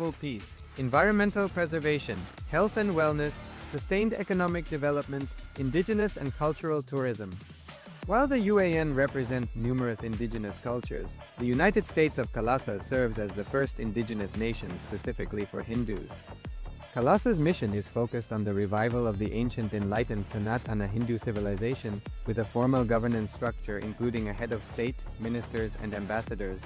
global peace, environmental preservation, health and wellness, sustained economic development, indigenous and cultural tourism. While the UAN represents numerous indigenous cultures, the United States of Kailasa serves as the first indigenous nation specifically for Hindus. Kailasa's mission is focused on the revival of the ancient enlightened Sanatana Hindu civilization with a formal governance structure including a head of state, ministers, and ambassadors.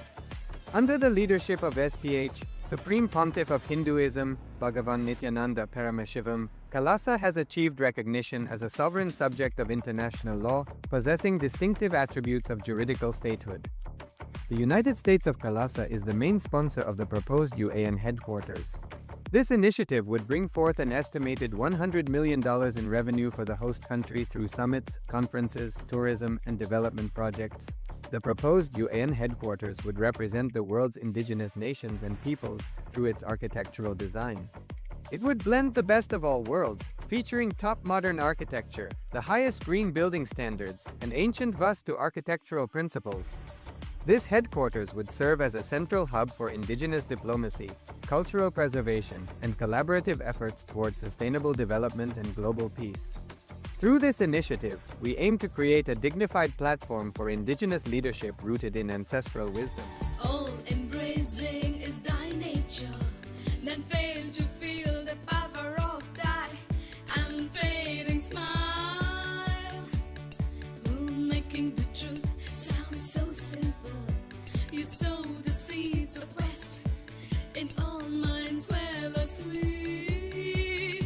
Under the leadership of SPH, Supreme Pontiff of Hinduism, Bhagavan Nithyananda Paramashivam, Kailasa has achieved recognition as a sovereign subject of international law, possessing distinctive attributes of juridical statehood. The United States of Kailasa is the main sponsor of the proposed UAN headquarters. This initiative would bring forth an estimated $100 million in revenue for the host country through summits, conferences, tourism, and development projects. The proposed UAN headquarters would represent the world's indigenous nations and peoples through its architectural design. It would blend the best of all worlds, featuring top modern architecture, the highest green building standards, and ancient Vastu architectural principles. This headquarters would serve as a central hub for indigenous diplomacy, cultural preservation, and collaborative efforts towards sustainable development and global peace. Through this initiative, we aim to create a dignified platform for indigenous leadership rooted in ancestral wisdom. All-embracing is thy nature, then fail to feel the power of thy unfading smile. Making the truth sound so simple. You sow the seeds of rest in all minds well asleep.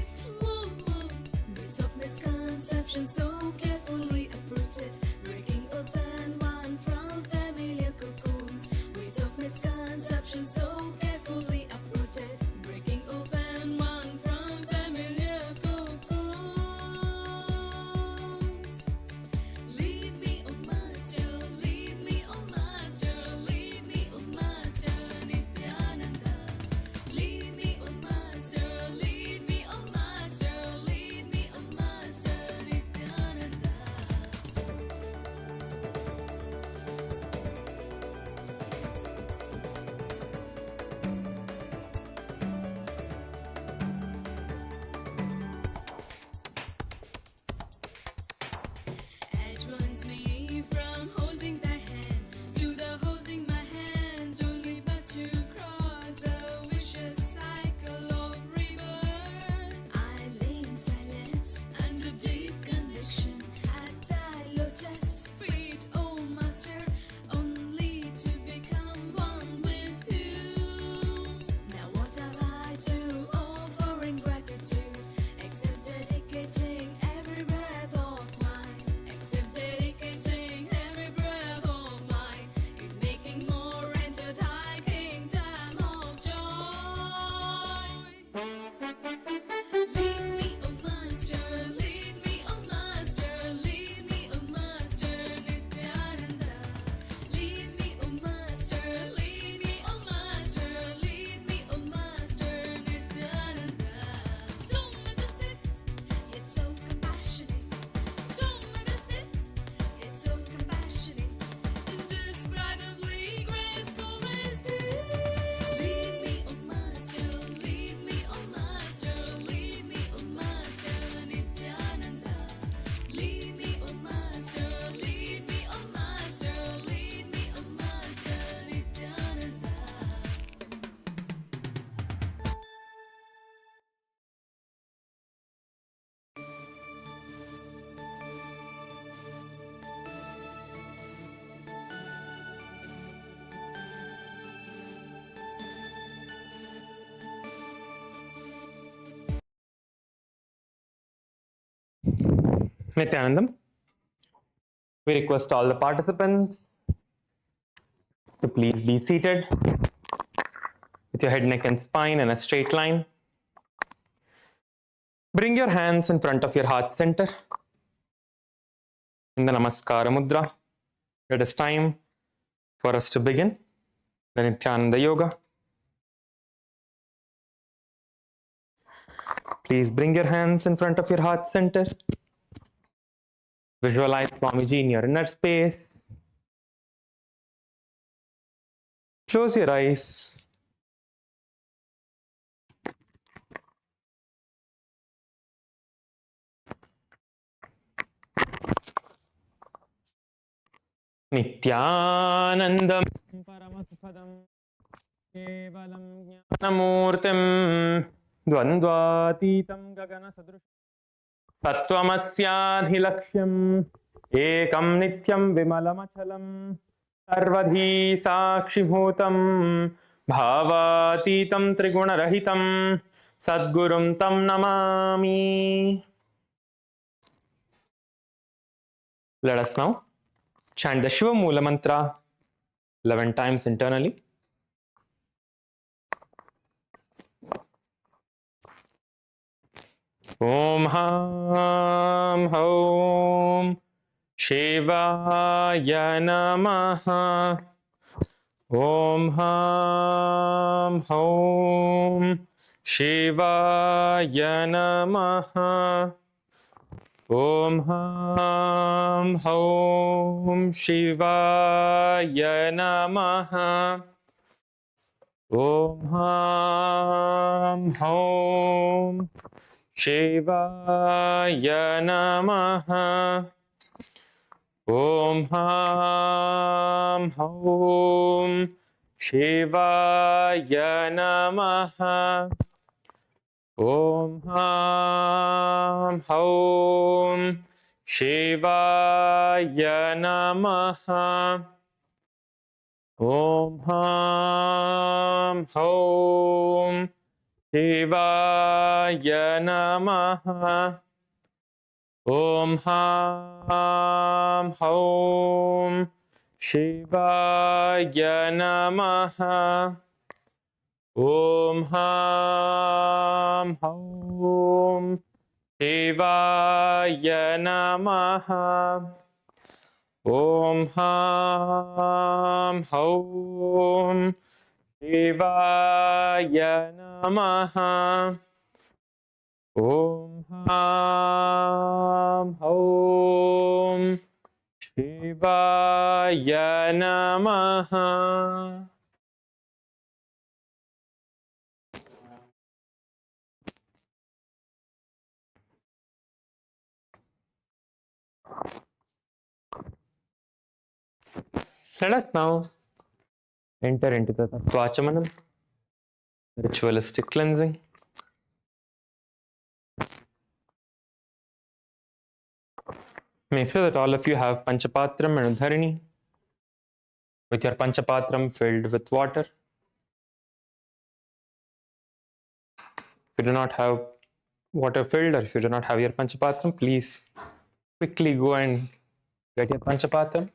Roots of misconception so carefully uprooted, breaking open one from familiar cocoons. Roots of misconception so carefully uprooted, breaking open one from familiar cocoons. Lead me, oh Master, lead me, oh Master, lead me, oh Master, Nithyananda. Lead me, oh Master, lead me, oh Master, lead me, oh Master, Nithyananda. Advance me from holding thy hand to the holding my hand, only but to cross a vicious cycle of rebirth. I lay in silence under deep conviction at thy lotus feet, O Master, only to become one with you. Now what have I to offer in gratitude, except dedicating every breath of mine, except dedicating every breath of mine, in making more into thy kingdom of joy. Lead me, O Master, lead me, O Master, lead me, O Master, Nithyananda. Lead me, O Master, lead me, O Master, lead me, O Master, Nithyananda. So majestic, yet so compassionate. So majestic, yet so compassionate. Indescribably graceful is thee. Lead me, O Master, lead me, O Master, lead me, O Master, Nithyananda. Lead me, O Master, lead me, O Master, lead me, O Master, Nithyananda. Nithyanandam. We request all the participants to please be seated with your head, neck, and spine in a straight line. Bring your hands in front of your heart center in the Namaskara Mudra. It is time for us to begin the Nithyananda Yoga. Please bring your hands in front of your heart center. Visualize Swamiji in your inner space. Close your eyes Nithyanandam Paramaspadam Kevalam Jnanamurtim Dvandvatitam Gagana Sadrush Tattvamasyaadhilaksham Ekam Nityam Vimalamachalam Sarvadhi Sakshibhutam Bhavatitam Trigunarahitam Sadgurum Tam Namami. Let us now chant the Shiva Mula Mantra 11 times internally. Om Ham Hom Shivaya Namaha. Om Ham Hom Shivaya Namaha. Om Ham Hom Shivaya Namaha. Om Ham Hom Shivaya Namaha. Om Ham Hom Shivaya Namaha. Om Ham Hom Shivaya Namaha. Om Ham Hom Shivaya Namaha. Om Ham Hom Shivaya Namaha. Om Ham Hom Shivaya Namaha. Om Ham Hom Shivaya Namaha. Om Ham Hom Shivaya Namaha. Let us now enter into the Tattvachamanam, ritualistic cleansing. Make sure that all of you have Panchapatram and Udharini with your Panchapatram filled with water. If you do not have water filled, or if you do not have your Panchapatram, please quickly go and get your Panchapatram.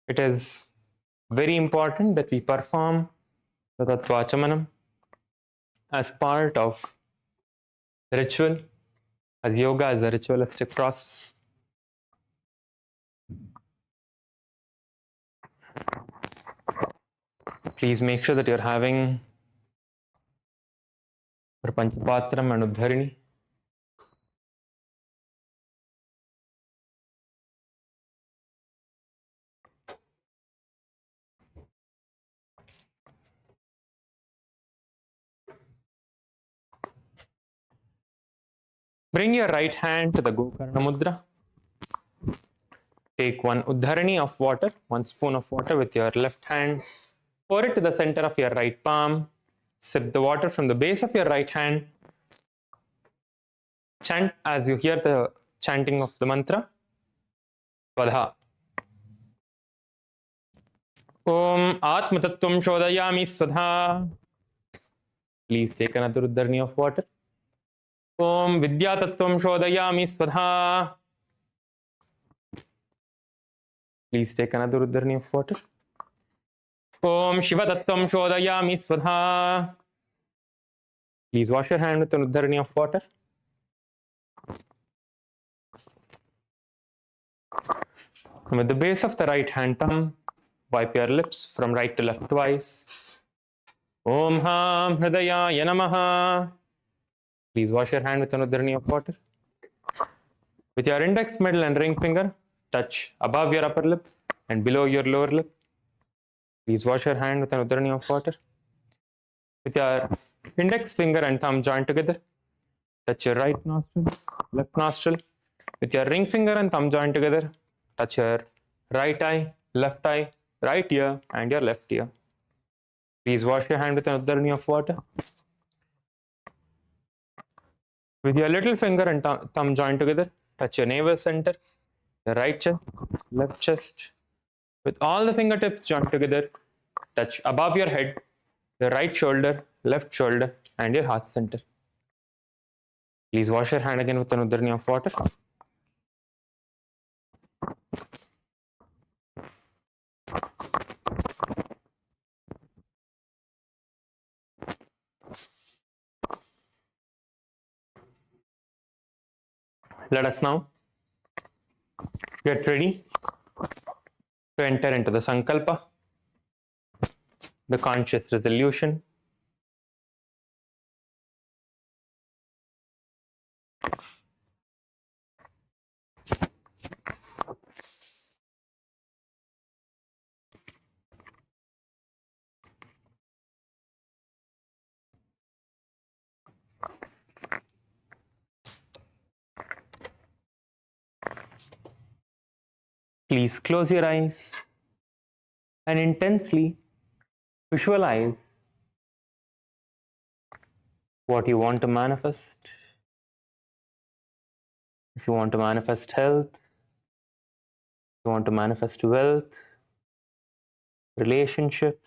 It is very important that we perform the Tattvachamanam as part of the ritual, as yoga is a ritualistic process. Please make sure that you're having your Panchapatram and Udharini. Bring your right hand to the Gokarna Mudra. Take one Udharani of water, 1 spoon of water with your left hand. Pour it to the center of your right palm. Sip the water from the base of your right hand. Chant as you hear the chanting of the mantra. Svadha. Om Atma Tattvam Shodayami Svadha. Please take another Udharani of water. Om Vidya Tattvam Shodayami Svadha. Please take another Udharani of water. Om Shiva Tattvam Shodayami Svadha. Please wash your hand with an Udharani of water. And with the base of the right hand thumb, wipe your lips from right to left twice. Om Ham Hridayaya Namaha. Please wash your hand with an Udharani of water. With your index, middle and ring finger, touch above your upper lip and below your lower lip. Please wash your hand with an Udharani of water. With your index finger and thumb joined together, touch your right nostril, left nostril. With your ring finger and thumb joined together, touch your right eye, left eye, right ear, and your left ear. Please wash your hand with an uddarani of water. With your little finger and thumb joined together, touch your navel center, your right chest, left chest. With all the fingertips joined together, touch above your head, your right shoulder, left shoulder, and your heart center. Please wash your hand again with an uddarani of water. Let us now get ready to enter into the Sankalpa, the conscious resolution. Please close your eyes and intensely visualize what you want to manifest. If you want to manifest health, if you want to manifest wealth, relationship,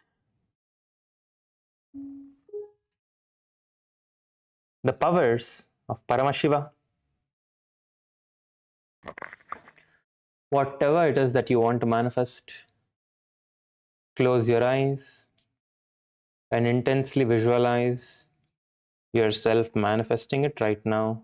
the powers of Paramashiva, whatever it is that you want to manifest, close your eyes and intensely visualize yourself manifesting it right now.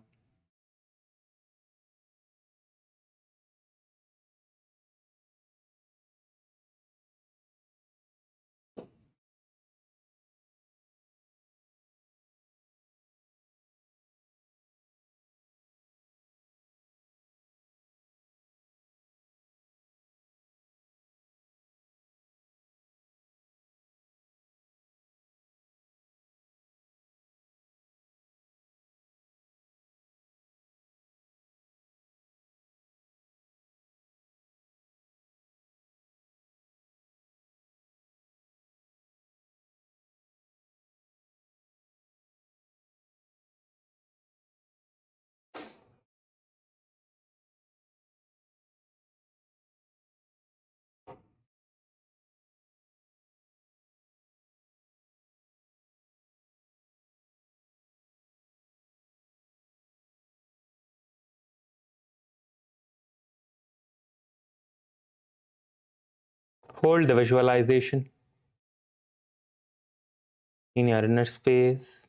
Hold the visualization in your inner space.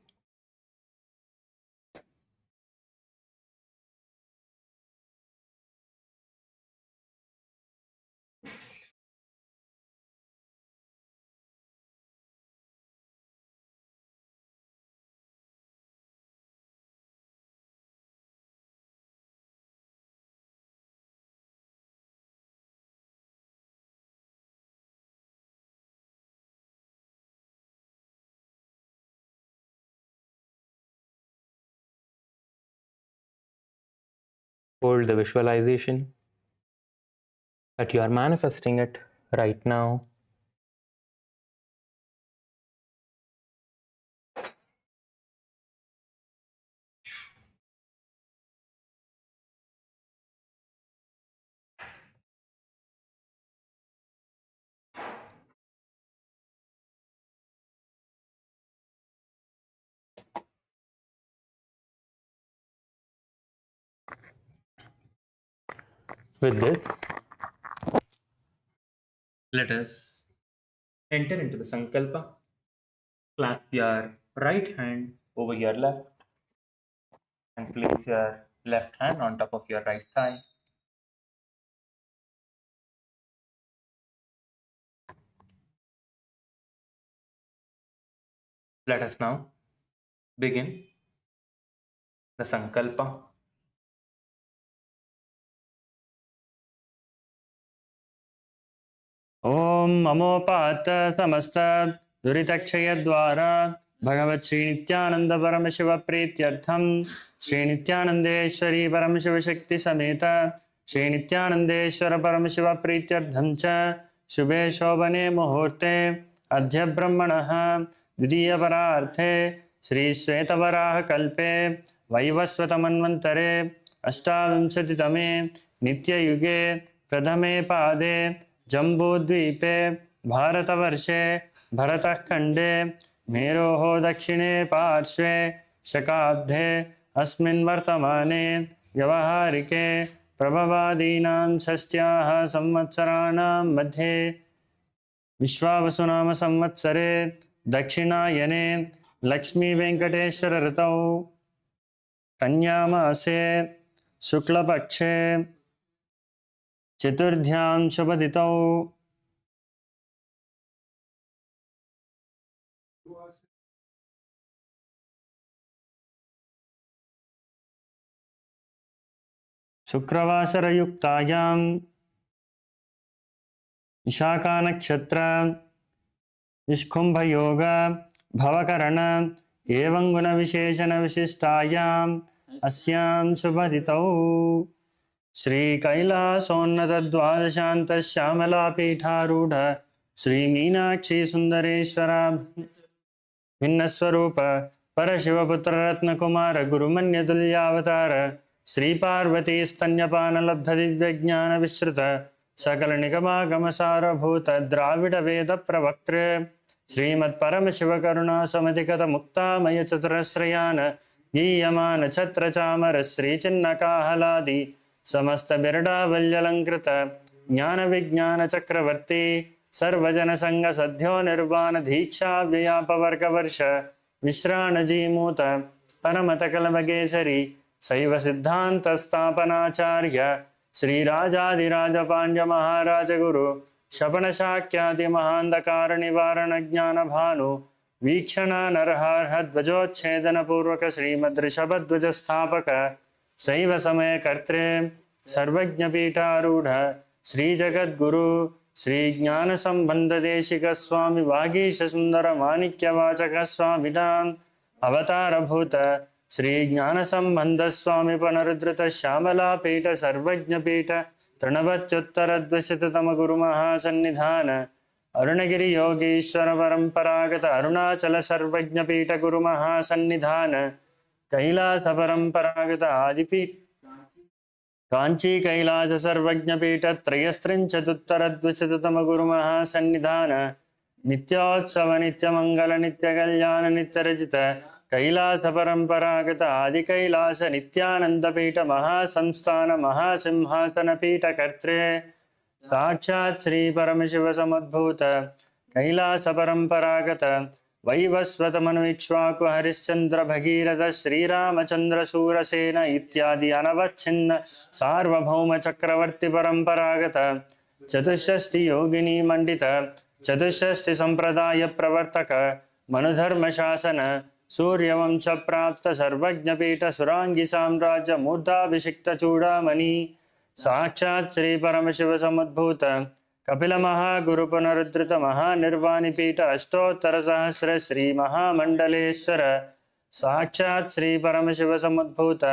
Hold the visualization that you are manifesting it right now. With this, let us enter into the Sankalpa. Clasp your right hand over your left and place your left hand on top of your right thigh. Let us now begin the Sankalpa. ओम अमोपात समस्त दुरितक्षय द्वारा भगवत श्री नित्यानंद परमशिव प्रीत्यर्थम श्री नित्यानंदेश्वरी परमशिव शक्ति समेत श्री नित्यानंदेश्वर परमशिव प्रीत्यर्थं च शुभे शोभने मुहूर्ते अद्य ब्रह्मणः द्वितीयपरार्थे श्री श्वेतवराह कल्पे वैवस्वतमन्वन्तरे अष्टाविंशतितमे नित्ययुगे प्रथमे पादे जम्बूद्वीपे भारतवर्षे भरतः खण्डे मेरोः दक्षिणे पार्श्वे शकाब्दे अस्मिन् वर्तमाने व्यवहारिके प्रभवादीनां षष्ट्याः संवत्सराणां मध्ये विश्वावसुनाम संवत्सरे दक्षिणायने लक्ष्मी वेंकटेश्वर ऋतौ कन्यामासे शुक्लपक्षे चतुर्थ्यां शुभदितौ शुक्रवासरयुक्तायां विशाखा नक्षत्र निष्कुंभयोग भवकरण एवं गुण विशेषण विशिष्टायाम् अस्यां शुभदितौ श्री कैलासोन्नत द्वादशांत श्यामला पीठारूढ़ श्री मीनाक्षी सुंदरेश्वर भिन्न स्वरूप परशिवपुत्र रत्न कुमार गुरुमन्य तुल्यावतार श्री पार्वती स्तन्यपान लब्ध दिव्य ज्ञान विश्रुत सकल निगमागम सारभूत द्राविड वेद प्रवक्त्र श्रीमत् परम शिव करुणा समधिगत मुक्तामय चतुरश्रयान गीयमान छत्र चामर श्री चिन्ह काहलादि समस्त बिरडावल्यलंकृत ज्ञान विज्ञान चक्रवर्ती सर्वजन संग सद्यो निर्वाण दीक्षा व्यापवर्ग वर्ष विश्राण जीमूत परमतकल मगेसरी शैव सिद्धांत स्थापनाचार्य श्री राजाधिराज पांड्य महाराज गुरु शपन शाक्यादि महांधकार निवारण ज्ञान भानु वीक्षण नरहर ध्वजोच्छेदन पूर्वक श्रीमद् ऋषभध्वज स्थापक शैव समय कर्त्रे सर्वज्ञ पीठारूढ़ श्री जगद्गुरु श्री ज्ञान संबंध देशिक स्वामी वागीश सुंदर माणिक्य वाचक स्वामिनां अवतार भूत श्री ज्ञान संबंध स्वामी पुनरुद्धृत श्यामला पीठ सर्वज्ञ पीठ तृणवच्युत्तर द्विशततम गुरु महासन्निधान अरुणगिरि योगीश्वर परंपरागत अरुणाचल सर्वज्ञ पीठ गुरु महासन्निधान कैलास परंपरागत आदिपीठ कांची कैलास सर्वज्ञ पीठ त्रयस्त्रिंशदुत्तर द्विशततम गुरु महासन्निधान नित्योत्सव नित्य मंगल नित्य कल्याण नित्य रचित कैलास परंपरागत आदि कैलास नित्यानंद पीठ महासंस्थान महासिंहासन पीठ कर्त्रे साक्षात् श्री परमशिव समुद्भूत कैलास परंपरागत वैवस्वत मनुइक्ष्वाकु हरिश्चंद्र भगीरथ श्रीरामचंद्र सूरसेन इत्यादि अनवच्छिन्न सार्वभौम चक्रवर्ती परंपरागत चतुष्षष्टि योगिनी मंडित चतुष्षष्टि संप्रदाय प्रवर्तक मनुधर्म शासन सूर्यवंश प्राप्त सर्वज्ञ पीठ सुरांगी साम्राज्य मूर्धाभिषिक्त चूड़ामणि साक्षात् श्री परमशिव समुद्भूत कपिल महागुरु पुनरुद्धृत महानिर्वाणी पीठ अष्टोत्तर सहस्र श्री महामंडलेश्वर साक्षात् श्री परमशिव समुद्भूत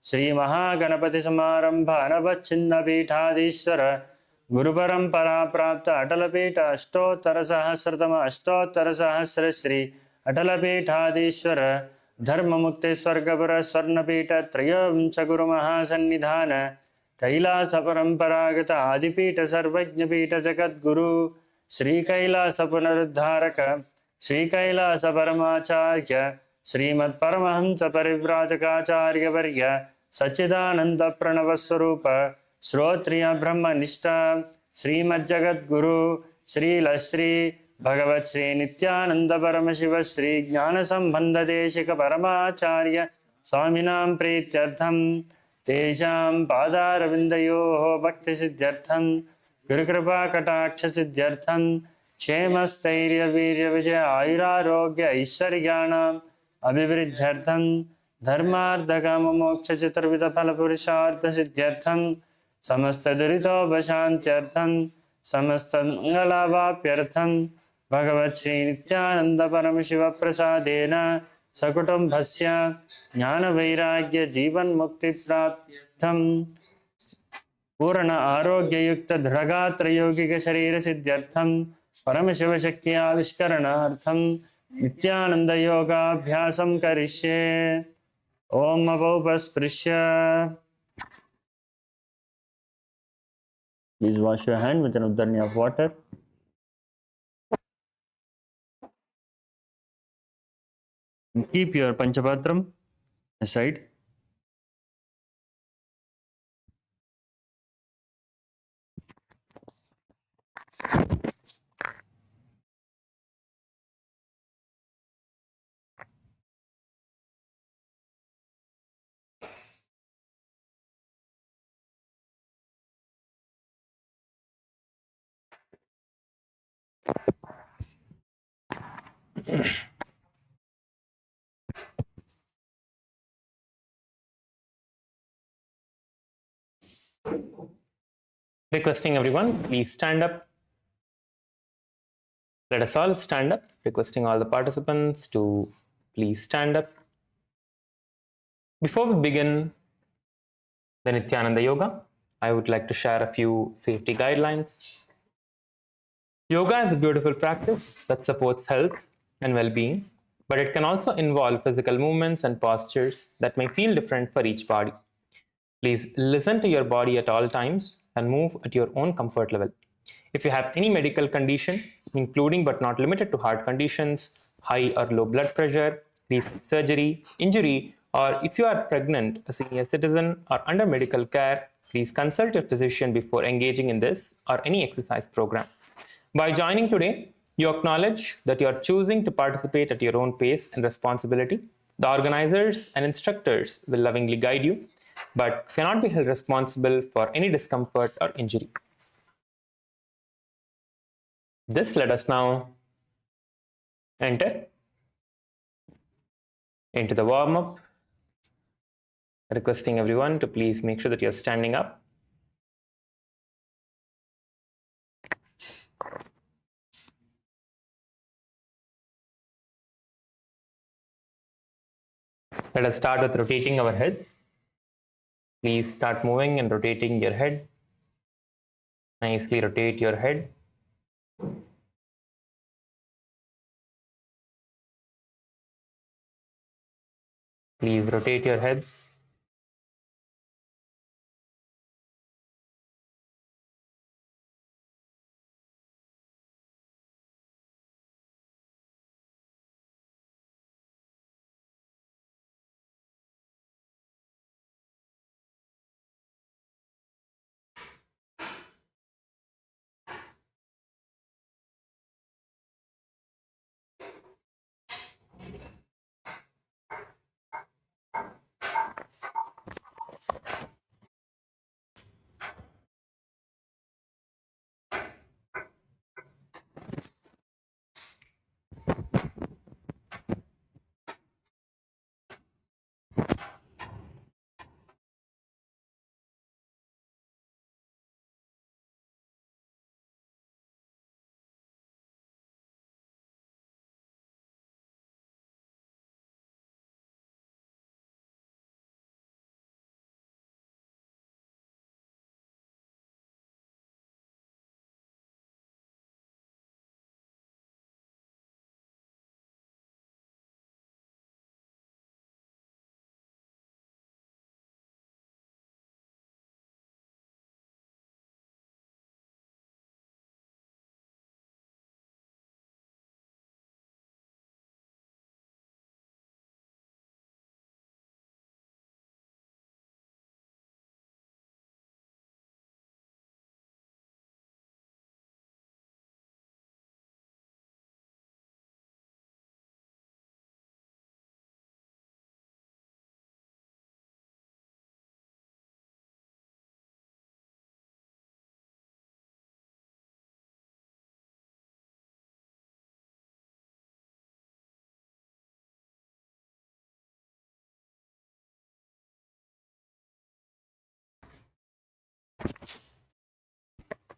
श्री महागणपति समारंभ अनवच्छिन्न पीठाधीश्वर गुरु परंपरा प्राप्त अटल पीठ अष्टोत्तर सहस्र श्री अटल पीठाधीश्वर धर्म मुक्ति स्वर्गपुर स्वर्णपीठ त्रयोविंश गुरु महासन्निधान कैलास परंपरागत आदिपीठ सर्वज्ञ पीठ जगद्गुरु श्री कैलास पुनरुद्धारक श्री कैलास परमाचार्य श्रीमत् परमहंस परिव्राजकाचार्य वर्य सच्चिदानंद प्रणव स्वरूप श्रोत्रिय ब्रह्मनिष्ठा श्रीमज्जगद्गुरु श्रीलश्री भगवत् श्री नित्यानंद परमशिव श्री ज्ञान संबंध देशिक परमाचार्य स्वामिनां प्रीत्यर्थं तेषां पादारविन्दयोः भक्ति सिद्ध्यर्थं गुरुकृपा कटाक्ष सिद्ध्यर्थं क्षेम स्थैर्य वीर्य विजय आयुरारोग्य ऐश्वर्याणाम् अभिवृद्ध्यर्थं धर्मार्थ काम मोक्ष चतुर्विध फल पुरुषार्थ सिद्ध्यर्थं समस्त दुरितोपशान्त्यर्थं समस्त मंगलावाप्यर्थं भगवत् श्री नित्यानंद परमशिव प्रसादेन सकुटुम्बस्य ज्ञान वैराग्य जीवन मुक्ति प्राप्त्यर्थं पूर्ण आरोग्ययुक्त दृढगात्र यौगिक शरीर सिद्ध्यर्थम परमशिव शक्ति आविष्करणार्थम नित्यानंद योगाभ्यासम करिष्ये ओम अवौपस्पृश्य please wash your hand with an uddharni of water. And keep your panchapatram aside. Requesting everyone, please stand up. Let us all stand up. Requesting all the participants to please stand up. Before we begin the Nithyananda Yoga, I would like to share a few safety guidelines. Yoga is a beautiful practice that supports health and well-being, but it can also involve physical movements and postures that may feel different for each body. Please listen to your body at all times and move at your own comfort level. If you have any medical condition, including but not limited to heart conditions, high or low blood pressure, recent surgery, injury, or if you are pregnant, a senior citizen, or under medical care, please consult your physician before engaging in this or any exercise program. By joining today, you acknowledge that you are choosing to participate at your own pace and responsibility. The organizers and instructors will lovingly guide you, but cannot be held responsible for any discomfort or injury. This let us now enter into the warm-up, requesting everyone to please make sure that you're standing up. Let us start with rotating our head. Please start moving and rotating your head. Nicely rotate your head. Please rotate your heads.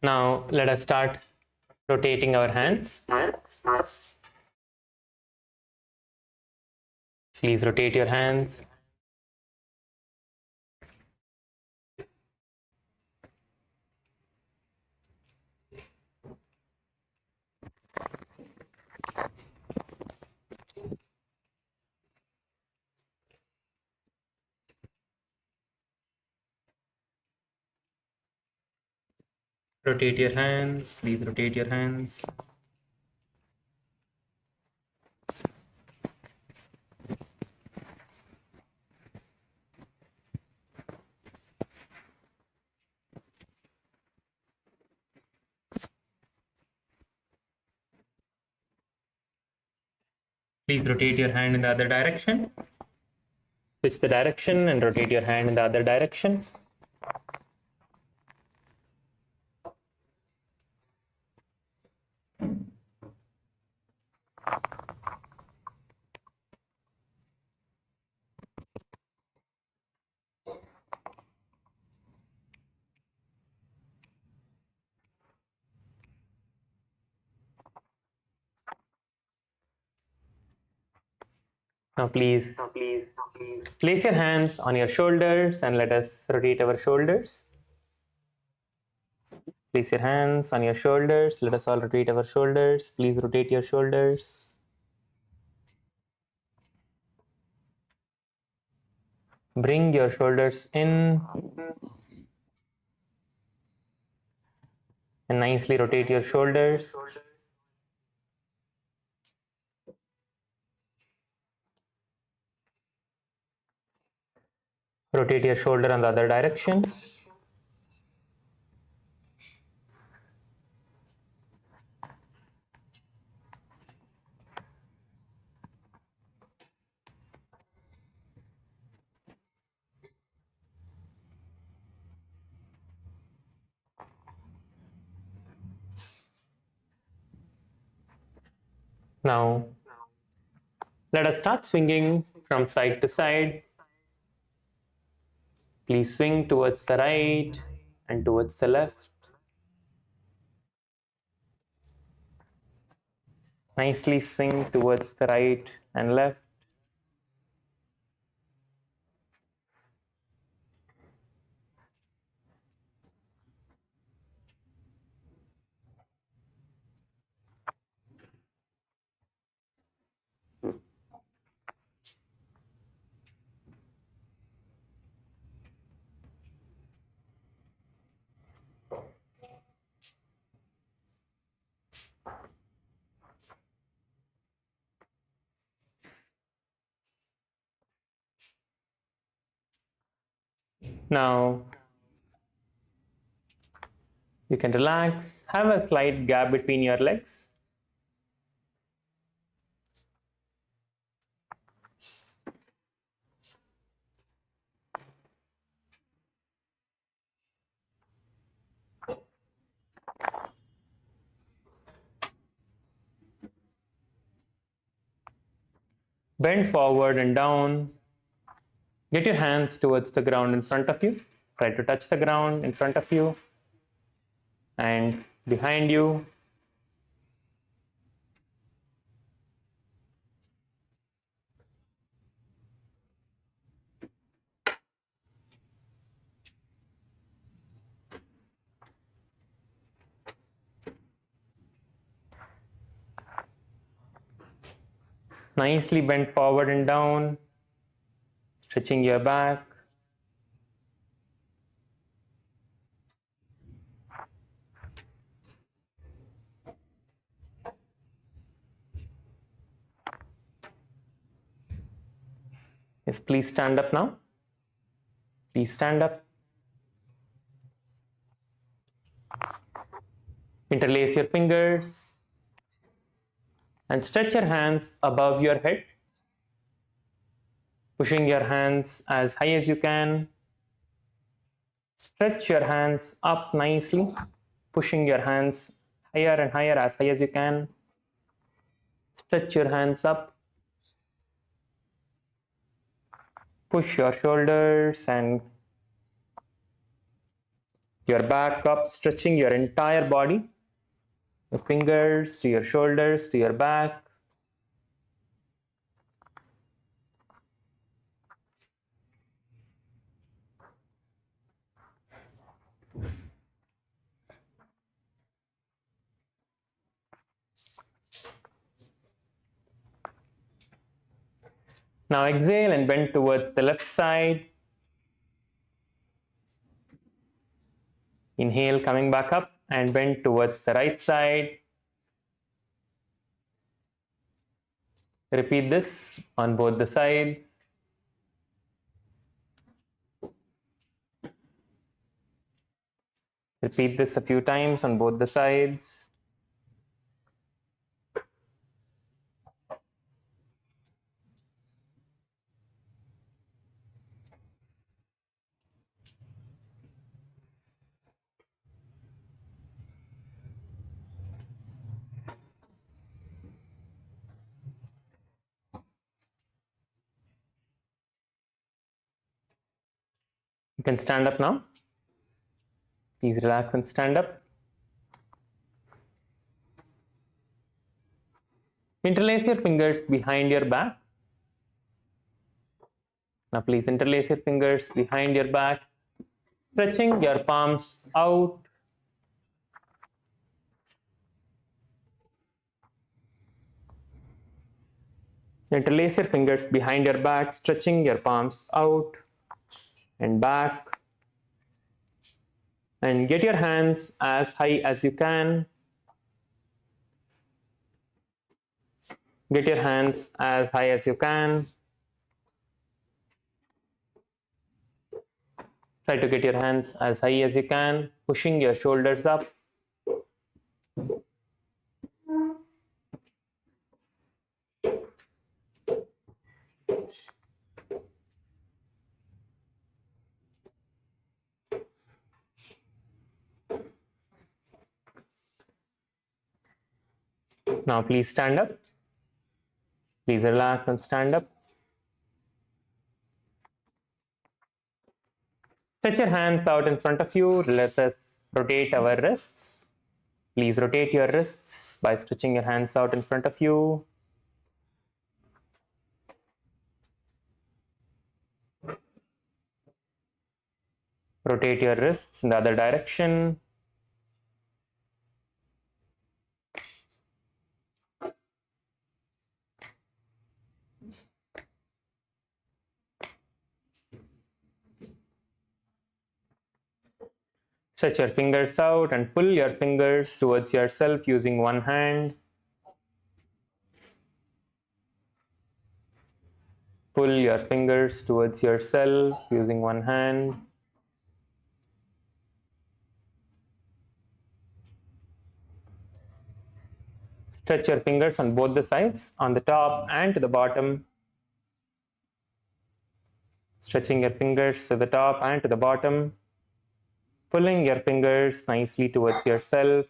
Now let us start rotating our hands. Please rotate your hands. Rotate your hands. Please rotate your hands. Please rotate your hand in the other direction. Switch the direction and rotate your hand in the other direction. Now please place your hands on your shoulders and let us rotate our shoulders. Place your hands on your shoulders. Let us all rotate our shoulders. Please rotate your shoulders. Bring your shoulders in and nicely rotate your shoulders. Rotate your shoulder in the other direction. Now, let us start swinging from side to side. Please swing towards the right and towards the left. Nicely swing towards the right and left. Now, you can relax, have a slight gap between your legs. Bend forward and down. Get your hands towards the ground in front of you. Try to touch the ground in front of you and behind you. Nicely bend forward and down, stretching your back. Yes, please stand up now. Please stand up. Interlace your fingers and stretch your hands above your head, pushing your hands as high as you can. Stretch your hands up nicely, pushing your hands higher and higher, as high as you can. Stretch your hands up. Push your shoulders and your back up, stretching your entire body. Your fingers to your shoulders, to your back. Now exhale and bend towards the left side. Inhale, coming back up. and bend towards the right side. Repeat this on both the sides. Repeat this a few times on both the sides. You can stand up now. Please relax and stand up. Interlace your fingers behind your back. Now please interlace your fingers behind your back, stretching your palms out. Interlace your fingers behind your back, stretching your palms out and back. And get your hands as high as you can. Get your hands as high as you can. Try to get your hands as high as you can, pushing your shoulders up. Now please stand up. Please relax and stand up. Stretch your hands out in front of you. Let us rotate our wrists. Please rotate your wrists by stretching your hands out in front of you. Rotate your wrists in the other direction. Stretch your fingers out and pull your fingers towards yourself using one hand. Pull your fingers towards yourself using one hand. Stretch your fingers on both the sides, on the top and to the bottom. Stretching your fingers to the top and to the bottom. Pulling your fingers nicely towards yourself.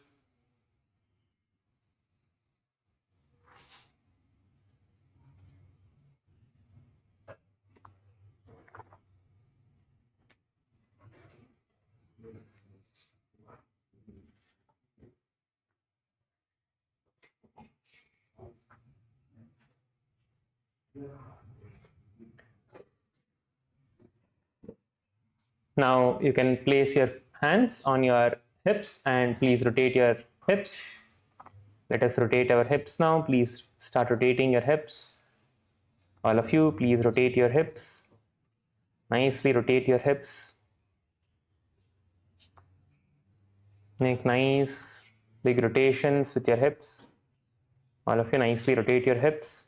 Now you can place your hands on your hips and please rotate your hips. Let us rotate our hips now. Please start rotating your hips. All of you, please rotate your hips. Nicely rotate your hips. Make nice big rotations with your hips. All of you nicely rotate your hips.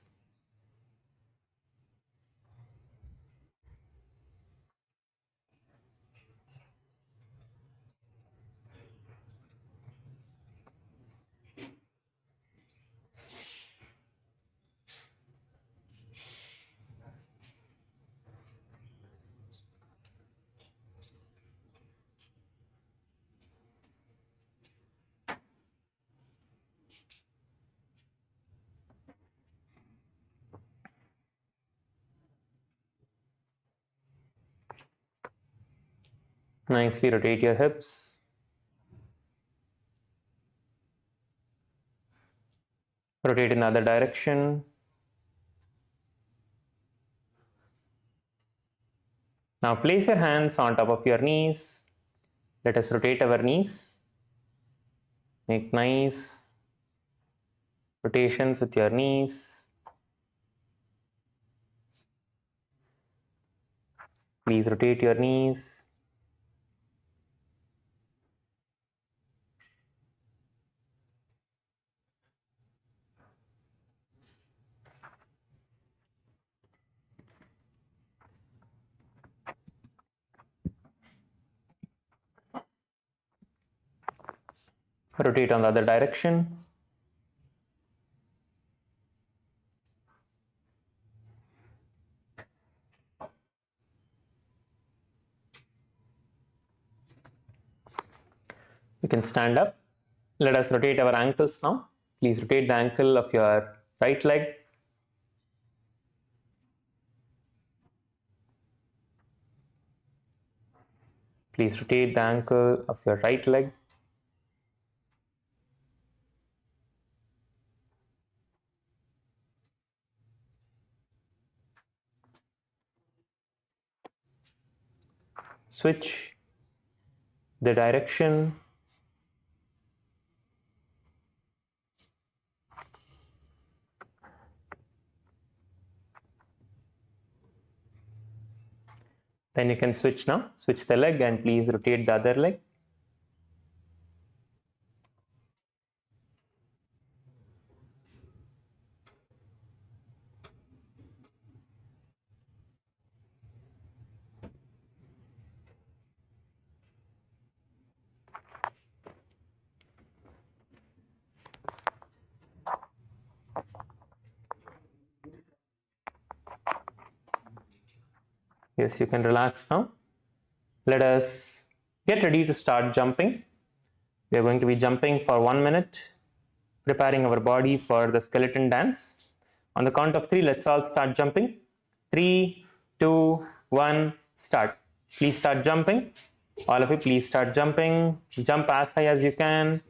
Nicely rotate your hips. Rotate in the other direction. Now place your hands on top of your knees. Let us rotate our knees. Make nice rotations with your knees. Please rotate your knees. Rotate on the other direction. You can stand up. Let us rotate our ankles now. Please rotate the ankle of your right leg. Please rotate the ankle of your right leg. Switch the direction. Then you can switch now. Switch the leg and please rotate the other leg. Yes, you can relax now. Let us get ready to start jumping. We are going to be jumping for 1 minute, preparing our body for the skeleton dance. On the count of 3, let's all start jumping. 3, 2, 1, start. Please start jumping. All of you, please start jumping. Jump as high as you can.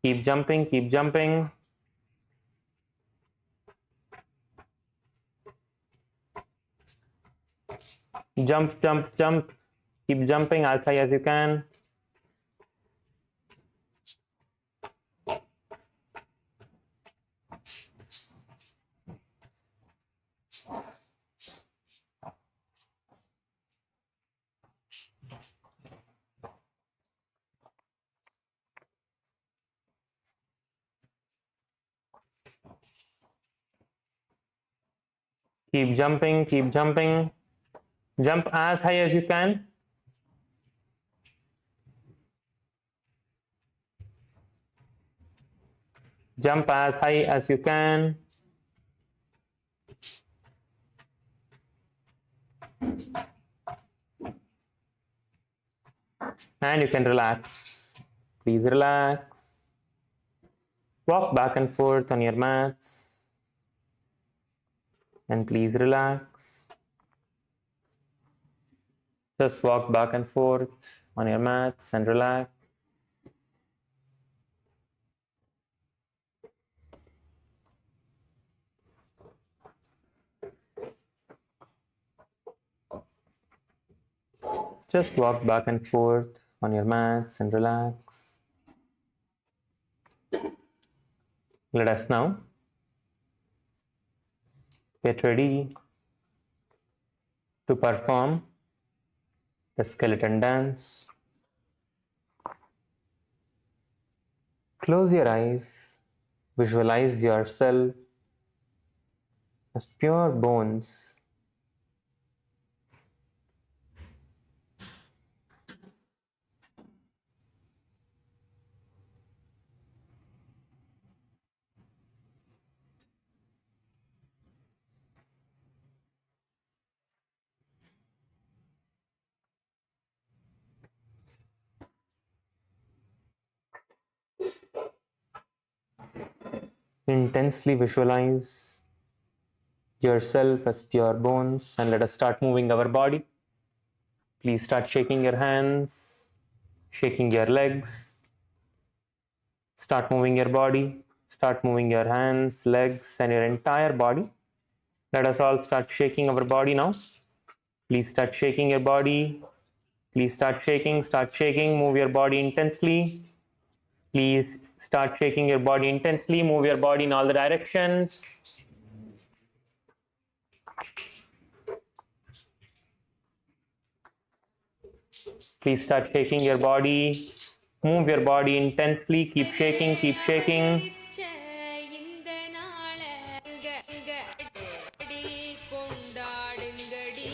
Keep jumping, keep jumping. Jump, jump, jump. Keep jumping as high as you can. Keep jumping, keep jumping. Jump as high as you can. Jump as high as you can. And you can relax. Please relax. Walk back and forth on your mats. And please relax. Just walk back and forth on your mats and relax. Just walk back and forth on your mats and relax. Let us now get ready to perform the skeleton dance. Close your eyes. Visualize yourself as pure bones. Intensely visualize yourself as pure bones, and let us start moving our body. Please start shaking your hands, shaking your legs. Start moving your body. Start moving your hands, legs, and your entire body. Let us all start shaking our body now. Please start shaking your body. Please start shaking, move your body intensely. Please start shaking your body intensely, move your body in all the directions. Please start shaking your body, move your body intensely, keep shaking, keep shaking. இந்த நாளங்க அடி கொண்டாடுங்கடி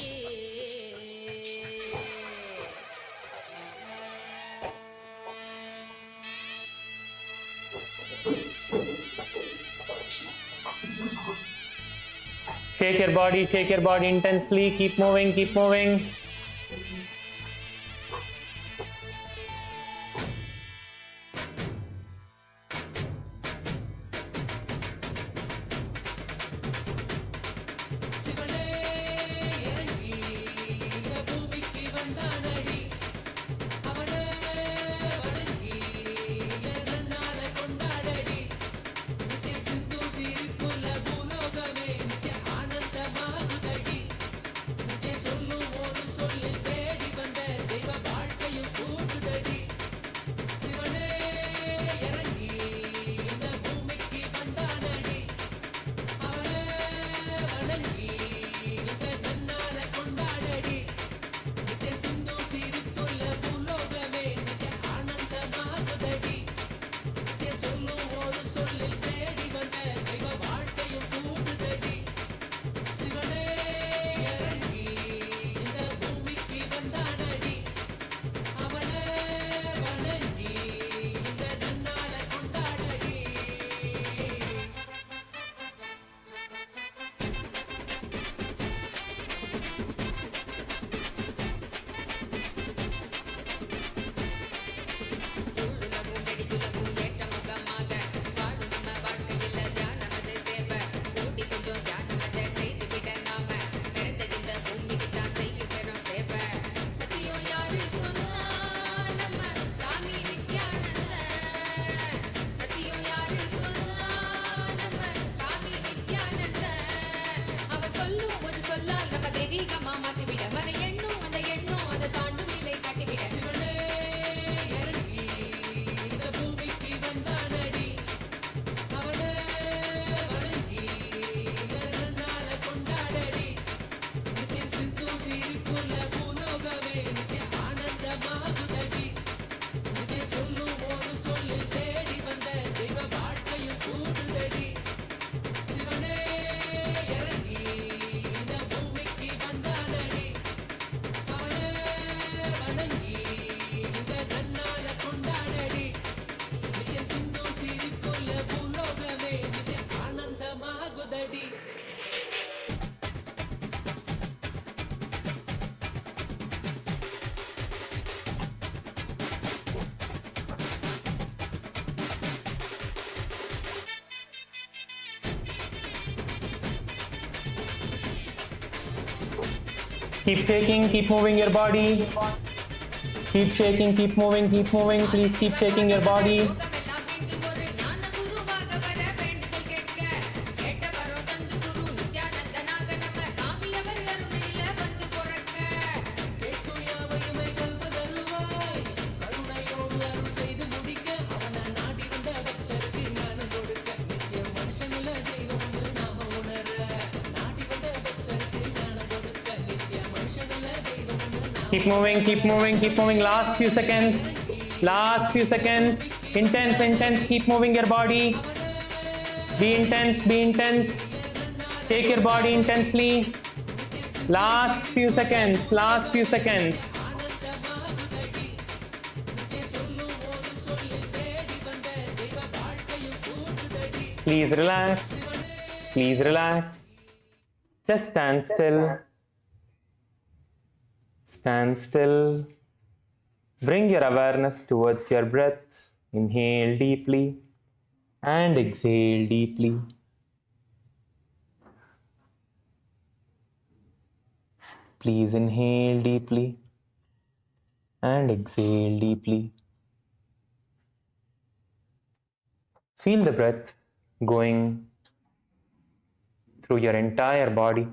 Shake your body intensely. Keep moving, keep moving. Keep shaking, keep moving your body. Keep shaking, keep moving, please keep shaking your body. Keep moving, keep moving, keep moving. Last few seconds. Last few seconds. Intense, intense. Keep moving your body. Be intense, be intense. Take your body intensely. Last few seconds. Last few seconds. Please relax. Please relax. Just stand still. Stand still. Bring your awareness towards your breath. Inhale deeply and exhale deeply. Please inhale deeply and exhale deeply. Feel the breath going through your entire body.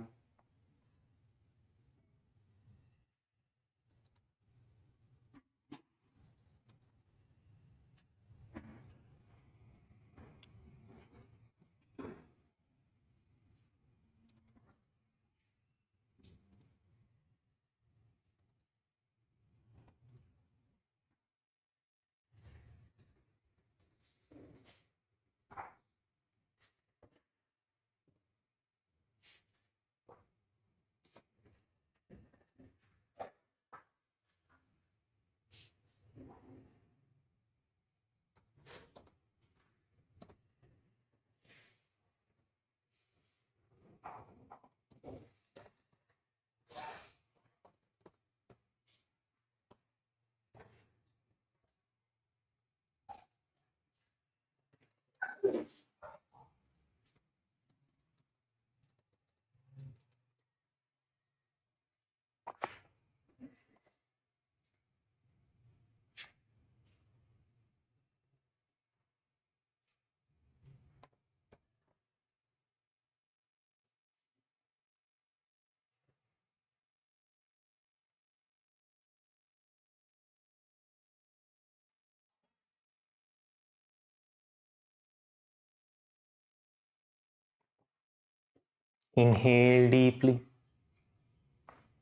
Inhale deeply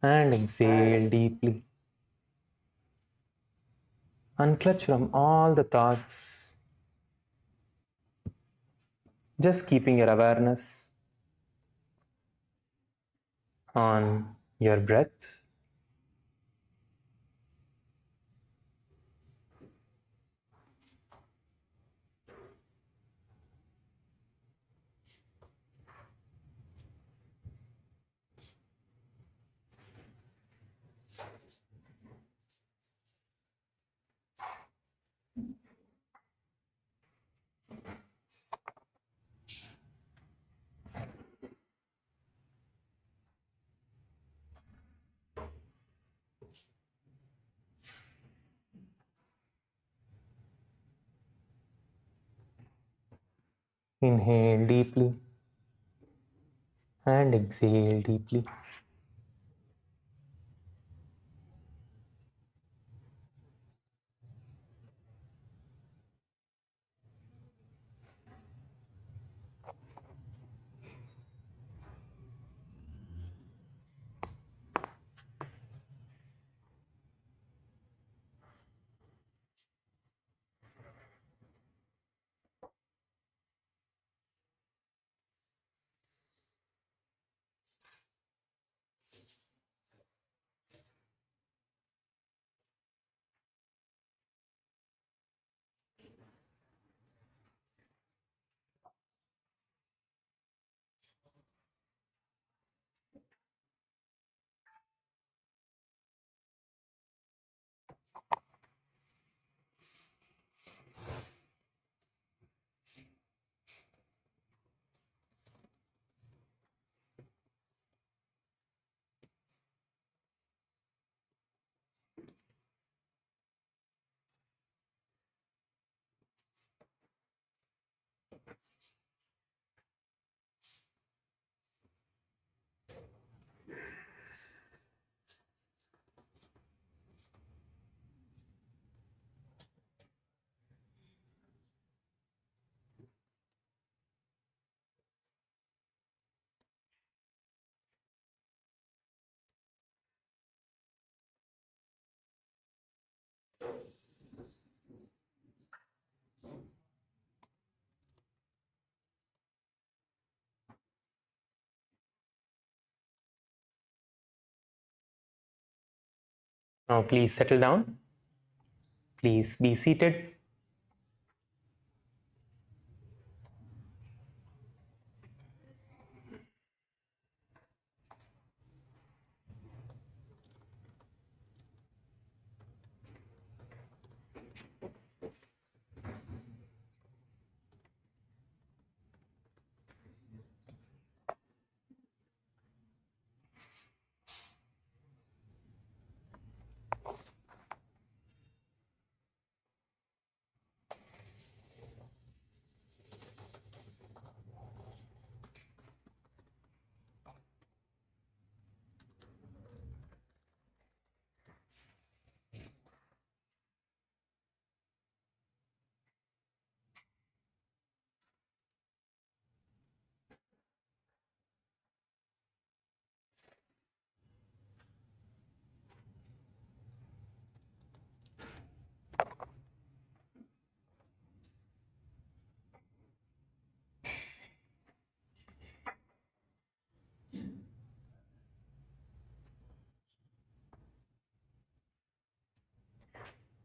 and exhale deeply. Unclutch from all the thoughts. Just keeping your awareness on your breath. Inhale deeply and exhale deeply. Now please settle down. Please be seated.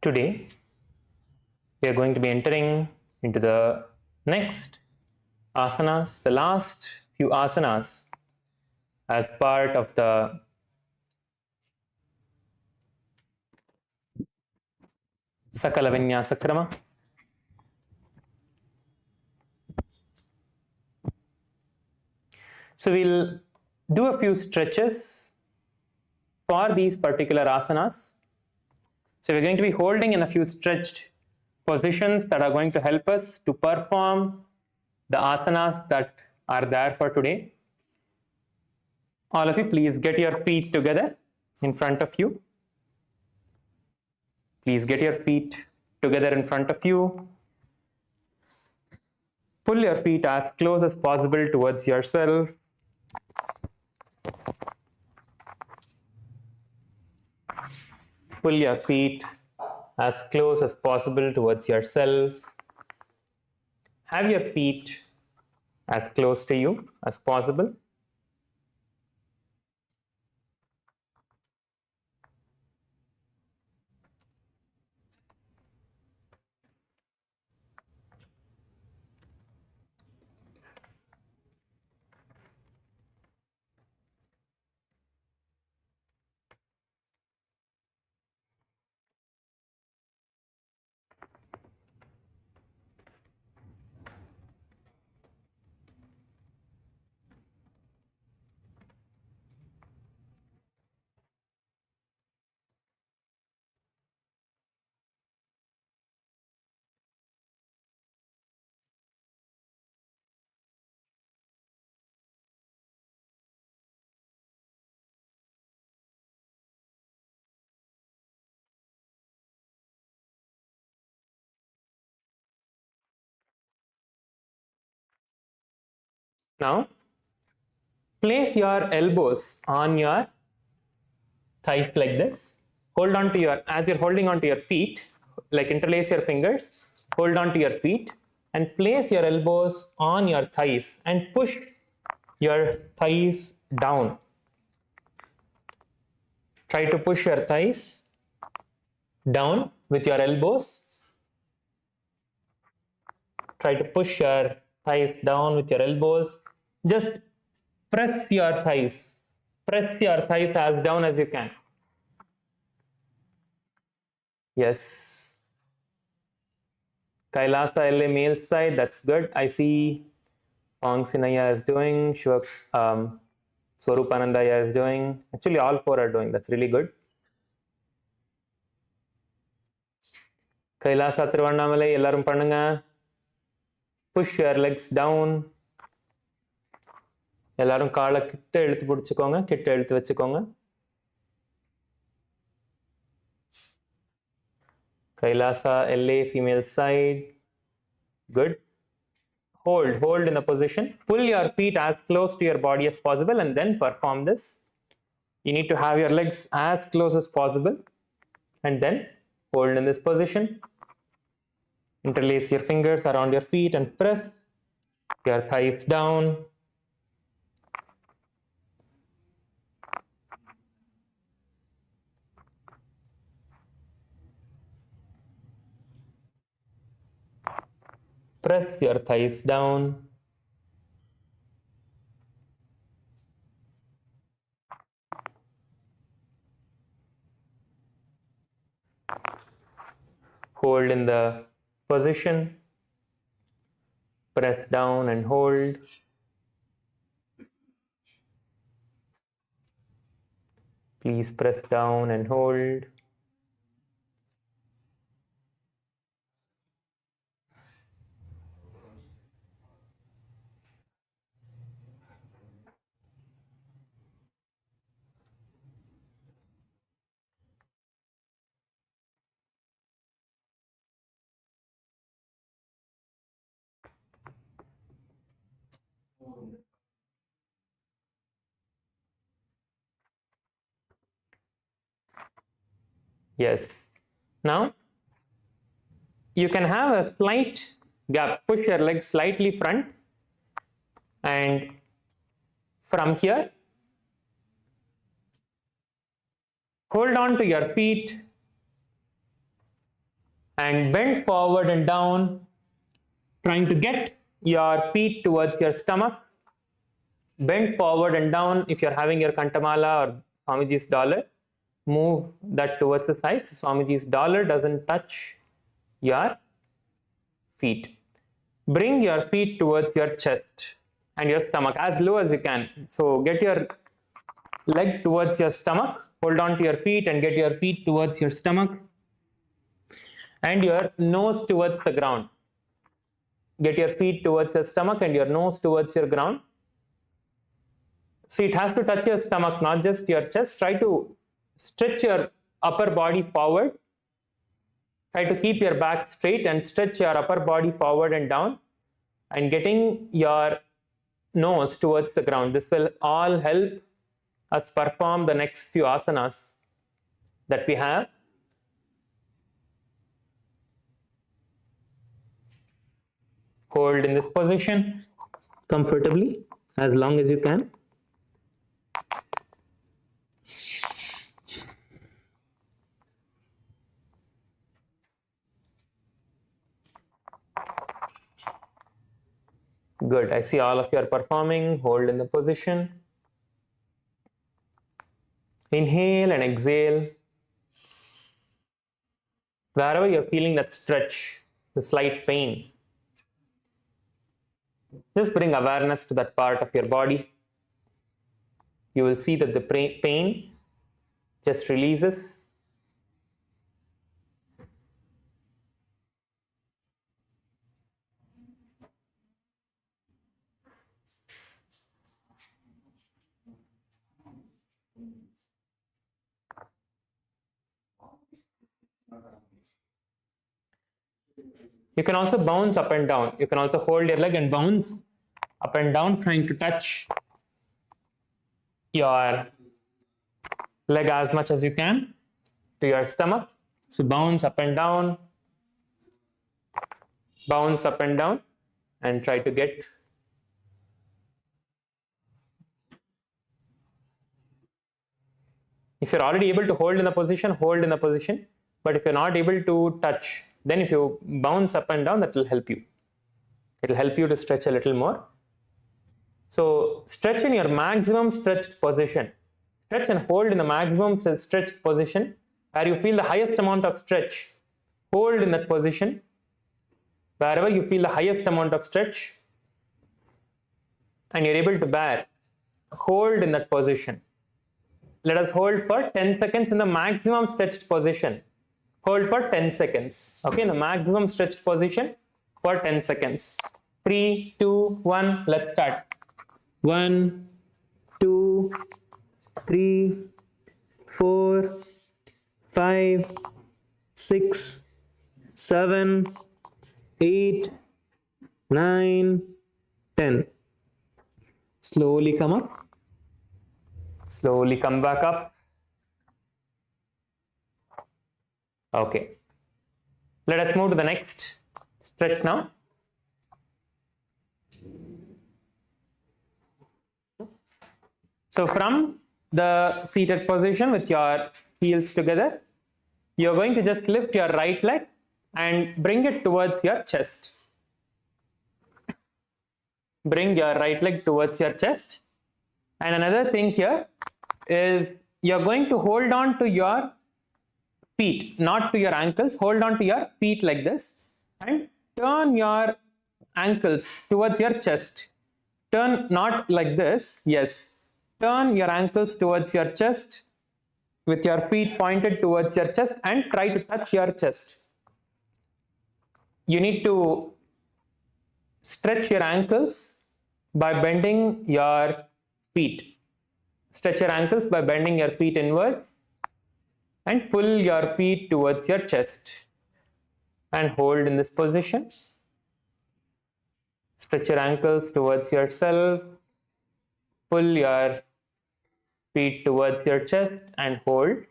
Today, we are going to be entering into the next asanas, the last few asanas as part of the Sakala Vinyasa Krama. So we'll do a few stretches for these particular asanas. So we're going to be holding in a few stretched positions that are going to help us to perform the asanas that are there for today. All of you, please get your feet together in front of you. Please get your feet together in front of you. Pull your feet as close as possible towards yourself. Pull your feet as close as possible towards yourself. Have your feet as close to you as possible. Now, place your elbows on your thighs like this. Hold on to your, as you're holding on to your feet, like interlace your fingers, hold on to your feet and place your elbows on your thighs and push your thighs down. Try to push your thighs down with your elbows. Try to push your thighs down with your elbows. Just press your thighs. Press your thighs as down as you can. Yes. Kailasa LA male side, that's good. I see Ong Sinaya is doing, Swarupanandaya is doing. Actually, all four are doing. That's really good. Kailasa Thiruvannamalai, ellarum pannunga. Push your legs down. எல்லாரும் காலை கிட்ட இழுத்து பிடிச்சுக்கோங்க, கிட்ட இழுத்து வச்சுக்கோங்க. Kailasa LA female side. Good. Hold in the position. Pull your feet as close to your body as possible and then perform this. You need to have your legs as close as possible and then hold in this position. Interlace your fingers around your feet and press your thighs down. Press your thighs down. Hold in the position. Press down and hold. Please press down and hold. Yes. Now, you can have a slight gap. Push your legs slightly front and from here, hold on to your feet and bend forward and down, trying to get your feet towards your stomach. Bend forward and down. If you're having your Kantamala or Swamiji's dollar, move that towards the side so Swamiji's dollar doesn't touch your feet. Bring your feet towards your chest and your stomach as low as you can. So get your leg towards your stomach, hold on to your feet and get your feet towards your stomach and your nose towards the ground. Get your feet towards your stomach and your nose towards your ground. So it has to touch your stomach, not just your chest. Try to stretch your upper body forward. Try to keep your back straight and stretch your upper body forward and down and getting your nose towards the ground. This will all help us perform the next few asanas that we have. Hold in this position comfortably as long as you can. Good. I see all of you are performing. Hold in the position. Inhale and exhale. Wherever you're feeling that stretch, the slight pain, just bring awareness to that part of your body. You will see that the pain just releases. You can also bounce up and down. You can also hold your leg and bounce up and down, trying to touch your leg as much as you can to your stomach. So bounce up and down, and try to get. If you're already able to hold in a position, hold in a position. But if you're not able to touch, then if you bounce up and down, that will help you. It will help you to stretch a little more. So stretch in your maximum stretched position. Stretch and hold in the maximum stretched position where you feel the highest amount of stretch. Hold in that position. Wherever you feel the highest amount of stretch and you're able to bear, hold in that position. Let us hold for 10 seconds in the maximum stretched position. Hold for 10 seconds. Okay, in the maximum stretched position for 10 seconds. 3, 2, 1, let's start. 1, 2, 3, 4, 5, 6, 7, 8, 9, 10. Slowly come up. Slowly come back up. Okay. Let us move to the next stretch now. So from the seated position with your heels together, you're going to just lift your right leg and bring it towards your chest. Bring your right leg towards your chest. And another thing here is you're going to hold on to your feet, not to your ankles. Hold on to your feet like this and turn your ankles towards your chest. Turn not like this. Yes. Turn your ankles towards your chest with your feet pointed towards your chest and try to touch your chest. You need to stretch your ankles by bending your feet. Stretch your ankles by bending your feet inwards and pull your feet towards your chest and hold in this position. Stretch your ankles towards yourself, pull your feet towards your chest and hold.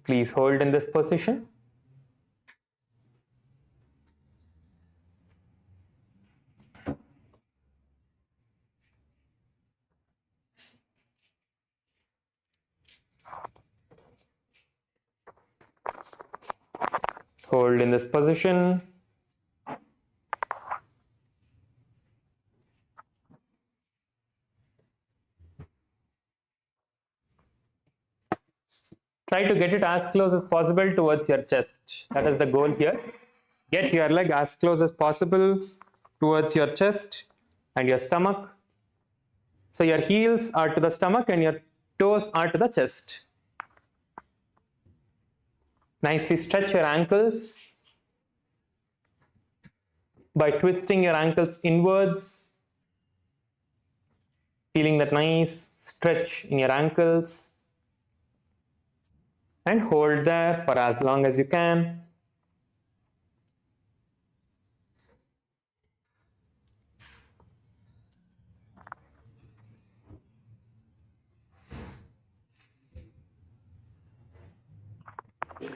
Please hold in this position. Hold in this position. Try to get it as close as possible towards your chest. That is the goal here. Get your leg as close as possible towards your chest and your stomach. So your heels are to the stomach and your toes are to the chest. Nicely stretch your ankles by twisting your ankles inwards, feeling that nice stretch in your ankles, and hold there for as long as you can.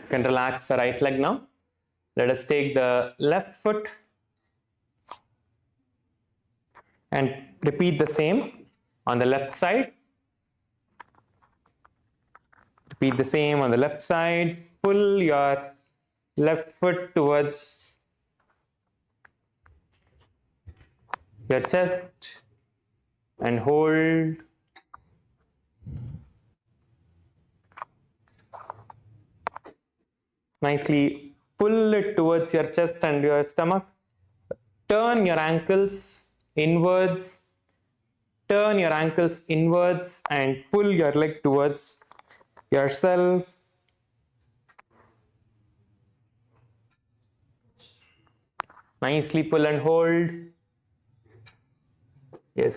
You can relax the right leg now. Let us take the left foot and repeat the same on the left side. Repeat the same on the left side. Pull your left foot towards your chest and hold. Nicely pull it towards your chest and your stomach. Turn your ankles inwards. Turn your ankles inwards and pull your leg towards yourself. Nicely pull and hold. Yes,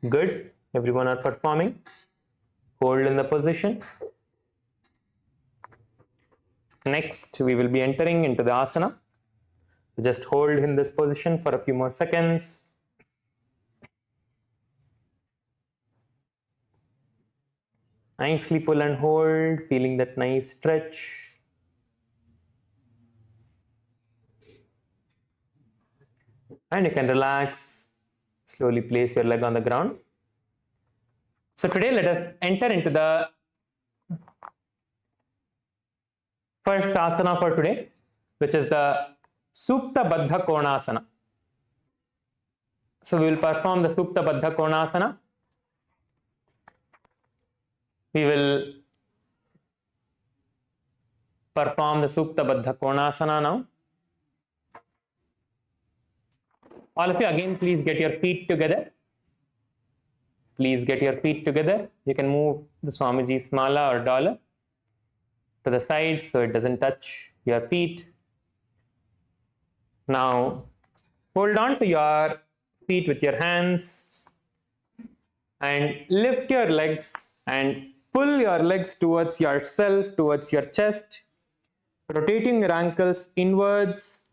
good. Everyone are performing. Hold in the position. Next, we will be entering into the asana. Just hold in this position for a few more seconds. Nicely pull and hold, feeling that nice stretch. And you can relax. Slowly place your leg on the ground. So today let us enter into the first asana for today, which is the Supta Baddha Konasana. So we will perform the Supta Baddha Konasana. We will perform the Supta Baddha Konasana now. All of you again, please get your feet together. Please get your feet together. You can move the Swamiji's mala or dollar to the side so it doesn't touch your feet. Now, hold on to your feet with your hands and lift your legs and pull your legs towards yourself, towards your chest, rotating your ankles inwards.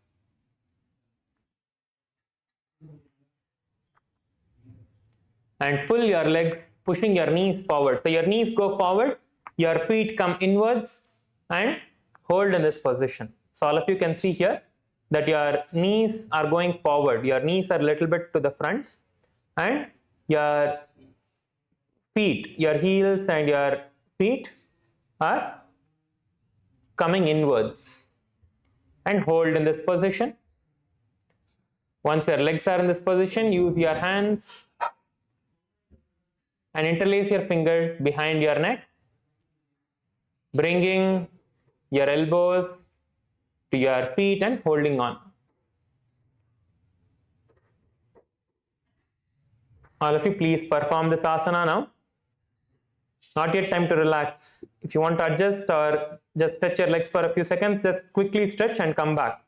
And pull your legs, pushing your knees forward. So your knees go forward, your feet come inwards and hold in this position. So all of you can see here that your knees are going forward. Your knees are a little bit to the front and your feet, your heels and your feet are coming inwards. And hold in this position. Once your legs are in this position, use your hands and interlace your fingers behind your neck, bringing your elbows to your feet and holding on. All of you, please perform this asana now. Not yet time to relax. If you want to adjust or just stretch your legs for a few seconds, just quickly stretch and come back.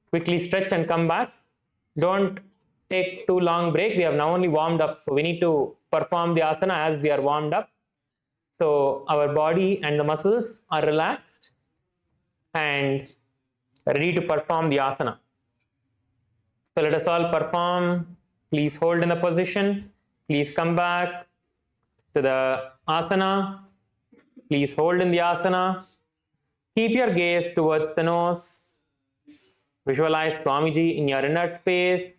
Quickly stretch and come back. Don't take too long break. We have now only warmed up, so we need to perform the asana as we are warmed up. So our body and the muscles are relaxed and ready to perform the asana. So let us all perform. Please hold in the position. Please come back to the asana. Please hold in the asana. Keep your gaze towards the nose. Visualize Swamiji in your inner space.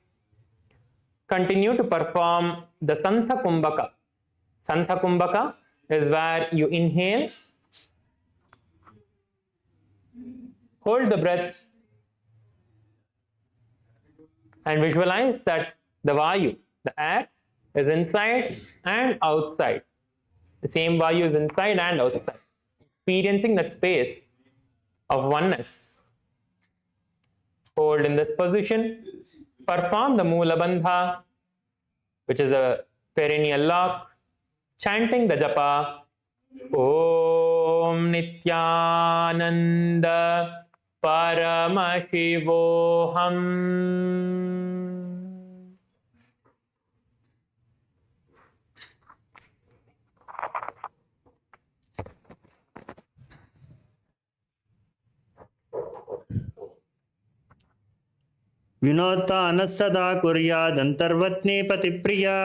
Continue to perform the Santha Kumbhaka. Santha Kumbhaka is where you inhale, hold the breath, and visualize that the Vayu, the air, is inside and outside. The same Vayu is inside and outside, experiencing that space of oneness. Hold in this position. Perform the Mula Bandha, which is a perennial lock, chanting the japa. Om Nithyananda Paramashivoham. विनोता अनसदा कुर्यादन्तर्वत्नी पतिप्रिया.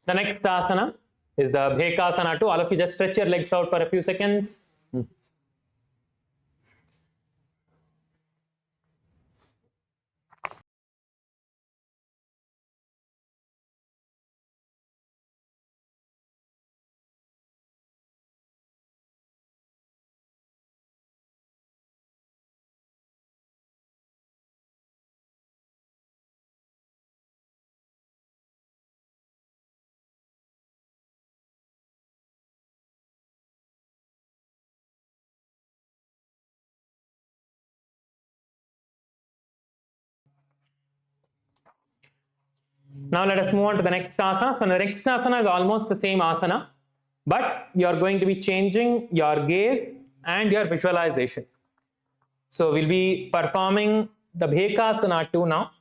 The next asana is the Bhekasana 2. All of you just stretch your legs out for a few seconds. Now let us move on to the next asana. So the next asana is almost the same asana, but you are going to be changing your gaze and your visualization. So we'll be performing the Bhekasana 2 now.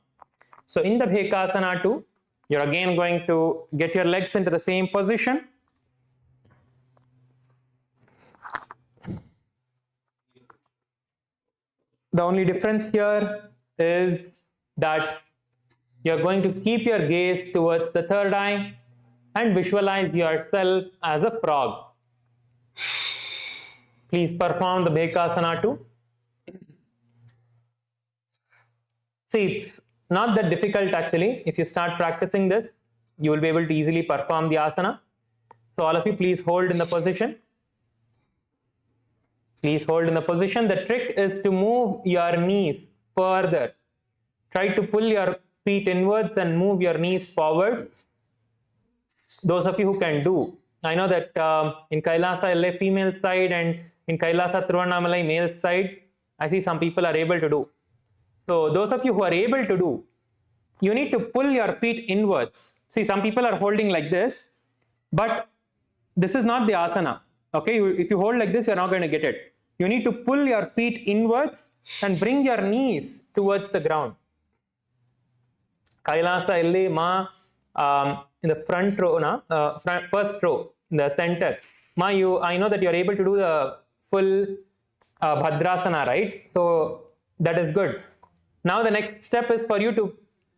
So in the Bhekasana 2, you're again going to get your legs into the same position. The only difference here is that you're going to keep your gaze towards the third eye and visualize yourself as a frog. Please perform the Bhekasana 2. See, it's not that difficult actually. If you start practicing this, you will be able to easily perform the asana. So all of you, please hold in the position. Please hold in the position. The trick is to move your knees further. Try to pull your feet inwards and move your knees forward. Those of you who can do. I know that in Kailasa LA female side and in Kailasa Thiruvannamalai male side, I see some people are able to do. So those of you who are able to do, you need to pull your feet inwards. See, some people are holding like this, but this is not the asana. Okay, if you hold like this, you're not going to get it. You need to pull your feet inwards and bring your knees towards the ground. Kailasa LA Ma in the front row, first row, in the center. Ma, I know that you're able to do the full Bhadrasana, right? So that is good. Now the next step is for you to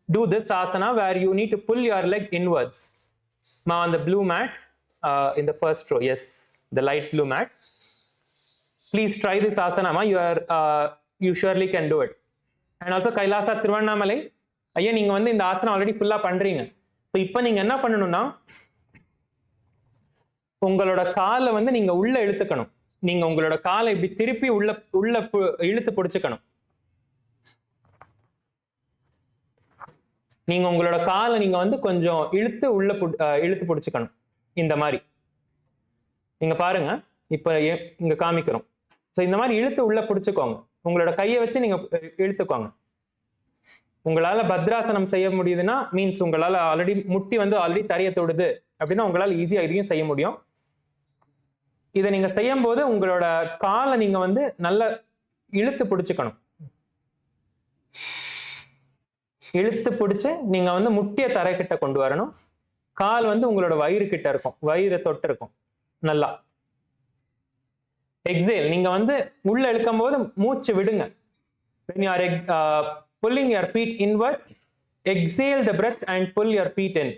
do this asana where you need to pull your leg inwards. Ma, on the blue mat in the first row, yes, the light blue mat. Please try this asana, ma. You surely can do it. And also Kailasa Thiruvannamalai, ஐயா நீங்க வந்து இந்த ஆசனம் already ஃபுல்லா பண்றீங்க. So இப்போ நீங்க என்ன பண்ணணும்னா உங்களோட காலை வந்து நீங்க உள்ள இழுத்துக்கணும். நீங்க உங்களோட காலை இப்படி திருப்பி உள்ள இழுத்து பிடிச்சுக்கணும். நீங்க உங்களோட காலை நீங்க வந்து கொஞ்சம் இழுத்து பிடிச்சுக்கணும். இந்த மாதிரி நீங்க பாருங்க, இப்ப இங்க காமிக்கிறோம். ஸோ இந்த மாதிரி இழுத்து உள்ள பிடிச்சுக்கோங்க. உங்களோட கையை வச்சு நீங்க இழுத்துக்கோங்க. உங்களால பத்ராசனம் செய்ய முடியுதுன்னா மீன்ஸ் உங்களால ஆல்ரெடி முட்டி வந்து ஆல்ரெடி தரைய தொடுது அப்படின்னா உங்களால ஈஸியா இதையும் செய்ய முடியும். இதை நீங்க செய்யும் போது உங்களோட காலை நீங்க வந்து நல்லா இழுத்து பிடிச்சுக்கணும். இழுத்து பிடிச்சு நீங்க வந்து முட்டிய தரைக்கிட்ட கொண்டு வரணும். கால் வந்து உங்களோட வயிறு கிட்ட இருக்கும், வயிறு தொட்டு இருக்கும். நல்லா எக்ஸேல், நீங்க வந்து உள்ள இழுக்கும் போது மூச்சு விடுங்க. when you are pulling your feet inwards, exhale the breath and pull your feet in.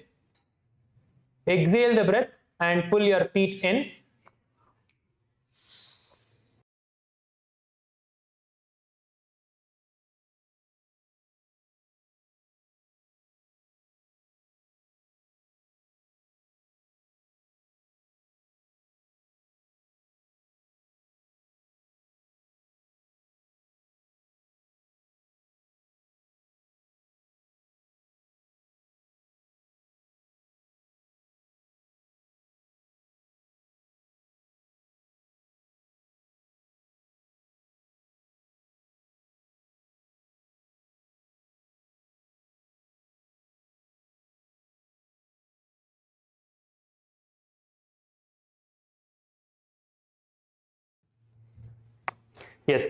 Exhale the breath and pull your feet in. Yes,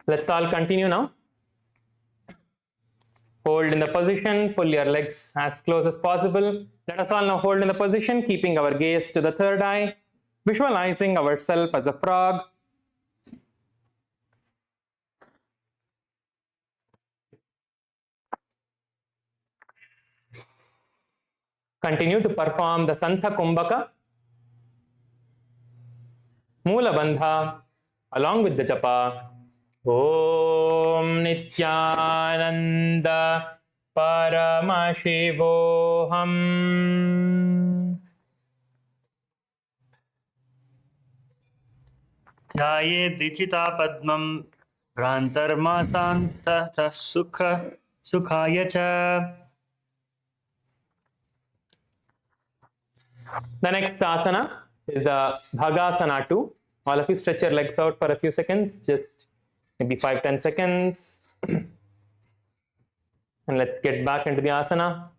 let's all continue now. Hold in the position, pull your legs as close as possible. Let us all now hold in the position, keeping our gaze to the third eye, visualizing ourselves as a frog. Continue to perform the Santha Kumbhaka, Moola Bandha, along with the japa. Om Nithyananda Paramashivoham. ध्याये दिचिता पद्मं भ्रान्तर्मासान्तः सुखाय च. The next asana is the Bhagasana 2. All of you stretch your legs out for a few seconds, just maybe 5-10 seconds. And let's get back into the asana.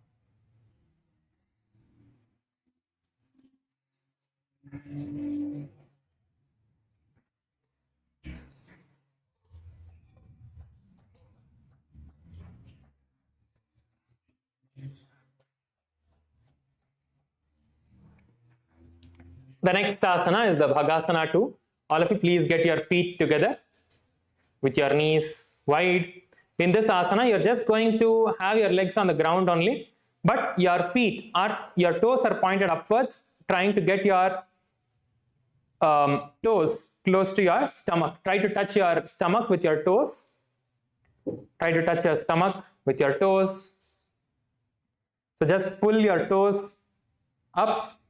The next asana is the Bhagasana 2. All of you please get your feet together with your knees wide. In this asana, you're just going to have your legs on the ground only, but your toes are pointed upwards, trying to get your toes close to your stomach. Try to touch your stomach with your toes. Try to touch your stomach with your toes. So just pull your toes up,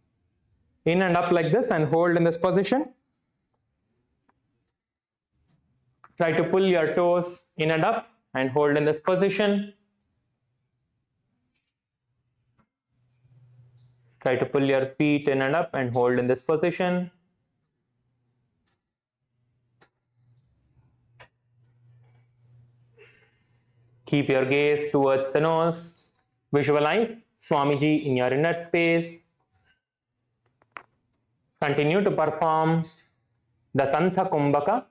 in and up like this, and hold in this position. Try to pull your toes in and up and hold in this position. Try to pull your feet in and up and hold in this position. Keep your gaze towards the nose. Visualize Swamiji in your inner space. Continue to perform the Santha Kumbhaka.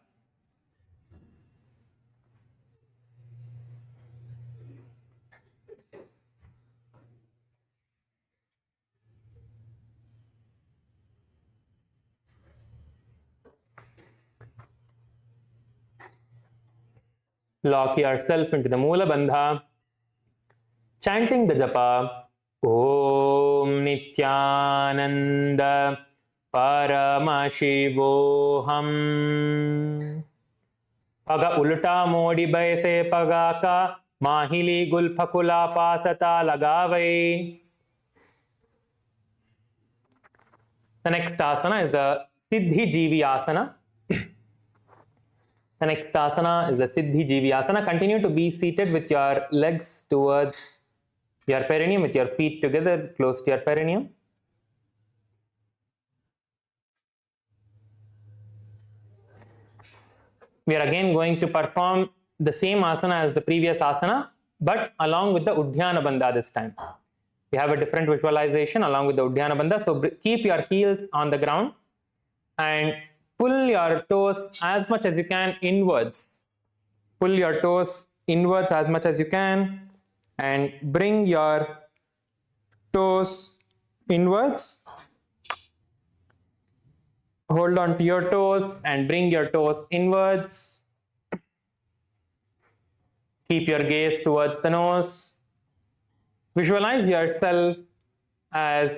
Lock yourself into the Moola Bandha, chanting the japa. Om Nithyananda Paramashivoham. Paga ulta modi baise paga ka mahili gulphakula pasata lagavai. The next asana is the Siddhi Jivi Asana. The next asana is the Siddhi Jivi Asana. Continue to be seated with your legs towards your perineum, with your feet together close to your perineum. We are again going to perform the same asana as the previous asana, but along with the Udhyana Bandha this time. We have a different visualization along with the Udhyana Bandha. So keep your heels on the ground and pull your toes as much as you can inwards. Pull your toes inwards as much as you can and bring your toes inwards. Hold on to your toes and bring your toes inwards. Keep your gaze towards the nose. Visualize yourself as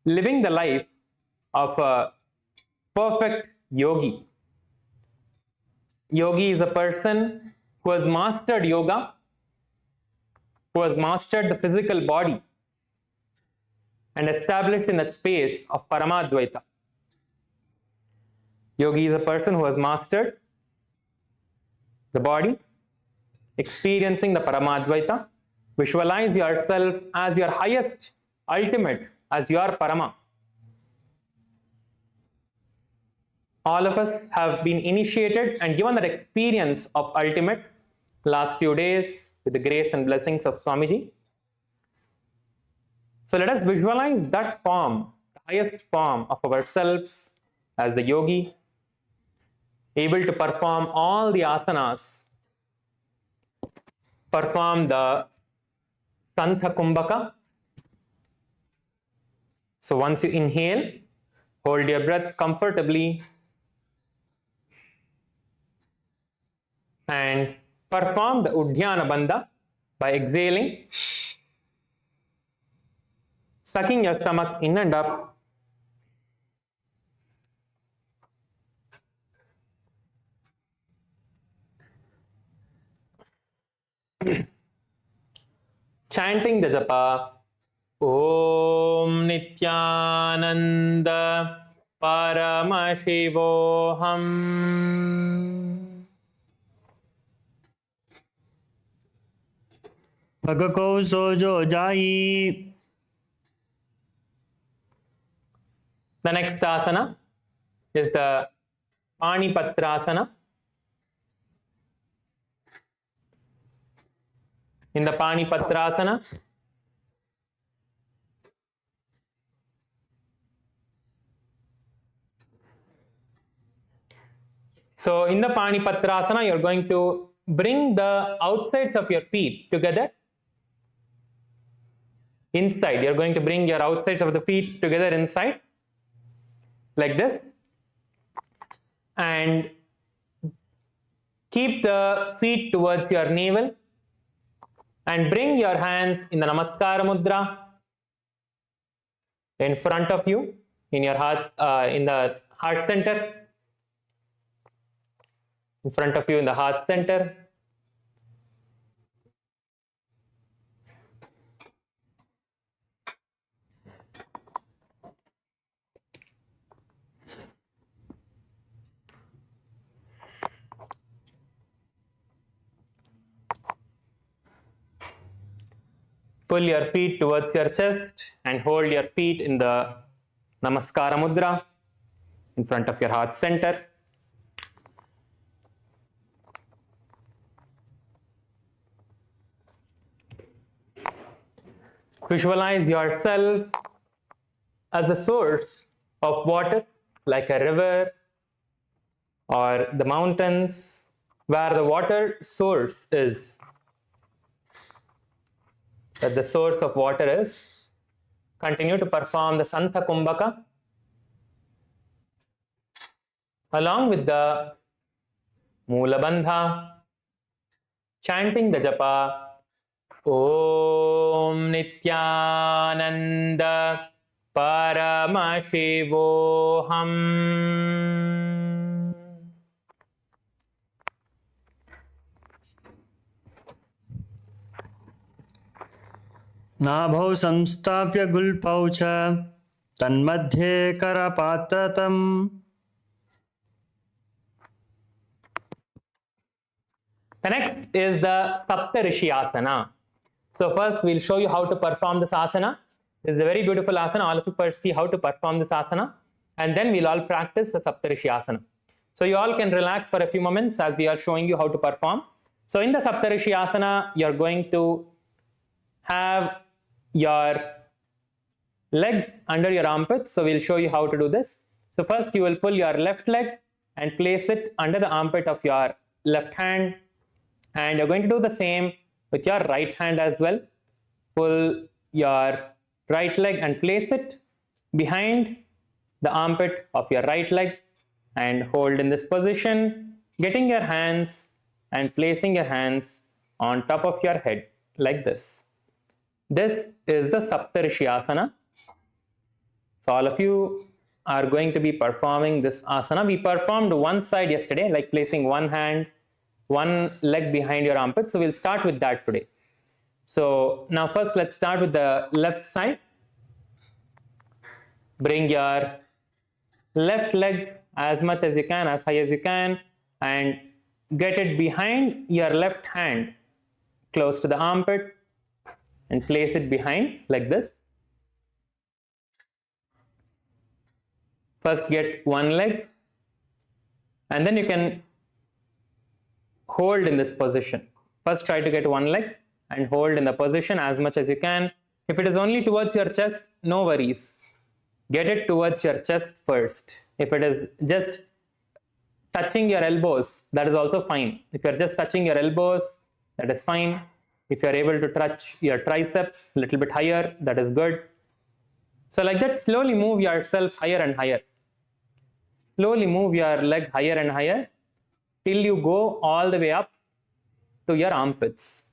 living the life of a perfect yogi. Yogi is a person who has mastered yoga, who has mastered the physical body and established in that space of Paramadvaita. Yogi is a person who has mastered the body, experiencing the Paramadvaita. Visualize yourself as your highest, ultimate, as your Parama. All of us have been initiated and given that experience of ultimate last few days with the grace and blessings of Swamiji. So let us visualize that form, the highest form of ourselves as the yogi, able to perform all the asanas, perform the Santha Kumbhaka. So once you inhale, hold your breath comfortably and perform the Udhyana Bandha by exhaling. sucking your stomach in and up. Chanting the japa. Om Nithyananda Paramashivoham. Bhagako sojo jai. The next asana is the Panipatrasana. In the Panipatrasana, so in the Panipatrasana, you're going to bring the outsides of your feet together. Inside, you're going to bring your outsides of the feet together inside, like this. And keep the feet towards your navel. And bring your hands in the Namaskara Mudra in front of you, in your heart, in the heart center. In front of you in the heart center. Pull your feet towards your chest and hold your feet in the Namaskara Mudra in front of your heart center. Visualize yourself as the source of water, like a river or the mountains, where the water source is. That the source of water is. Continue to perform the Santha Kumbhaka along with the Moola Bandha, chanting the japa Om Nithyananda Paramashivoham. नाभौ संस्थाप्य गुल्पौ च तन्मध्ये करपात्रतम्. The next is the Saptarishi Asana. So first we'll show you how to perform this asana. This is a very beautiful asana. All of you first see how to perform this asana, and then we'll all practice the Saptarishi Asana. So you all can relax for a few moments as we are showing you how to perform. So in the Saptarishi Asana, you're going to have your legs under your armpits. So we'll show you how to do this. So first you will pull your left leg and place it under the armpit of your left hand. And you're going to do the same with your right hand as well. Pull your right leg and place it behind the armpit of your right leg and hold in this position, getting your hands and placing your hands on top of your head like this. This is the Saptarishi Asana. So all of you are going to be performing this asana. We performed one side yesterday, like placing one hand, one leg behind your armpit. So we'll start with that today. So now first let's start with the left side. Bring your left leg as much as you can, as high as you can, and get it behind your left hand close to the armpit and place it behind like this. First get one leg and then you can hold in this position. First try to get one leg and hold in the position as much as you can. If it is only towards your chest, no worries. Get it towards your chest first. If it is just touching your elbows, that is also fine. If you are just touching your elbows, that is fine. If you are able to touch your triceps a little bit higher, that is good. So like that, slowly move yourself higher and higher. Slowly move your leg higher and higher till you go all the way up to your armpits.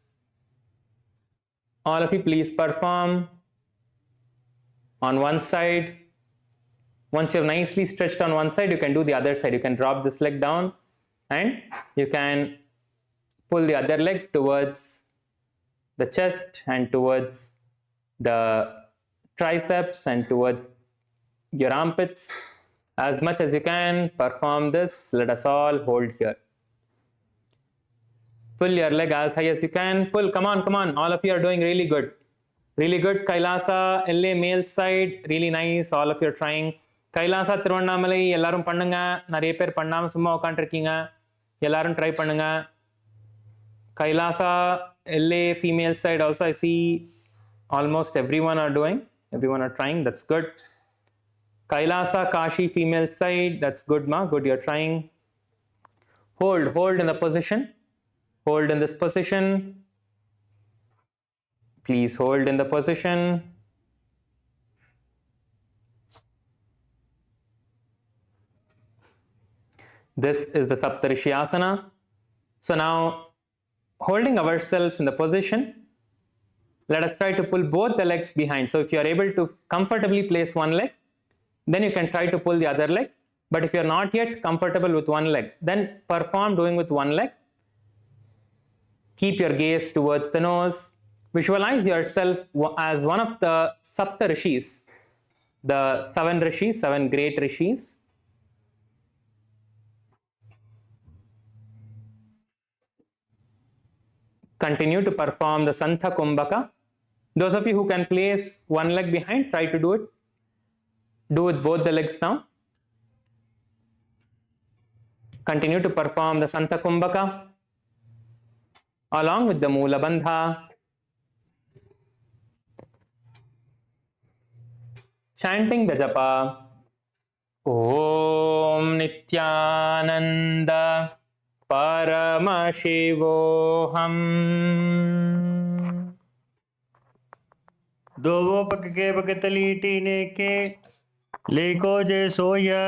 All of you please perform. on one side. Once you've nicely stretched on one side, you can do the other side. You can drop this leg down and you can pull the other leg towards the chest and towards the triceps and towards your armpits. As much as you can, perform this. Let us all hold here. Pull your leg as high as you can. Pull, come on, come on. All of you are doing really good. Really good. Kailasa, LA male side, really nice. All of you are trying. Kailasa, Thiruvannamalai, எல்லாரும் பண்ணுங்க. நிறைய பேர் பண்ணாம சும்மா உட்காந்துருக்கீங்க. எல்லாரும் try பண்ணுங்க. Kailasa, LA female side also I see almost everyone are doing. Everyone are trying. That's good. Kailasa, Kashi female side. That's good, ma. Good, you're trying. Hold in the position. Hold in this position. Please hold in the position. This is the Saptarishyasana. So now, holding ourselves in the position, let us try to pull both the legs behind. So if you are able to comfortably place one leg, then you can try to pull the other leg. But if you are not yet comfortable with one leg, then perform doing with one leg. Keep your gaze towards the nose. Visualize yourself as one of the Sapta Rishis, the seven great Rishis. Continue to perform the Santha Kumbhaka. Those of you who can place one leg behind, try to do it. Do with both the legs now. Continue to perform the Santha Kumbhaka along with the Moola Bandha. Chanting the japa. Om Nithyananda Paramashivoham. दोवो पक के पकतली टीने के लेको जे सोया.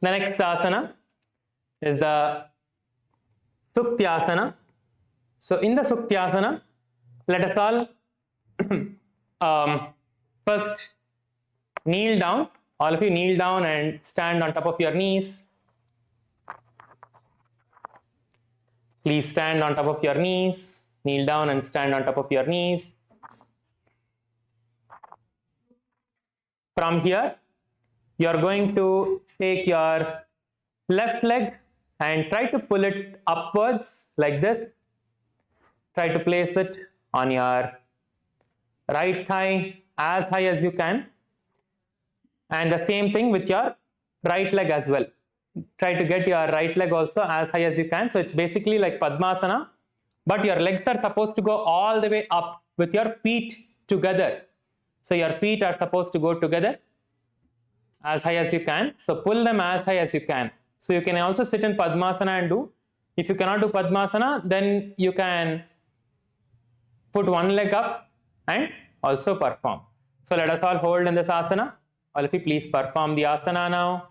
The next asana is the Suktyasana. So in the Suktyasana, let us all first kneel down. All of you kneel down and stand on top of your knees. Please stand on top of your knees. Kneel down and stand on top of your knees. From here, you are going to take your left leg and try to pull it upwards like this. Try to place it on your right thigh as high as you can. And the same thing with your right leg as well. Try to get your right leg also as high as you can. So it's basically like Padmasana, but your legs are supposed to go all the way up with your feet together. So your feet are supposed to go together as high as you can. So pull them as high as you can. So you can also sit in Padmasana and do. If you cannot do Padmasana, then you can put one leg up and also perform. So let us all hold in this asana. All of you please perform the asana now.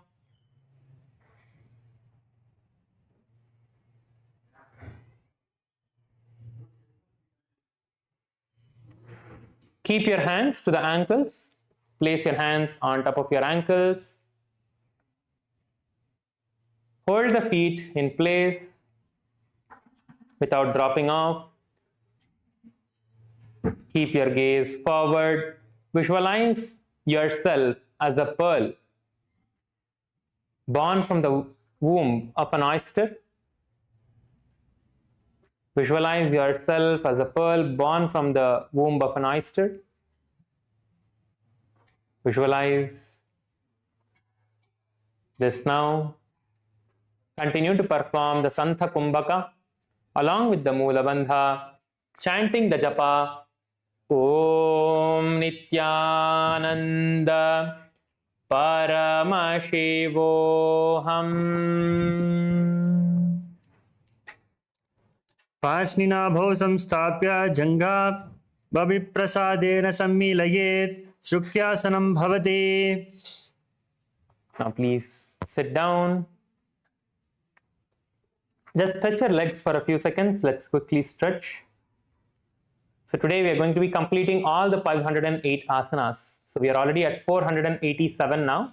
Keep your hands to the ankles. Place your hands on top of your ankles. Hold the feet in place without dropping off. Keep your gaze forward. Visualize yourself as a pearl born from the womb of an oyster. Visualize yourself as a pearl born from the womb of an oyster. Visualize this now. Continue to perform the Santha Kumbhaka along with the Moola Bandha, chanting the japa. Om Nithyananda Paramashivoham. पाशनिनाभौ संस्थाप्य जंघा बविप्रसादेन सम्मीलयेत् शुक्यासनं भवति. Now please sit down. Just stretch your legs for a few seconds. Let's quickly stretch. So today we are going to be completing all the 508 asanas. So we are already at 487 now.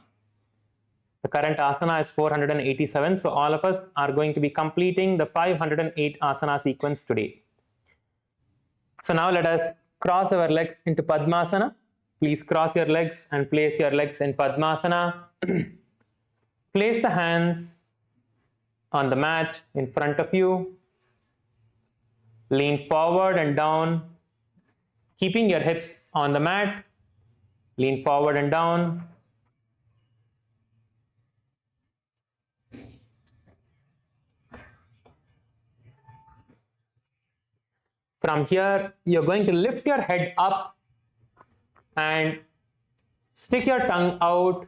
The current asana is 487. So all of us are going to be completing the 508 asana sequence today. So now let us cross our legs into Padmasana. Please cross your legs and place your legs in Padmasana. Place the hands on the mat in front of you. Lean forward and down, keeping your hips on the mat. Lean forward and down. From here, you're going to lift your head up and stick your tongue out.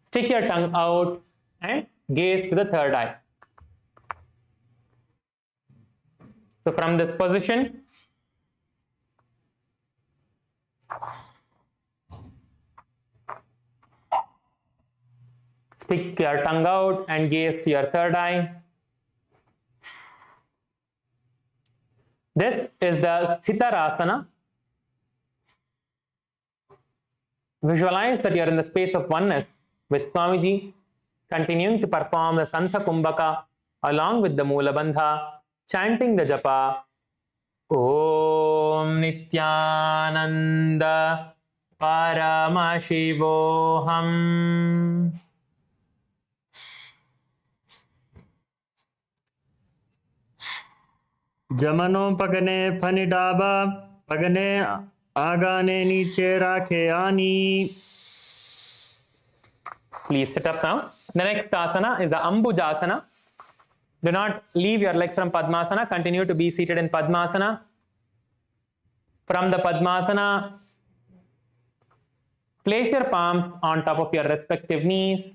Stick your tongue out and gaze to the third eye. So from this position, stick your tongue out and gaze to your third eye. This is the Sthitarasana. Visualize that you are in the space of oneness with Swamiji, continuing to perform the Santha Kumbhaka along with the Moola Bandha, chanting the japa Om Nithyananda Paramashivoham. जमनों पगने फनि डाबा पगने आगाने नीचे राखे आनी. Please sit up now. The next asana is the Ambujasana. Do not leave your legs from Padmasana. Continue to be seated in Padmasana. From the Padmasana, place your palms on top of your respective knees.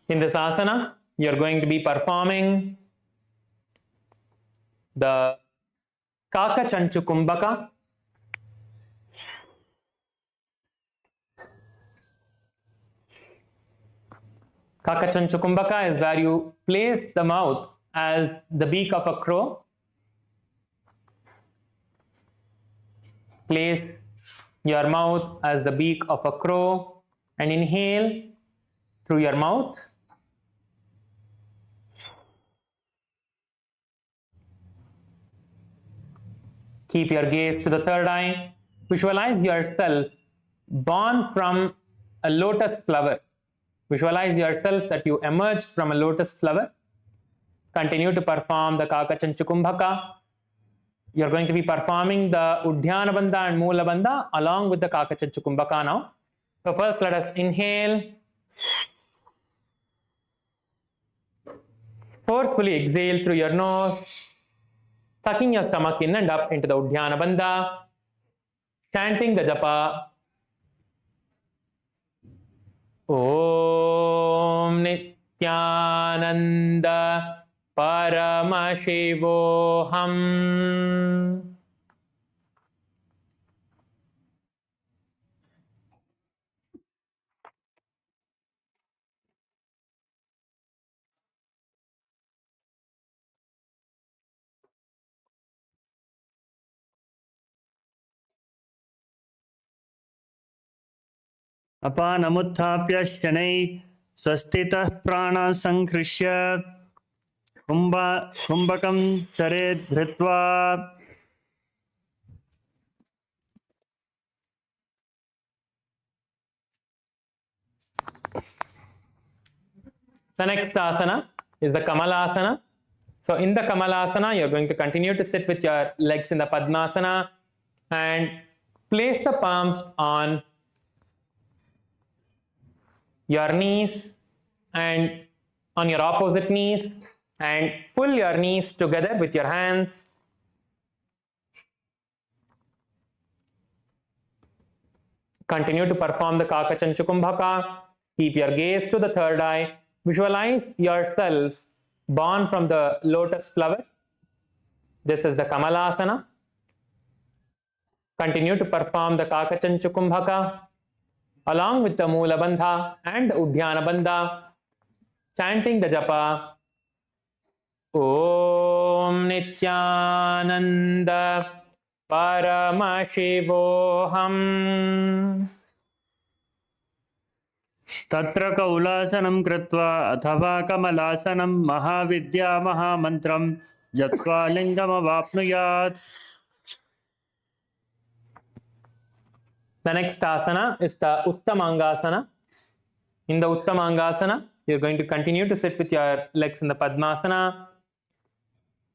In this asana, you are going to be performing the Kaka Chanchu Kumbhaka. Kaka Chanchu Kumbhaka is where you place the mouth as the beak of a crow. Place your mouth as the beak of a crow and inhale through your mouth. Keep your gaze to the third eye. Visualize yourself born from a lotus flower. Visualize yourself that you emerged from a lotus flower. Continue to perform the Kaka Chanchu Kumbhaka. You're going to be performing the Udhyana Bandha and Moola Bandha along with the Kaka Chanchu Kumbhaka now. So first let us inhale. Forcefully exhale through your nose, sucking your stomach in and up into the Udhyana Bandha, chanting the japa Om Nithyananda Paramashivoham. अपानमुत्थाप्य शनैः स्वस्तितः प्राणान् संहृष्य कुम्भकं चरेत् धृत्वा. The next asana is the Kamalasana. So in the Kamalasana, you're going to continue to sit with your legs in the Padmasana and place the palms on your knees and on your opposite knees and pull your knees together with your hands. Continue to perform the Kakachanchukumbhaka. Keep your gaze to the third eye. Visualize yourself born from the lotus flower. This is the Kamalasana. Continue to perform the Kakachanchukumbhaka along with the Moola Bandha and the Udhyana Bandha, chanting the japa Om Nithyananda Paramashivoham. तत्र कौलासनं कृत्वा अथवा कमलासनं महाविद्या महामन्त्रं जप्त्वा लिङ्गमवाप्नुयात्. The next asana is the Uttamangasana. In the Uttamangasana, you're going to continue to sit with your legs in the Padmasana.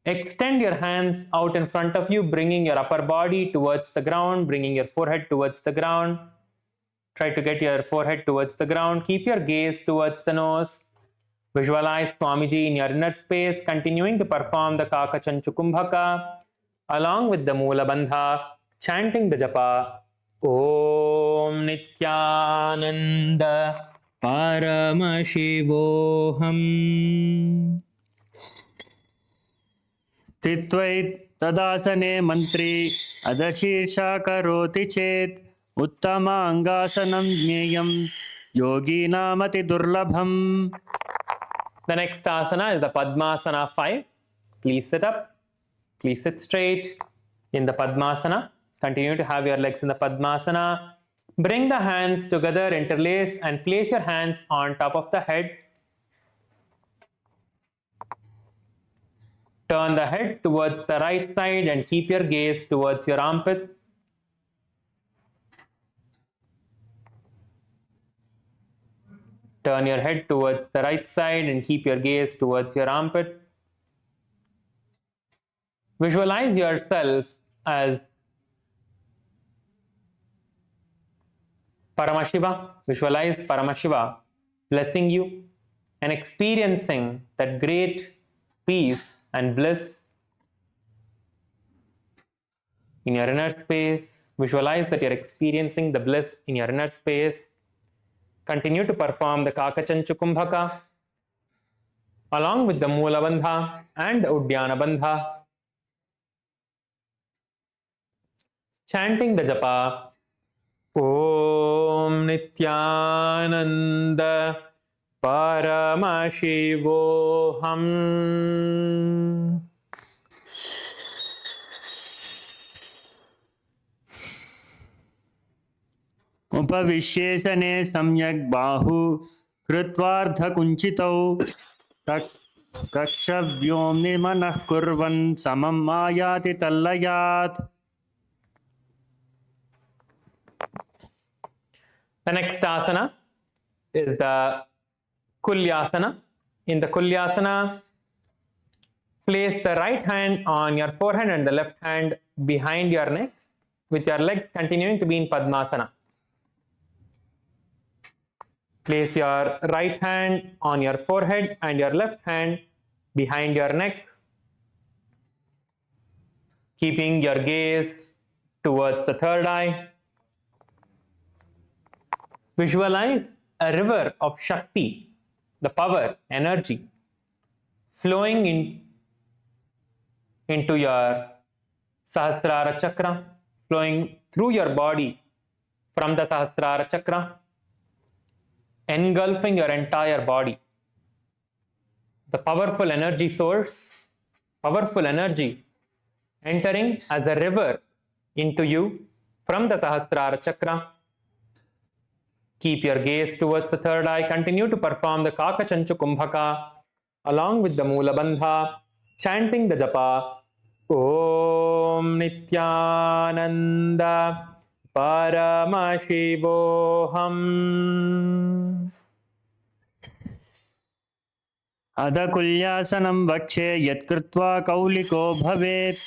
Extend your hands out in front of you, bringing your upper body towards the ground, bringing your forehead towards the ground. Try to get your forehead towards the ground. Keep your gaze towards the nose. Visualize Swamiji in your inner space, continuing to perform the Kakachanchukumbhaka along with the Moola Bandha, chanting the japa Om Nithyananda Paramashivoham. स्थित्वै तदासने मन्त्री अधशीर्षा करोति चेत् उत्तमाङ्गासनं ज्ञेयं योगीनामतिदुर्लभम्. The next asana is the Padmasana 5. Please sit up. Please sit straight in the Padmasana. Continue to have your legs in the Padmasana. Bring the hands together, interlace and place your hands on top of the head. Turn the head towards the right side and keep your gaze towards your armpit. Turn your head towards the right side and keep your gaze towards your armpit. Visualize yourself as Paramashiva. Visualize Paramashiva blessing you and experiencing that great peace and bliss in your inner space. Visualize that you're experiencing the bliss in your inner space. Continue to perform the Kakachanchukumbhaka along with the Moola Bandha and the Udhyana Bandha, chanting the japa Om Nithyananda Paramashivoham. उपविश्येशने सम्यक् बाहु कृत्वार्धकुञ्चितौ कक्षव्योम्नि मनः कुर्वन् समम् आयाति तल्लयात्. The next asana is the Kulyasana. In the Kulyasana, place the right hand on your forehead and the left hand behind your neck, with your legs continuing to be in Padmasana. Place your right hand on your forehead and your left hand behind your neck, keeping your gaze towards the third eye. Visualize a river of Shakti, the power, energy, flowing into your Sahasrara Chakra, flowing through your body from the Sahasrara Chakra, engulfing your entire body. The powerful energy source, powerful energy entering as a river into you from the Sahasrara Chakra. Keep your gaze towards the third eye. Continue to perform the Kakachanchukumbhaka along with the Moola Bandha, chanting the japa Om Nithyananda Paramashivoham. अधकुल्यासनं वक्षे यत्कृत्वा कौलिको भवेत्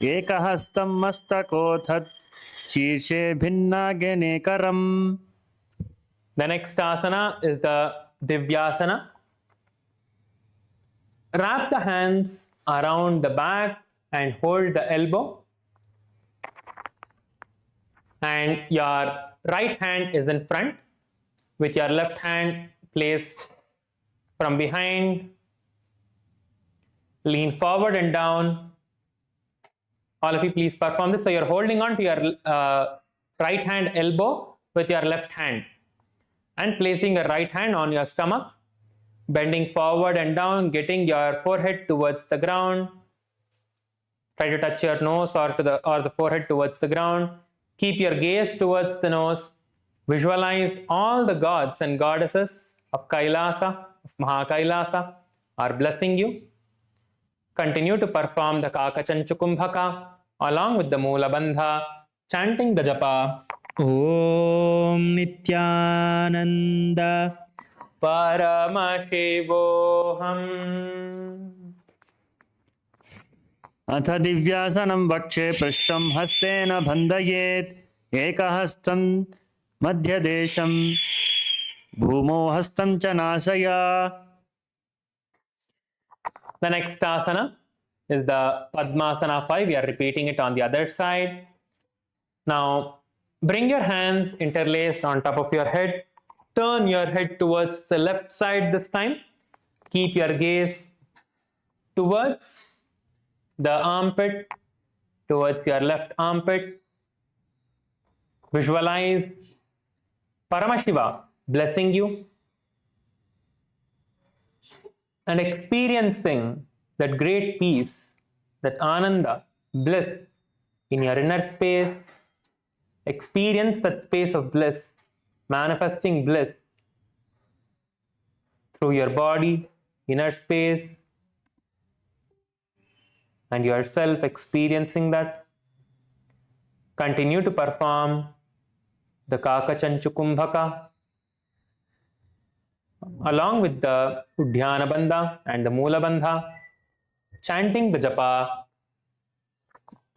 एकहस्तं मस्तकोऽथत् शीर्षे भिन्नाग्नेकरम्. The next asana is the Divyasana. Wrap the hands around the back and hold the elbow. And your right hand is in front with your left hand placed from behind. Lean forward and down. All of you please perform this. So you're holding on to your right hand elbow with your left hand and placing your right hand on your stomach, bending forward and down, getting your forehead towards the ground. Try to touch your nose or the forehead towards the ground. Keep your gaze towards the nose. Visualize all the gods and goddesses of Kailasa, of Mahakailasa, are blessing you. Continue to perform the Kakachanchukumbhaka along with the Moola Bandha, chanting the japa. Om Nityanand Paramashivoham. अथ दिव्यासनं वक्षे पृष्ठं हस्तेन बन्धयेत् एकहस्तं मध्यदेशं भूमौ हस्तं च नाशया. The next asana is the Padmasana 5. We are repeating it on the other side. Now, bring your hands interlaced on top of your head. Turn your head towards the left side this time. Keep your gaze towards the armpit, towards your left armpit. Visualize Paramashiva blessing you and experiencing that great peace, that Ananda, bliss in your inner space. Experience that space of bliss, manifesting bliss through your body, inner space, and yourself experiencing that. Continue to perform the Kakachanchukumbhaka along with the Udhyana Bandha and the Moola Bandha, chanting the japa.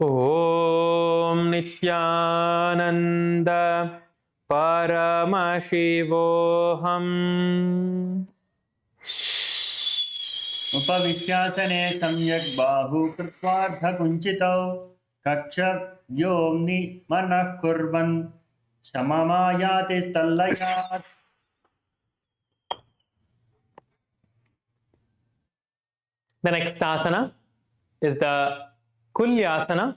Om Nithyananda Paramashivoham. उपविश्यासने सम्यक् बाहु कृत्वार्धकुञ्चितौ कक्षव्योम्नि मनः कुर्वन् सममायाति स्थल्लयात्. The next asana is the Kulyasana,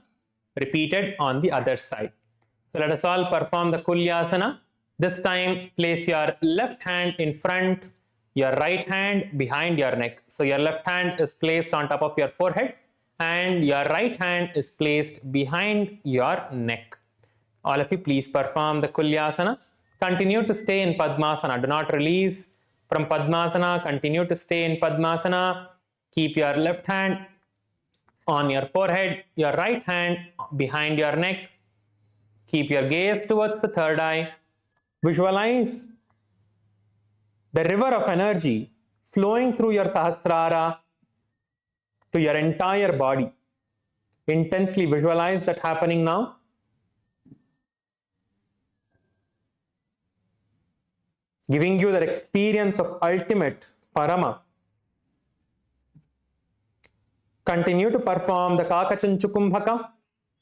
repeated on the other side. So let us all perform the Kulyasana. This time, place your left hand in front, your right hand behind your neck. So your left hand is placed on top of your forehead and your right hand is placed behind your neck. All of you please perform the Kulyasana. Continue to stay in Padmasana. Do not release from Padmasana. Continue to stay in Padmasana. Keep your left hand on your forehead, your right hand behind your neck. Keep your gaze towards the third eye. Visualize the river of energy flowing through your Sahasrara to your entire body. Intensely visualize that happening now. Giving you that experience of ultimate Parama. Continue to perform the Kakachanchukumbhaka,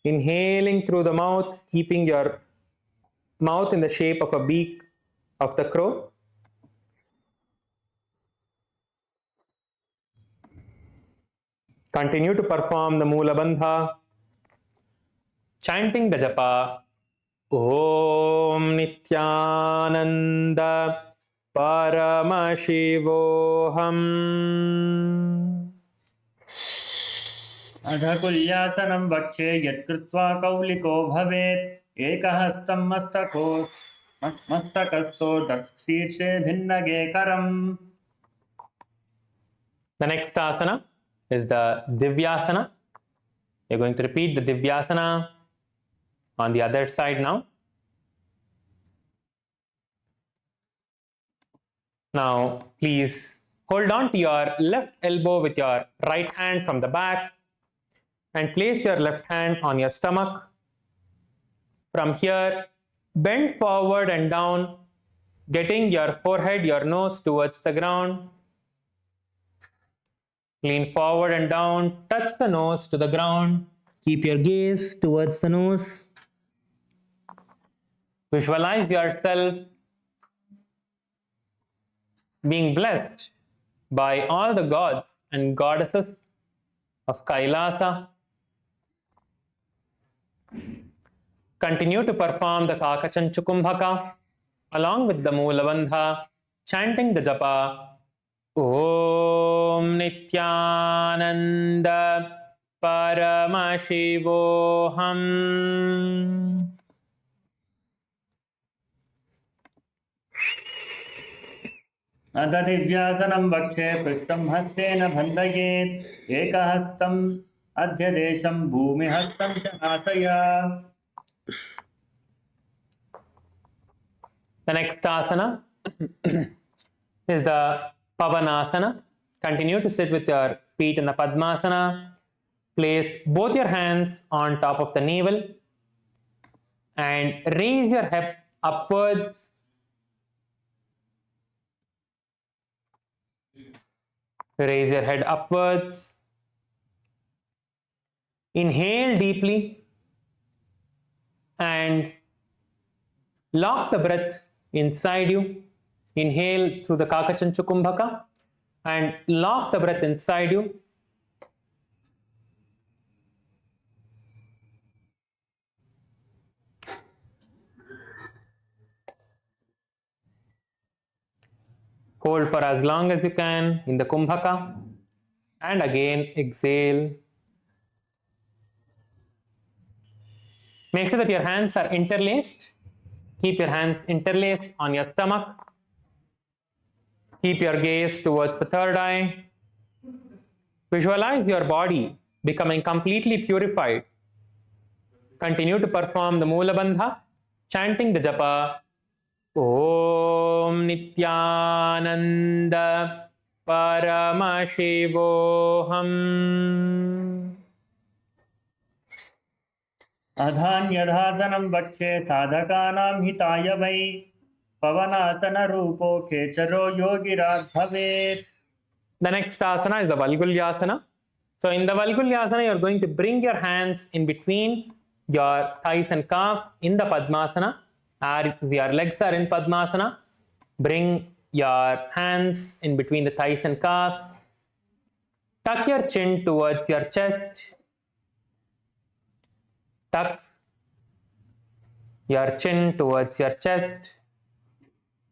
inhaling through the mouth, keeping your mouth in the shape of a beak of the crow. Continue to perform the Moola Bandha, chanting the japa. Om Nithyananda Paramashivoham. अधकुल्यासनं वक्षे यत्कृत्वा कौलिको भवेत् एकहस्तं मस्तकस्थो शीर्षे भिन्नगेकरम्. The next asana is the Divyasana. You're going to repeat the Divyasana on the other side now. Now, please Hold on to your left elbow with your right hand from the back and place your left hand on your stomach. From here, bend forward and down, getting your forehead, your nose towards the ground. Lean forward and down, touch the nose to the ground. Keep your gaze towards the nose. Visualize yourself being blessed by all the gods and goddesses of Kailasa. Continue to perform the Kakachanchukumbhaka along with the Moolabandha, chanting the japa Om Nithyananda Paramashivoham. अथ दिव्यासनं वक्षे पृष्ठं हस्तेन बन्धयेत् एकहस्तम् अध्यदेशं भूमिहस्तं च आसया. The next asana is the Pavanasana. Continue to sit with your feet in the Padmasana. Place both your hands on top of the navel and raise your head upwards. Raise your head upwards. Inhale deeply and lock the breath inside you. Inhale through the Kakachanchukumbhaka and lock the breath inside you. Hold for as long as you can in the Kumbhaka and again exhale. Make sure that your hands are interlaced. Keep your hands interlaced on your stomach. Keep your gaze towards the third eye. Visualize your body becoming completely purified. Continue to perform the Moolabandha, chanting the japa Om Nithyananda Paramashivoham. अधान्यधासनं वक्षे साधकानां हिताय वै पवनासनरूपो खेचरो योगिरात् भवेत्. The next asana is the Valgulyasana. So in the Valgulyasana, you are going to bring your hands in between your thighs and calves in the Padmasana. As your legs are in Padmasana, bring your hands in between the thighs and calves. Tuck your chin towards your chest. Tuck your chin towards your chest.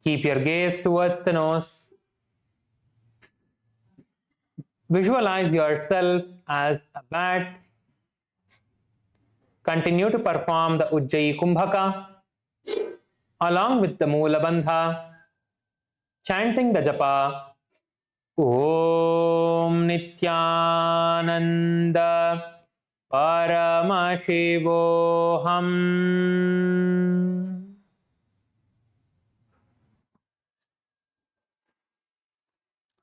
Keep your gaze towards the nose. Visualize yourself as a bat. Continue to perform the Ujjayi Kumbhaka along with the Moolabandha, chanting the japa Om Nithyananda Paramashivoham.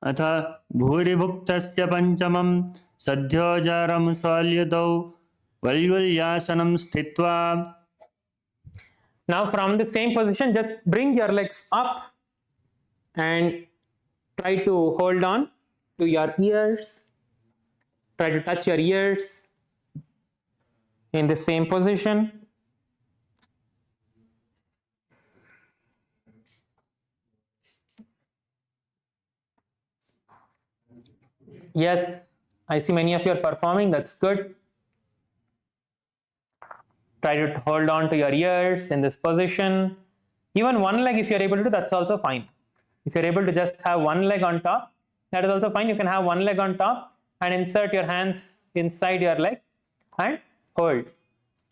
अथ भूरिभुक्तस्य पञ्चमं सद्योजारं स्वाल्युतौ वल्गुल्यासनं स्थित्वा. Now from the same position, just bring your legs up and try to hold on to your ears. Try to touch your ears in the same position. Yes, I see many of you are performing. That's good. Try to hold on to your ears in this position. Even one leg, if you're able to do, that's also fine. If you're able to just have one leg on top, that is also fine. You can have one leg on top and insert your hands inside your leg and hold.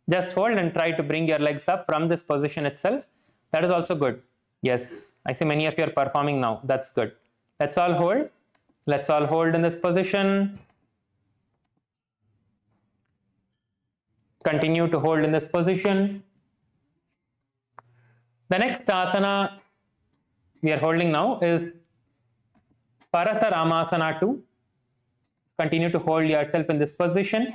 Just hold and try to bring your legs up from this position itself. That is also good. Yes, I see many of you are performing now. That's good. Let's all hold. Let's all hold in this position. Continue to hold in this position. The next asana we are holding now is Parasa Ramasana 2. Continue to hold yourself in this position.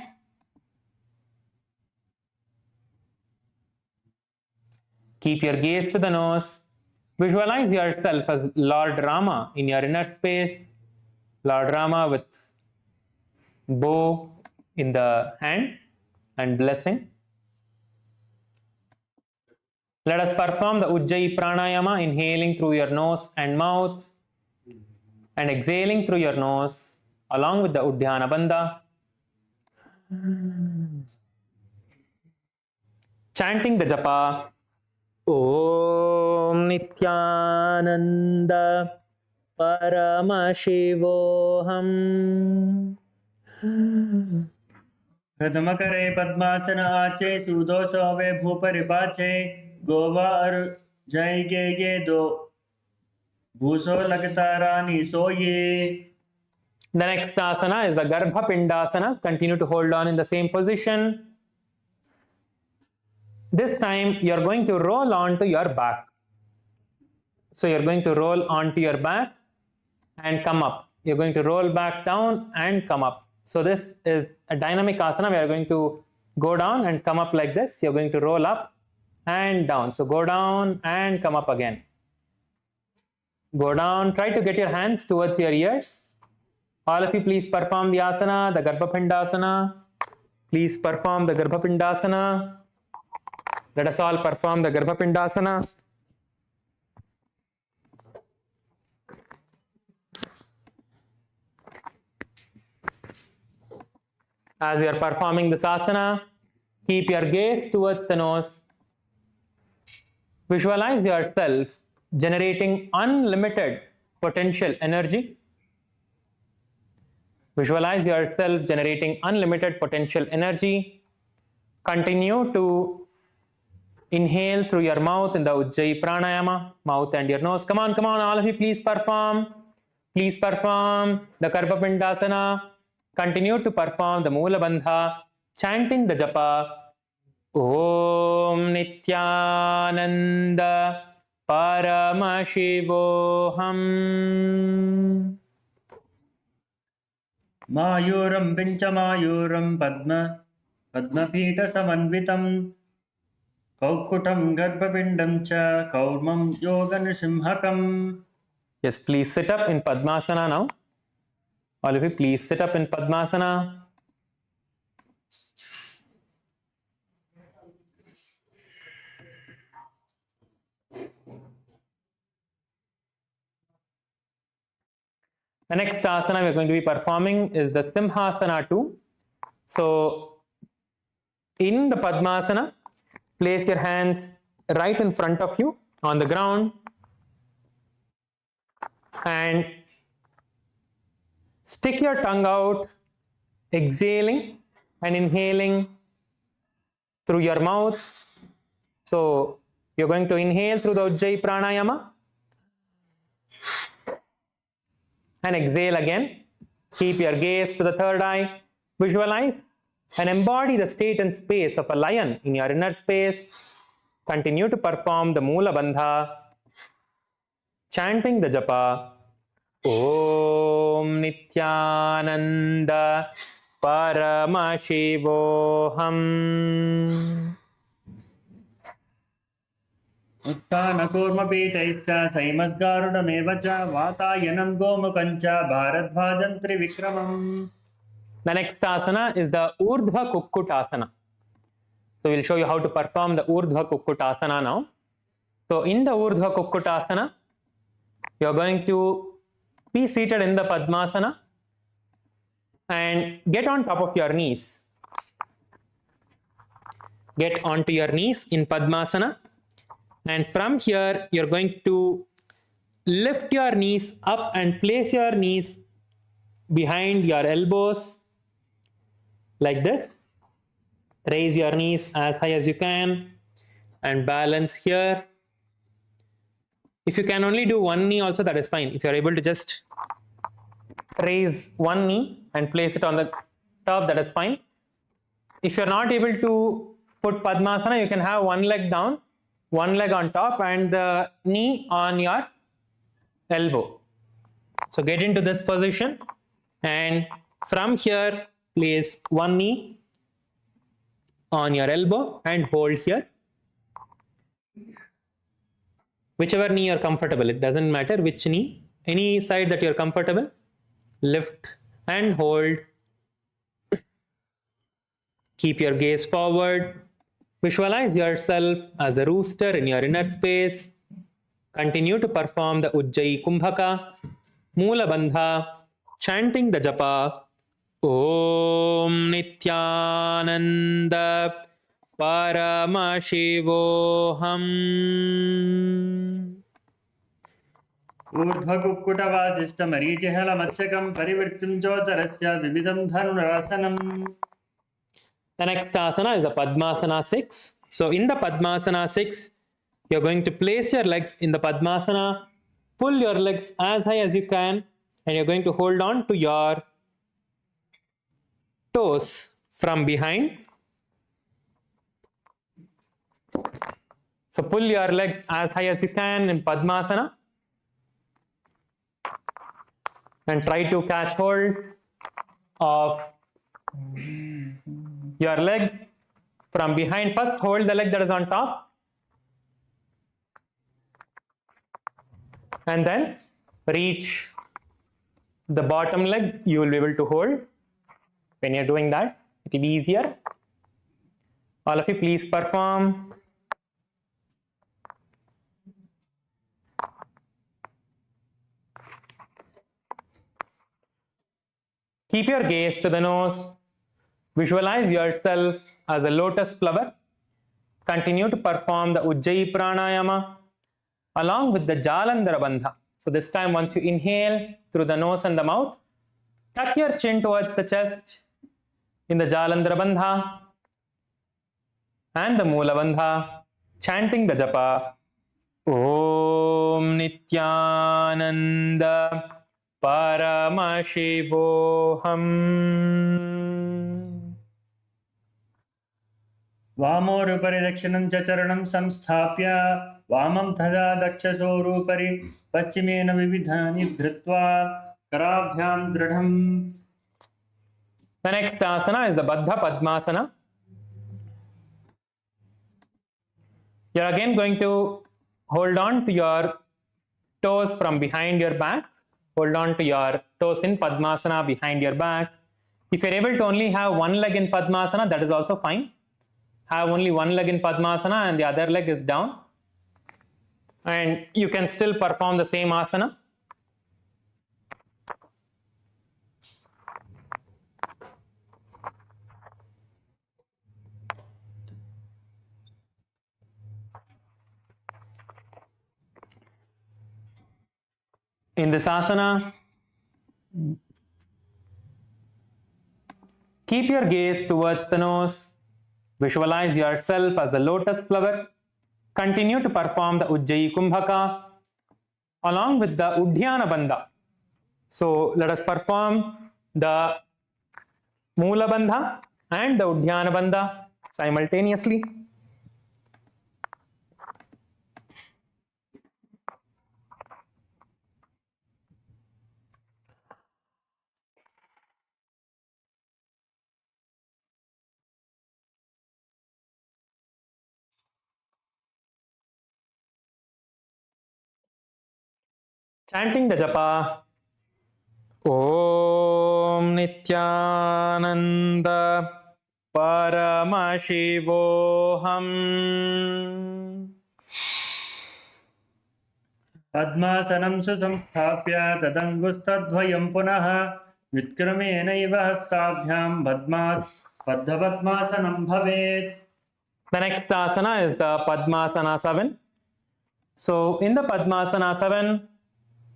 Keep your gaze to the nose. Visualize yourself as Lord Rama in your inner space. Lord Rama with bow in the hand and blessing. Let us perform the Ujjayi Pranayama, inhaling through your nose and mouth and exhaling through your nose along with the Uddiyana Bandha. Chanting the japa. Om Nithyananda Paramashivoham. प्रथमकरे पद्मासन आचे सुदोषवे भूपरिपाचे गोवा और जय गे दो भूसो लगता रानी सोये. The next asana is the Garbha Pindasana. Continue to hold on in the same position. This time you are going to roll onto your back. So you are going to roll onto your back and come up. You are going to roll back down and come up. So this is a dynamic asana. We are going to go down and come up like this. You are going to roll up and down. So go down and come up again. Go down. Try to get your hands towards your ears. All of you please perform the asana, the Garbha Pindasana. Please perform the Garbha Pindasana. Let us all perform the Garbha Pindasana. As you are performing this asana, keep your gaze towards the nose. Visualize yourself generating unlimited potential energy. Visualize yourself generating unlimited potential energy. Continue to inhale through your mouth in the Ujjayi Pranayama, mouth and your nose. Come on, all of you, please perform. Please perform the Garbha Pindasana. Continue to perform the Moola Bandha, chanting the japa. Om Nithyananda Paramashivoham. मायूरं पिञ्चमायूरं पद्मपीठ समन्वितं कौक्कुटं गर्भपिण्डं च कौर्मं योगनृसिंहकम्. Yes, please sit up in Padmasana now. All of you, please sit up in Padmasana. The next asana we are going to be performing is the Simhasana 2. So, in the Padmasana, place your hands right in front of you on the ground and stick your tongue out, exhaling and inhaling through your mouth. So, you're going to inhale through the Ujjayi Pranayama and exhale again. Keep your gaze to the third eye. Visualize and embody the state and space of a lion in your inner space. Continue to perform the Moola Bandha, chanting the japa. Om Nithyananda Paramashivoham. उत्थानकूर्मपीठैश्च सैमस्गारुडमेव च वातायनं गोमुखं च भारद्वाजं त्रिविक्रमम्. The next asana is the Urdhva Kukkutasana. So we'll show you how to perform the Urdhva Kukkutasana now. So in the Urdhva Kukkutasana, you're going to be seated in the Padmasana and get on top of your knees. Get onto your knees in Padmasana. And from here, you're going to lift your knees up and place your knees behind your elbows like this. Raise your knees as high as you can and balance here. If you can only do one knee also, that is fine. If you're able to just raise one knee and place it on the top, that is fine. If you're not able to put Padmasana, you can have one leg down, one leg on top and the knee on your elbow. So get into this position, and from here, place one knee on your elbow and hold here. Whichever knee you're comfortable, it doesn't matter which knee, any side that you're comfortable, lift and hold. Keep your gaze forward. Visualize yourself as a rooster in your inner space. Continue to perform the Ujjayi Kumbhaka, Moola Bandha, chanting the japa. Om Nithyananda Paramashivoham. ऊर्ध्वकुक्कुटवासिष्ठमरीचिहलमत्स्यकं परिवृत्तिं चोदरस्य विविधं धनुरासनम्. The next asana is the Padmasana 6. So in the Padmasana 6, you're going to place your legs in the Padmasana, pull your legs as high as you can, and you're going to hold on to your toes from behind. So pull your legs as high as you can in Padmasana and try to catch hold of your legs from behind. First, hold the leg that is on top, and then reach the bottom leg. You will be able to hold. When you're doing that, it will be easier. All of you, please perform. Keep your gaze to the nose. Visualize yourself as a lotus flower. Continue to perform the Ujjayi Pranayama along with the Jalandhara Bandha. So this time, once you inhale through the nose and the mouth, tuck your chin towards the chest in the Jalandhara Bandha and the Moola Bandha, chanting the japa. Om Nithyananda Paramashivoham. वामोरुपरि दक्षिणं च चरणं संस्थाप्य वामं तथा दक्षसोरुपरि पश्चिमेन विविधानि धृत्वा कराभ्यां दृढम्. The next asana is the Baddha Padmasana. You're again going to hold on to your toes from behind your back. Hold on to your toes in Padmasana behind your back. If you're able to only have one leg in Padmasana, that is also fine. Have only one leg in Padmasana and the other leg is down. And you can still perform the same asana. In this asana, keep your gaze towards the nose. Visualize yourself as a lotus flower. Continue to perform the Ujjayi Kumbhaka along with the Udhyana Bandha. So let us perform the Moola Bandha and the Udhyana Bandha simultaneously. Chanting the japa. Om Nithyananda Paramashivoham. पद्मासनं सुसंस्थाप्य तदङ्गुस्तद्वयं पुनः विक्रमेणैव हस्ताभ्यां बद्धपद्मासनं भवेत्. The next asana is the Padmasana 7. So in the Padmasana 7,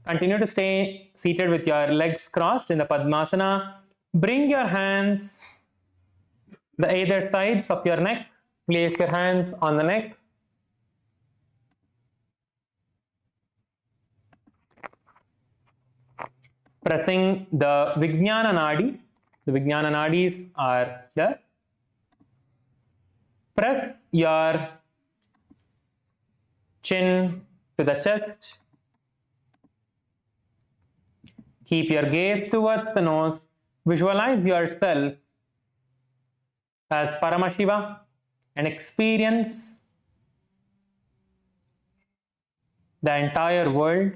continue to stay seated with your legs crossed in the Padmasana. Bring your hands the either sides of your neck. Place your hands on the neck. Pressing the Vijnana Nadi. The Vijnana Nadis are here. Press your chin to the chest. Keep your gaze towards the nose. Visualize yourself as Paramashiva and experience the entire world.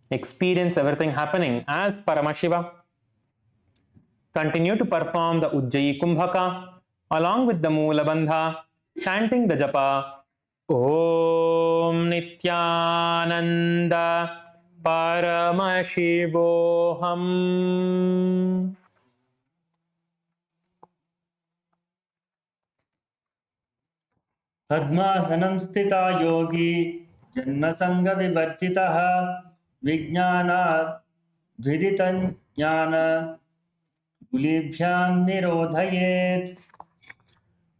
Experience everything happening as Paramashiva. Continue to perform the Ujjayi Kumbhaka along with the Moola Bandha, chanting the japa Om Nithyananda Paramashivoham. पद्मासनं स्थिता योगी जन्मसंगविवर्जितः विज्ञानाद्विदितं ज्ञान गुलिभ्यां निरोधयेत्.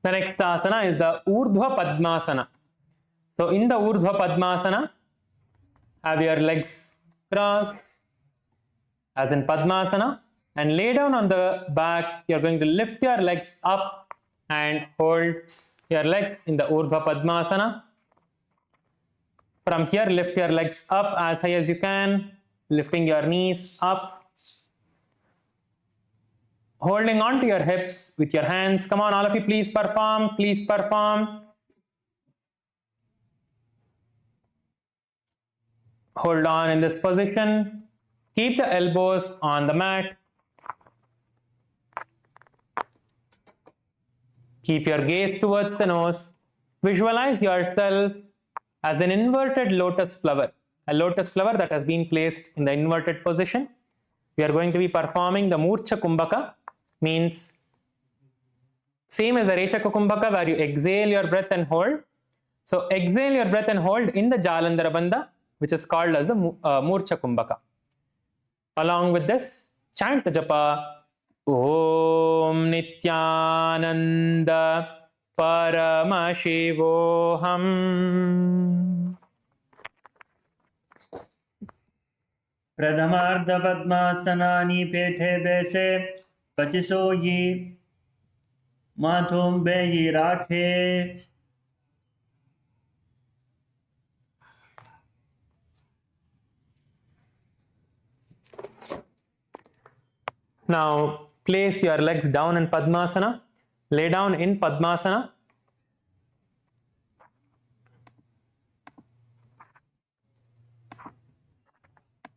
The next asana is the Urdhva Padmasana. So in the Urdhva Padmasana, have your legs crossed as in Padmasana and lay down on the back. You're going to lift your legs up and hold your legs in the Urdhva Padmasana. From here, lift your legs up as high as you can, lifting your knees up. Holding on to your hips with your hands. Come on, all of you, please perform. Please perform. Hold on in this position. Keep the elbows on the mat. Keep your gaze towards the nose. Visualize yourself as an inverted lotus flower. A lotus flower that has been placed in the inverted position. We are going to be performing the Murcha Kumbhaka. Means same as the Rechaka Kumbhaka where you exhale your breath and hold. So exhale your breath and hold in the Jalandhara Bandha, which is called as the Murcha Kumbhaka. Along with this, chant the japa Om Nithyananda Paramashivoham. प्रथमार्ध पद्मासनानि पेठे बैसे पचिसोयी माथुम बेयी राखे. Now place your legs down in Padmasana. Lay down in Padmasana.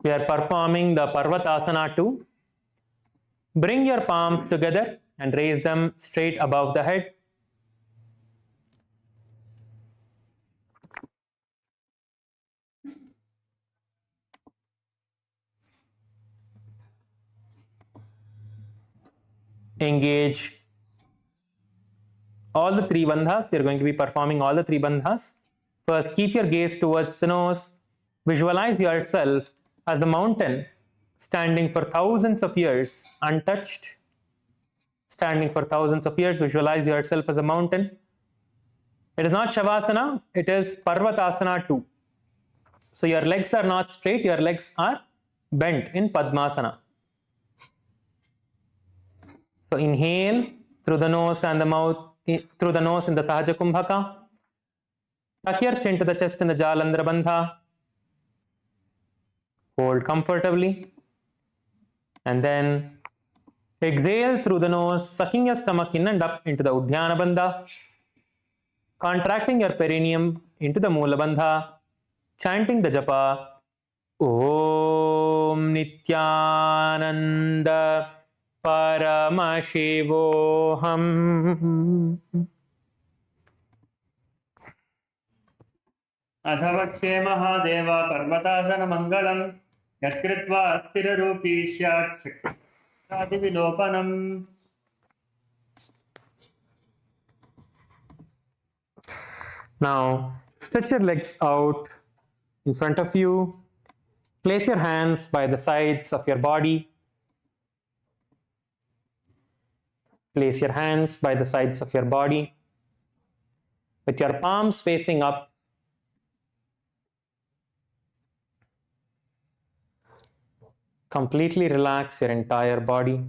We are performing the Parvatasana too. Bring your palms together and raise them straight above the head. Engage all the three bandhas. We are going to be performing all the three bandhas. First, keep your gaze towards the nose. Visualize yourself as the mountain standing for thousands of years untouched. Standing for thousands of years, visualize yourself as a mountain. It is not Shavasana, it is Parvatasana too. So your legs are not straight, your legs are bent in Padmasana. So inhale through the nose and the mouth, through the nose in the Sahaja Kumbhaka. Tuck your chin to the chest in the Jalandhara Bandha. Hold comfortably. And then exhale through the nose, sucking your stomach in and up into the Udhyana Bandha. Contracting your perineum into the Moola Bandha. Chanting the japa Om Nithyananda Paramashivoham. अथवक्षे Mahadev पर्वतासन मंगलम यत्कृत्वा अस्थिररूपी स्यात् शक्तिविलोपनम्. Now stretch your legs out in front of you. Place your hands by the sides of your body. Place your hands by the sides of your body with your palms facing up. Completely relax your entire body.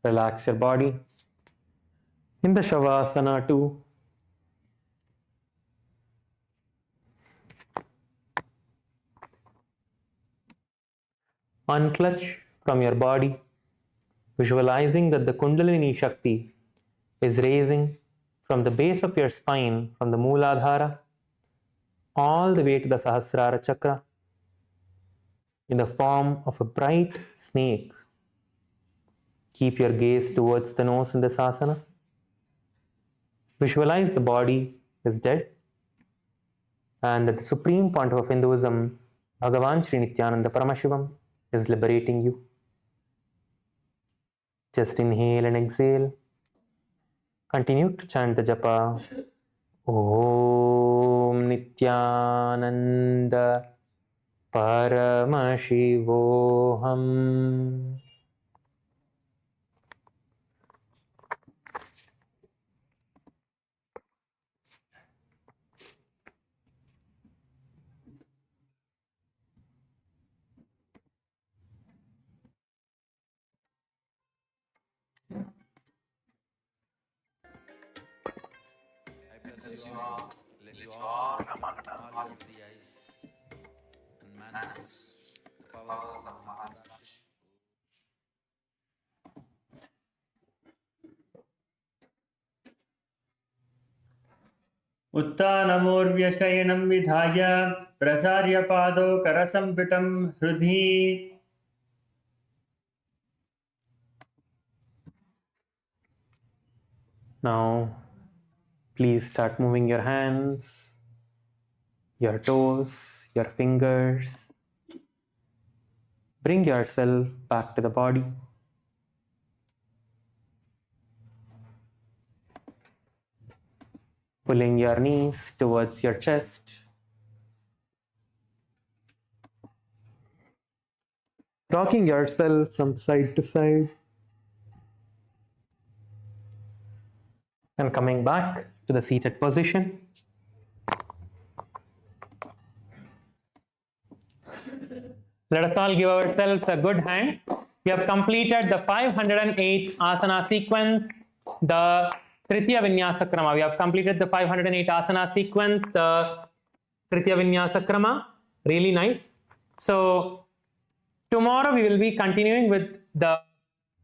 Relax your body. In the Shavasana too. Unclutch from your body, visualizing that the Kundalini Shakti is raising from the base of your spine, from the Mooladhara, all the way to the Sahasrara Chakra in the form of a bright snake. Keep your gaze towards the nose in this asana. Visualize the body is dead and that the Supreme Pontiff of Hinduism, Bhagavan Sri Nithyananda Paramashivam, is liberating you. Just inhale and exhale. Continue to chant the japa. Om Nithyananda Paramashivoham. Bless you all. Let you all all realize and manifest the powers of concentration. उत्तानमूर्व्यशयनं विधाय प्रसार्य पादौ करसंपितं हृदि Now, please start moving your hands, your toes, your fingers. Bring yourself back to the body. Pulling your knees towards your chest. Rocking yourself from side to side. And coming back to the seated position. Let us all give ourselves a good hand. We have completed the 508 asana sequence, the Tritiya Vinyasa Krama. We have completed the 508 asana sequence, the Tritiya Vinyasa Krama. Really nice. So, tomorrow we will be continuing with the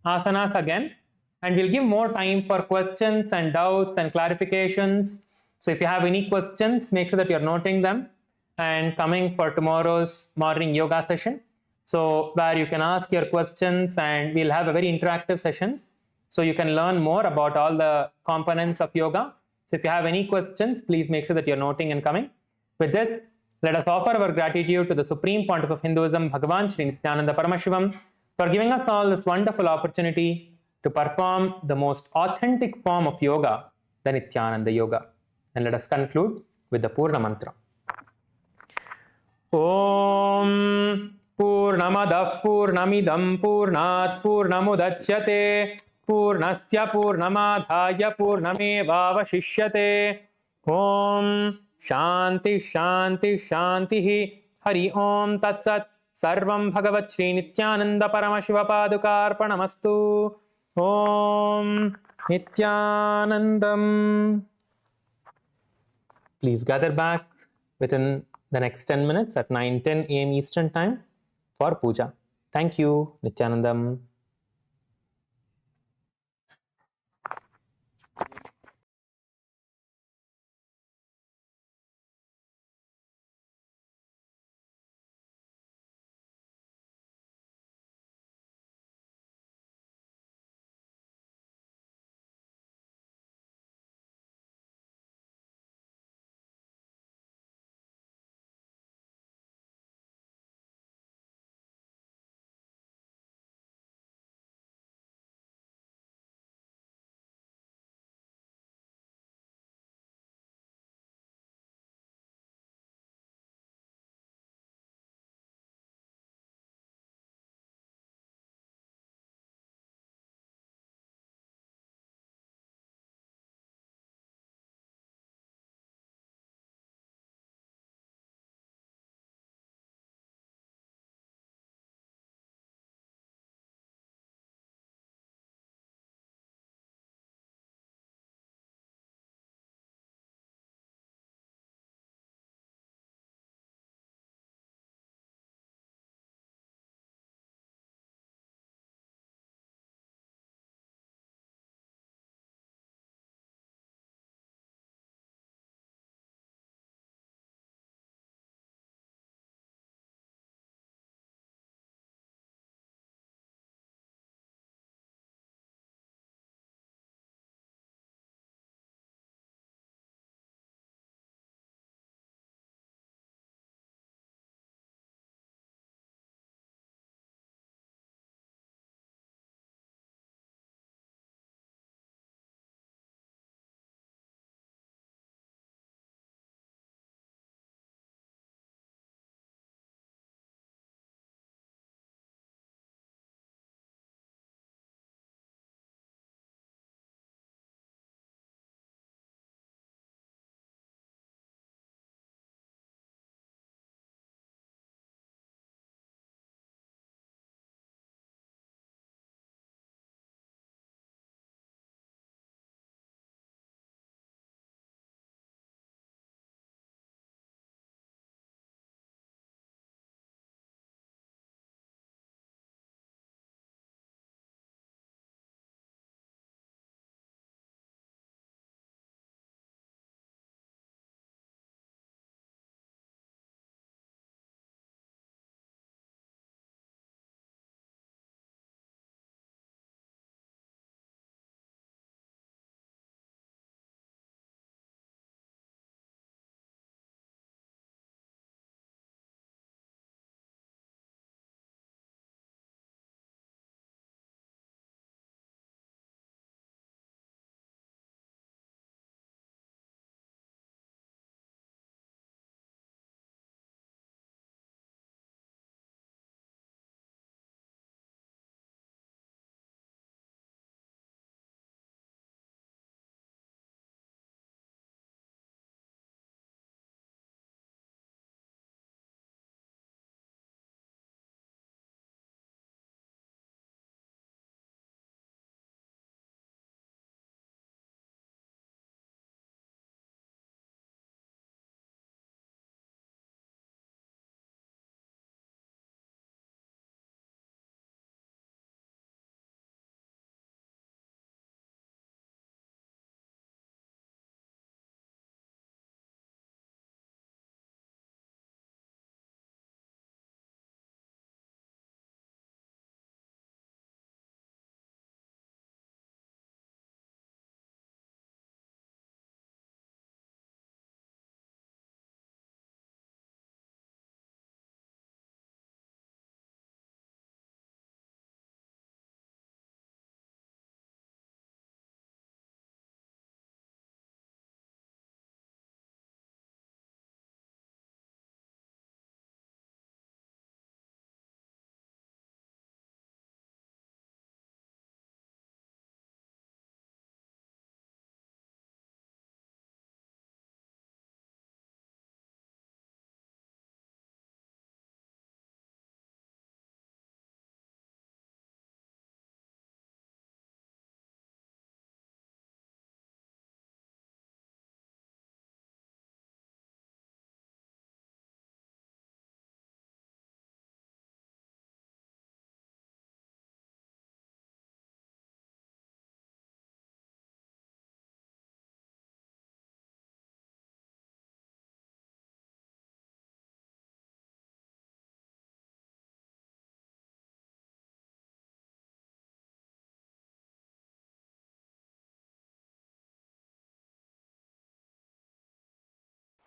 asanas again, and we'll give more time for questions and doubts and clarifications. So, if you have any questions, make sure that you're noting them and coming for tomorrow's morning yoga session. So, where you can ask your questions and we'll have a very interactive session. So, you can learn more about all the components of yoga. So, if you have any questions, please make sure that you're noting and coming. With this, let us offer our gratitude to the Supreme Pontiff of Hinduism, Bhagavan Sri Nithyananda Paramashivam, for giving us all this wonderful opportunity to perform the most authentic form of yoga, the Nithyananda Yoga. And let us conclude with the Purna Mantra. Om Purnamadah Purnamidam Purnat Purnamudachyate Purnasya Purnamadhaya Purnamevavashishyate. Om Shanti Shanti Shanti Hari Om Tat Sat Sarvam Bhagavat Shri Nithyananda Paramashiva Padukarpanamastu. Om Nithyanandam. Please gather back within the next 10 minutes at 9:10 a.m. Eastern Time for puja. Thank you, Nithyanandam.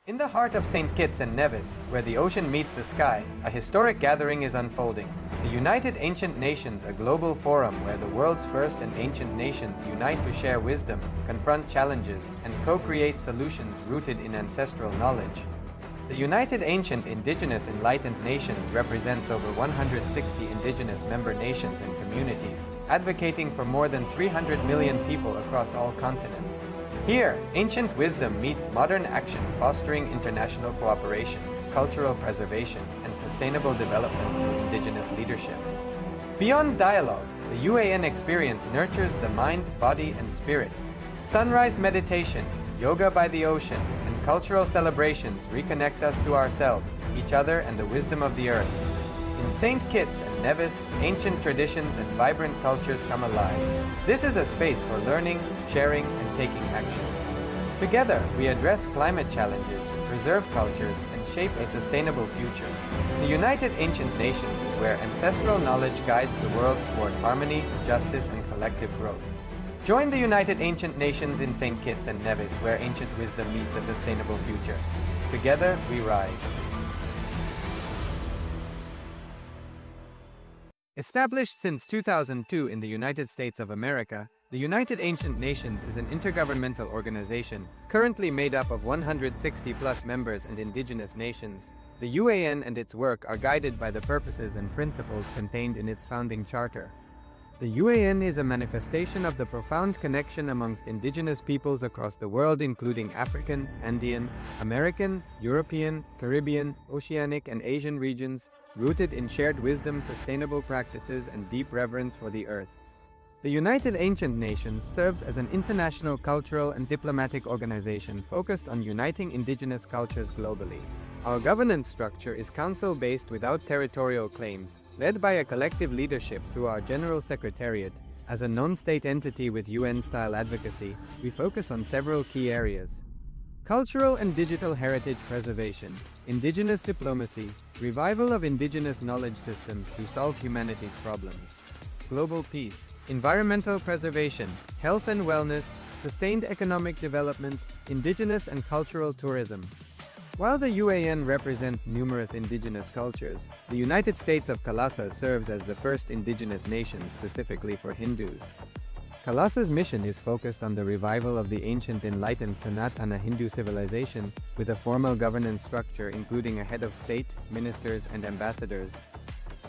In the heart of St. Kitts and Nevis, where the ocean meets the sky, a historic gathering is unfolding. The United Ancient Nations, a global forum where the world's first and ancient nations unite to share wisdom, confront challenges, and co-create solutions rooted in ancestral knowledge. The United Ancient Indigenous Enlightened Nations represents over 160 indigenous member nations and communities, advocating for more than 300 million people across all continents. Here, ancient wisdom meets modern action, fostering international cooperation, cultural preservation, and sustainable development through indigenous leadership. Beyond dialogue, the UAN experience nurtures the mind, body, and spirit. Sunrise meditation, yoga by the ocean, and cultural celebrations reconnect us to ourselves, each other, and the wisdom of the earth. In St. Kitts and Nevis, ancient traditions and vibrant cultures come alive. This is a space for learning, sharing, and taking action. Together, we address climate challenges, preserve cultures, and shape a sustainable future. The United Ancient Nations is where ancestral knowledge guides the world toward harmony, justice, and collective growth. Join the United Ancient Nations in St. Kitts and Nevis, where ancient wisdom meets a sustainable future. Together, we rise. Established since 2002 in the United States of America, the United Ancient Nations is an intergovernmental organization, currently made up of 160-plus members and indigenous nations. The UAN and its work are guided by the purposes and principles contained in its founding charter. The UAN is a manifestation of the profound connection amongst indigenous peoples across the world, including African, Andean, American, European, Caribbean, Oceanic, and Asian regions, rooted in shared wisdom, sustainable practices, and deep reverence for the earth. The United Ancient Nations serves as an international cultural and diplomatic organization focused on uniting indigenous cultures globally. Our governance structure is council-based without territorial claims, led by a collective leadership through our General Secretariat. As a non-state entity with UN-style advocacy, we focus on several key areas: cultural and digital heritage preservation, indigenous diplomacy, revival of indigenous knowledge systems to solve humanity's problems, global peace, environmental preservation, health and wellness, sustained economic development, indigenous and cultural tourism. While the UAN represents numerous indigenous cultures, the United States of Kailasa serves as the first indigenous nation specifically for Hindus. Kailasa's mission is focused on the revival of the ancient enlightened Sanatana Hindu civilization, with a formal governance structure including a head of state, ministers, and ambassadors.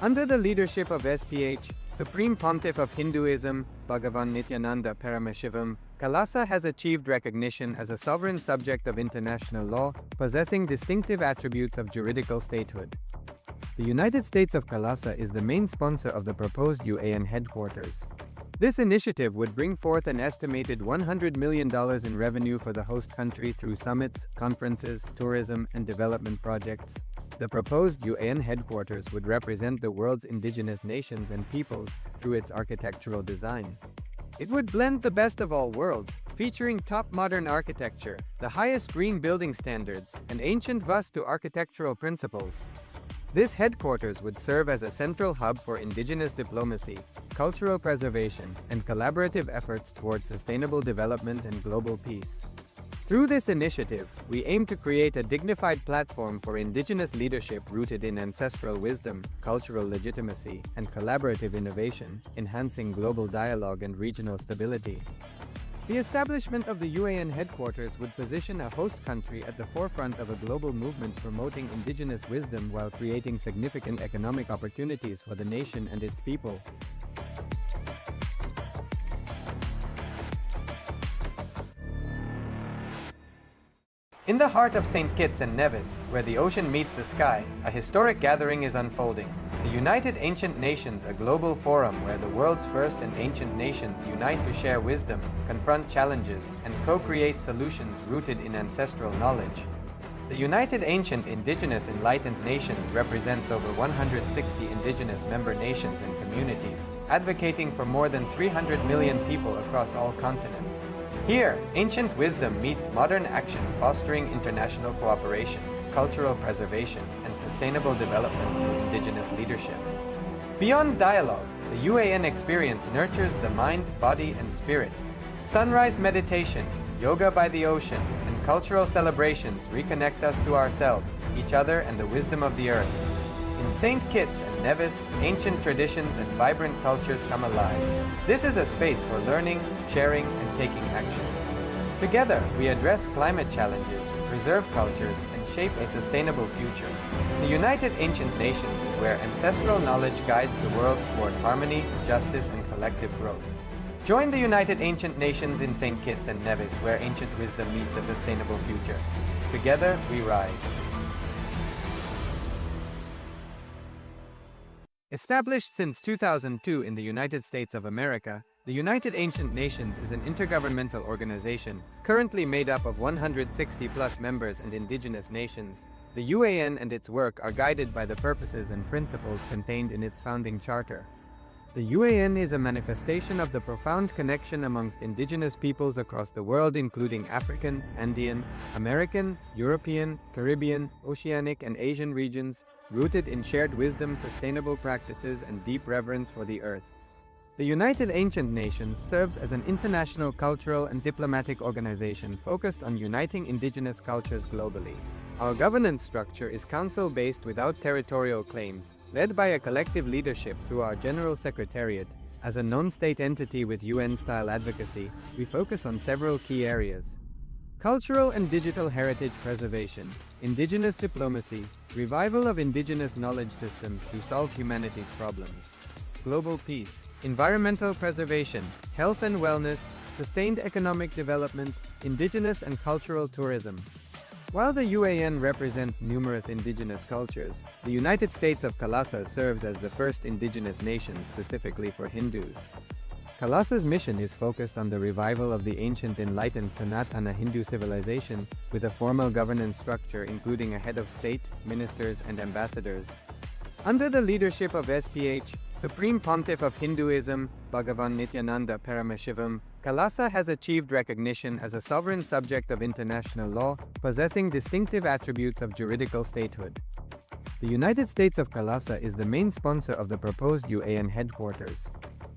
Under the leadership of SPH, Supreme Pontiff of Hinduism, Bhagavan Nithyananda Paramashivam, Kailasa has achieved recognition as a sovereign subject of international law, possessing distinctive attributes of juridical statehood. The United States of Kailasa is the main sponsor of the proposed UAN headquarters. This initiative would bring forth an estimated $100 million in revenue for the host country through summits, conferences, tourism, and development projects. The proposed UAN headquarters would represent the world's indigenous nations and peoples through its architectural design. It would blend the best of all worlds, featuring top modern architecture, the highest green building standards, and ancient Vastu architectural principles. This headquarters would serve as a central hub for indigenous diplomacy, cultural preservation, and collaborative efforts towards sustainable development and global peace. Through this initiative, we aim to create a dignified platform for indigenous leadership rooted in ancestral wisdom, cultural legitimacy, and collaborative innovation, enhancing global dialogue and regional stability. The establishment of the UAN headquarters would position a host country at the forefront of a global movement promoting indigenous wisdom while creating significant economic opportunities for the nation and its people. In the heart of St. Kitts and Nevis, where the ocean meets the sky, a historic gathering is unfolding. The United Ancient Nations, a global forum where the world's first and ancient nations unite to share wisdom, confront challenges, and co-create solutions rooted in ancestral knowledge. The United Ancient Indigenous Enlightened Nations represents over 160 indigenous member nations and communities, advocating for more than 300 million people across all continents. Here, ancient wisdom meets modern action, fostering international cooperation, cultural preservation, and sustainable development through indigenous leadership. Beyond dialogue, the UAN experience nurtures the mind, body, and spirit. Sunrise meditation, yoga by the ocean, and cultural celebrations reconnect us to ourselves, each other, and the wisdom of the earth. In St. Kitts and Nevis, ancient traditions and vibrant cultures come alive. This is a space for learning, sharing, and taking action. Together, we address climate challenges, preserve cultures, and shape a sustainable future. The United Ancient Nations is where ancestral knowledge guides the world toward harmony, justice, and collective growth. Join the United Ancient Nations in St. Kitts and Nevis, where ancient wisdom meets a sustainable future. Together, we rise. Established since 2002 in the United States of America, the United Ancient Nations is an intergovernmental organization currently made up of 160+ members and indigenous nations. The UAN and its work are guided by the purposes and principles contained in its founding charter. The UAN is a manifestation of the profound connection amongst indigenous peoples across the world, including African, Andean, American, European, Caribbean, Oceanic, and Asian regions, rooted in shared wisdom, sustainable practices, and deep reverence for the earth. The United Ancient Nations serves as an international cultural and diplomatic organization focused on uniting indigenous cultures globally. Our governance structure is council-based without territorial claims, led by a collective leadership through our General Secretariat. As a non-state entity with UN-style advocacy, we focus on several key areas: cultural and digital heritage preservation, indigenous diplomacy, revival of indigenous knowledge systems to solve humanity's problems, global peace, environmental preservation, health and wellness, sustained economic development, indigenous and cultural tourism. While the UAN represents numerous indigenous cultures, the United States of Kailasa serves as the first indigenous nation specifically for Hindus. Kailasa's mission is focused on the revival of the ancient enlightened Sanatana Hindu civilization with a formal governance structure including a head of state, ministers, and ambassadors. Under the leadership of SPH, Supreme Pontiff of Hinduism, Bhagavan Nithyananda Paramashivam, Kailasa has achieved recognition as a sovereign subject of international law, possessing distinctive attributes of juridical statehood. The United States of Kailasa is the main sponsor of the proposed UAN headquarters.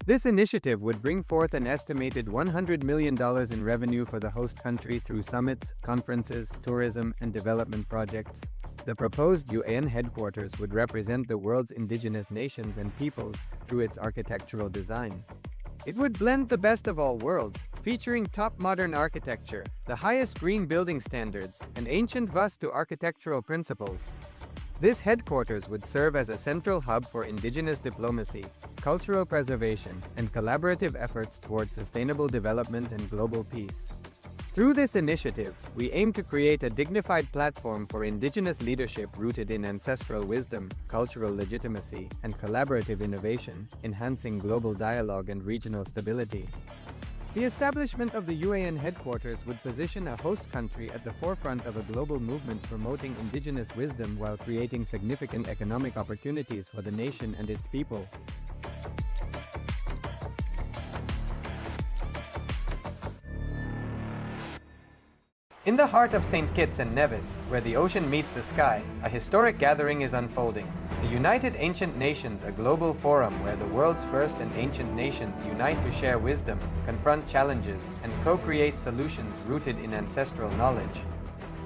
This initiative would bring forth an estimated $100 million in revenue for the host country through summits, conferences, tourism, and development projects. The proposed UAN headquarters would represent the world's indigenous nations and peoples through its architectural design. It would blend the best of all worlds, featuring top modern architecture, the highest green building standards, and ancient Vastu architectural principles. This headquarters would serve as a central hub for indigenous diplomacy, cultural preservation, and collaborative efforts towards sustainable development and global peace. Through this initiative, we aim to create a dignified platform for indigenous leadership rooted in ancestral wisdom, cultural legitimacy, and collaborative innovation, enhancing global dialogue and regional stability. The establishment of the UAN headquarters would position a host country at the forefront of a global movement promoting indigenous wisdom while creating significant economic opportunities for the nation and its people. In the heart of St. Kitts and Nevis, where the ocean meets the sky, a historic gathering is unfolding. The United Ancient Nations, a global forum where the world's first and ancient nations unite to share wisdom, confront challenges, and co-create solutions rooted in ancestral knowledge.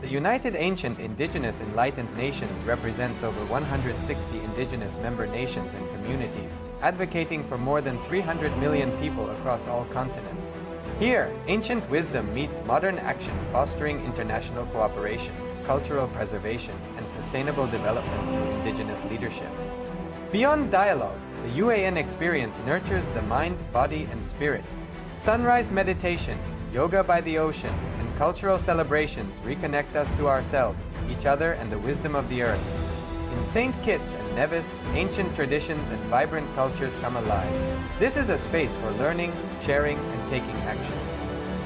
The United Ancient Indigenous Enlightened Nations represents over 160 indigenous member nations and communities, advocating for more than 300 million people across all continents. Here, ancient wisdom meets modern action, fostering international cooperation, cultural preservation, and sustainable development through indigenous leadership. Beyond dialogue, the UAN experience nurtures the mind, body, and spirit. Sunrise meditation, yoga by the ocean, and cultural celebrations reconnect us to ourselves, each other, and the wisdom of the earth. In St. Kitts and Nevis, ancient traditions and vibrant cultures come alive. This is a space for learning, sharing, and taking action.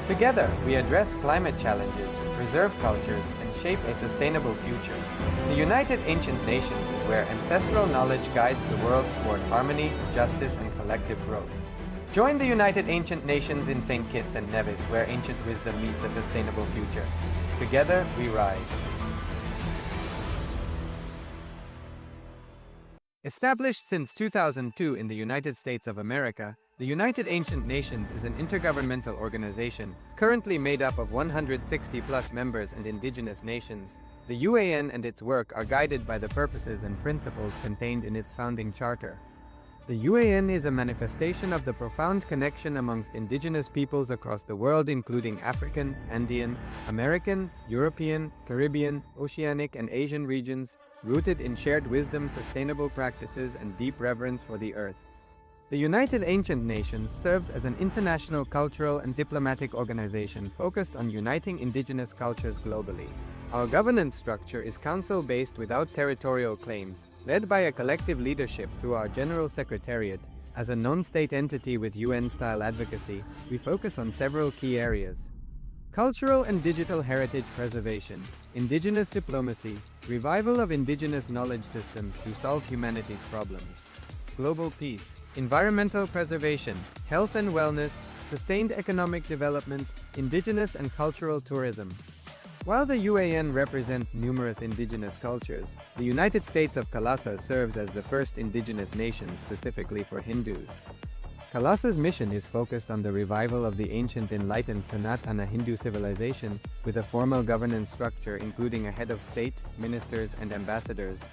Together, we address climate challenges, preserve cultures, and shape a sustainable future. The United Ancient Nations is where ancestral knowledge guides the world toward harmony, justice, and collective growth. Join the United Ancient Nations in St. Kitts and Nevis, where ancient wisdom meets a sustainable future. Together, we rise. Established since 2002 in the United States of America, the United Ancient Nations is an intergovernmental organization currently made up of 160 plus members and indigenous nations. The UAN and its work are guided by the purposes and principles contained in its founding charter. The UAN is a manifestation of the profound connection amongst indigenous peoples across the world, including African, Andean, American, European, Caribbean, Oceanic, and Asian regions, rooted in shared wisdom, sustainable practices, and deep reverence for the earth. The United Ancient Nations serves as an international cultural and diplomatic organization focused on uniting indigenous cultures globally. Our governance structure is council-based without territorial claims, led by a collective leadership through our General Secretariat. As a non-state entity with UN-style advocacy, we focus on several key areas: cultural and digital heritage preservation, indigenous diplomacy, revival of indigenous knowledge systems to solve humanity's problems, global peace, environmental preservation, health and wellness, sustained economic development, indigenous and cultural tourism. While the UAN represents numerous indigenous cultures, the United States of Kailasa serves as the first indigenous nation specifically for Hindus. Kailasa's mission is focused on the revival of the ancient enlightened Sanatana Hindu civilization with a formal governance structure including a head of state, ministers, and ambassadors.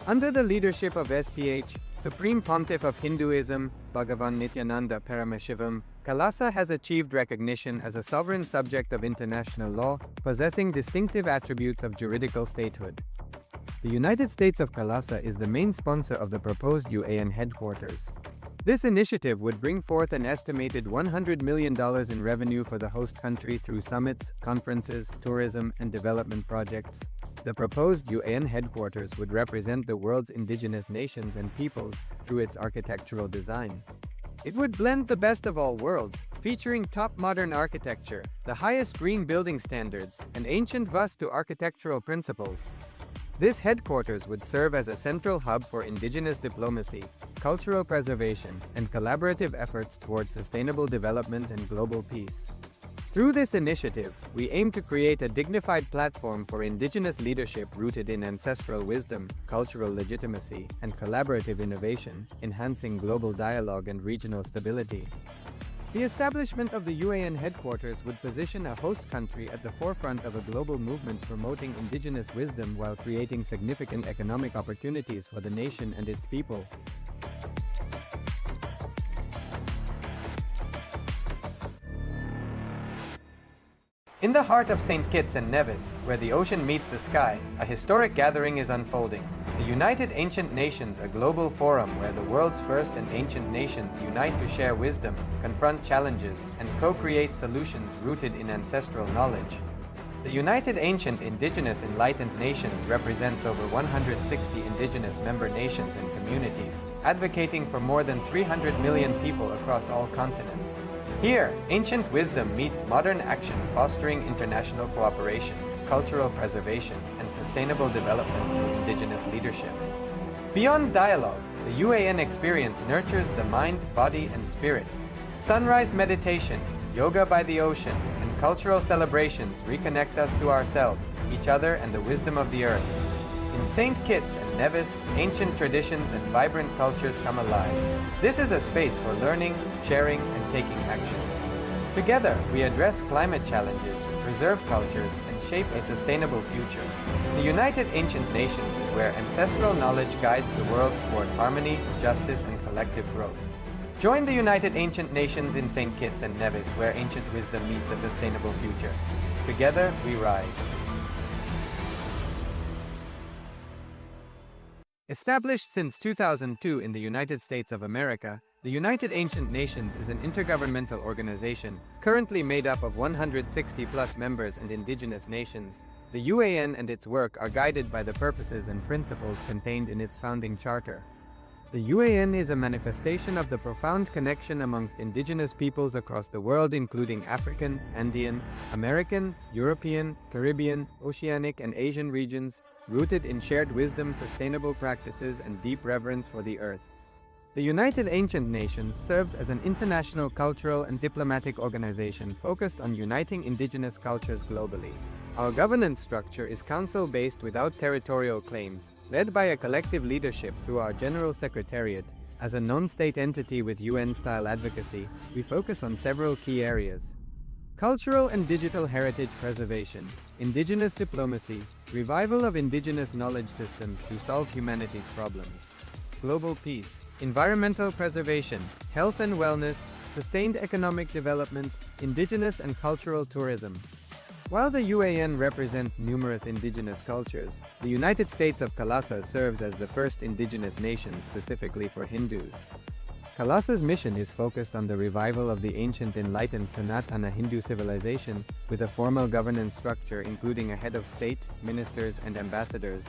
Under the leadership of SPH, Supreme Pontiff of Hinduism, Bhagavan Nithyananda Paramashivam, Kailasa has achieved recognition as a sovereign subject of international law, possessing distinctive attributes of juridical statehood. The United States of Kailasa is the main sponsor of the proposed UAN headquarters. This initiative would bring forth an estimated $100 million in revenue for the host country through summits, conferences, tourism, and development projects. The proposed UAN headquarters would represent the world's indigenous nations and peoples through its architectural design. It would blend the best of all worlds, featuring top modern architecture, the highest green building standards, and ancient Vastu architectural principles. This headquarters would serve as a central hub for indigenous diplomacy, cultural preservation, and collaborative efforts towards sustainable development and global peace. Through this initiative, we aim to create a dignified platform for indigenous leadership rooted in ancestral wisdom, cultural legitimacy, and collaborative innovation, enhancing global dialogue and regional stability. The establishment of the UAN headquarters would position a host country at the forefront of a global movement promoting indigenous wisdom while creating significant economic opportunities for the nation and its people. In the heart of St. Kitts and Nevis, where the ocean meets the sky, a historic gathering is unfolding. The United Ancient Nations, a global forum where the world's first and ancient nations unite to share wisdom, confront challenges, and co-create solutions rooted in ancestral knowledge. The United Ancient Indigenous Enlightened Nations represents over 160 indigenous member nations and communities, advocating for more than 300 million people across all continents. Here, ancient wisdom meets modern action, fostering international cooperation, cultural preservation, and sustainable development through indigenous leadership. Beyond dialogue, the UAN experience nurtures the mind, body, and spirit. Sunrise meditation, yoga by the ocean, and cultural celebrations reconnect us to ourselves, each other, and the wisdom of the earth. In St. Kitts and Nevis, ancient traditions and vibrant cultures come alive. This is a space for learning, sharing, and taking action. Together, we address climate challenges, preserve cultures, and shape a sustainable future. The United Ancient Nations is where ancestral knowledge guides the world toward harmony, justice, and collective growth. Join the United Ancient Nations in St. Kitts and Nevis, where ancient wisdom meets a sustainable future. Together, we rise. Established since 2002 in the United States of America, the United Ancient Nations is an intergovernmental organization currently made up of 160 plus members and indigenous nations. The UAN and its work are guided by the purposes and principles contained in its founding charter. The UAN is a manifestation of the profound connection amongst indigenous peoples across the world, including African, Andean, American, European, Caribbean, Oceanic, and Asian regions, rooted in shared wisdom, sustainable practices, and deep reverence for the earth. The United Ancient Nations serves as an international cultural and diplomatic organization focused on uniting indigenous cultures globally. Our governance structure is council-based without territorial claims, led by a collective leadership through our General Secretariat. As a non-state entity with UN-style advocacy, we focus on several key areas: cultural and digital heritage preservation, indigenous diplomacy, revival of indigenous knowledge systems to solve humanity's problems, global peace, environmental preservation, health and wellness, sustained economic development, indigenous and cultural tourism. While the UAN represents numerous indigenous cultures, the United States of Kailasa serves as the first indigenous nation specifically for Hindus. Kailasa's mission is focused on the revival of the ancient enlightened Sanatana Hindu civilization with a formal governance structure including a head of state, ministers, and ambassadors.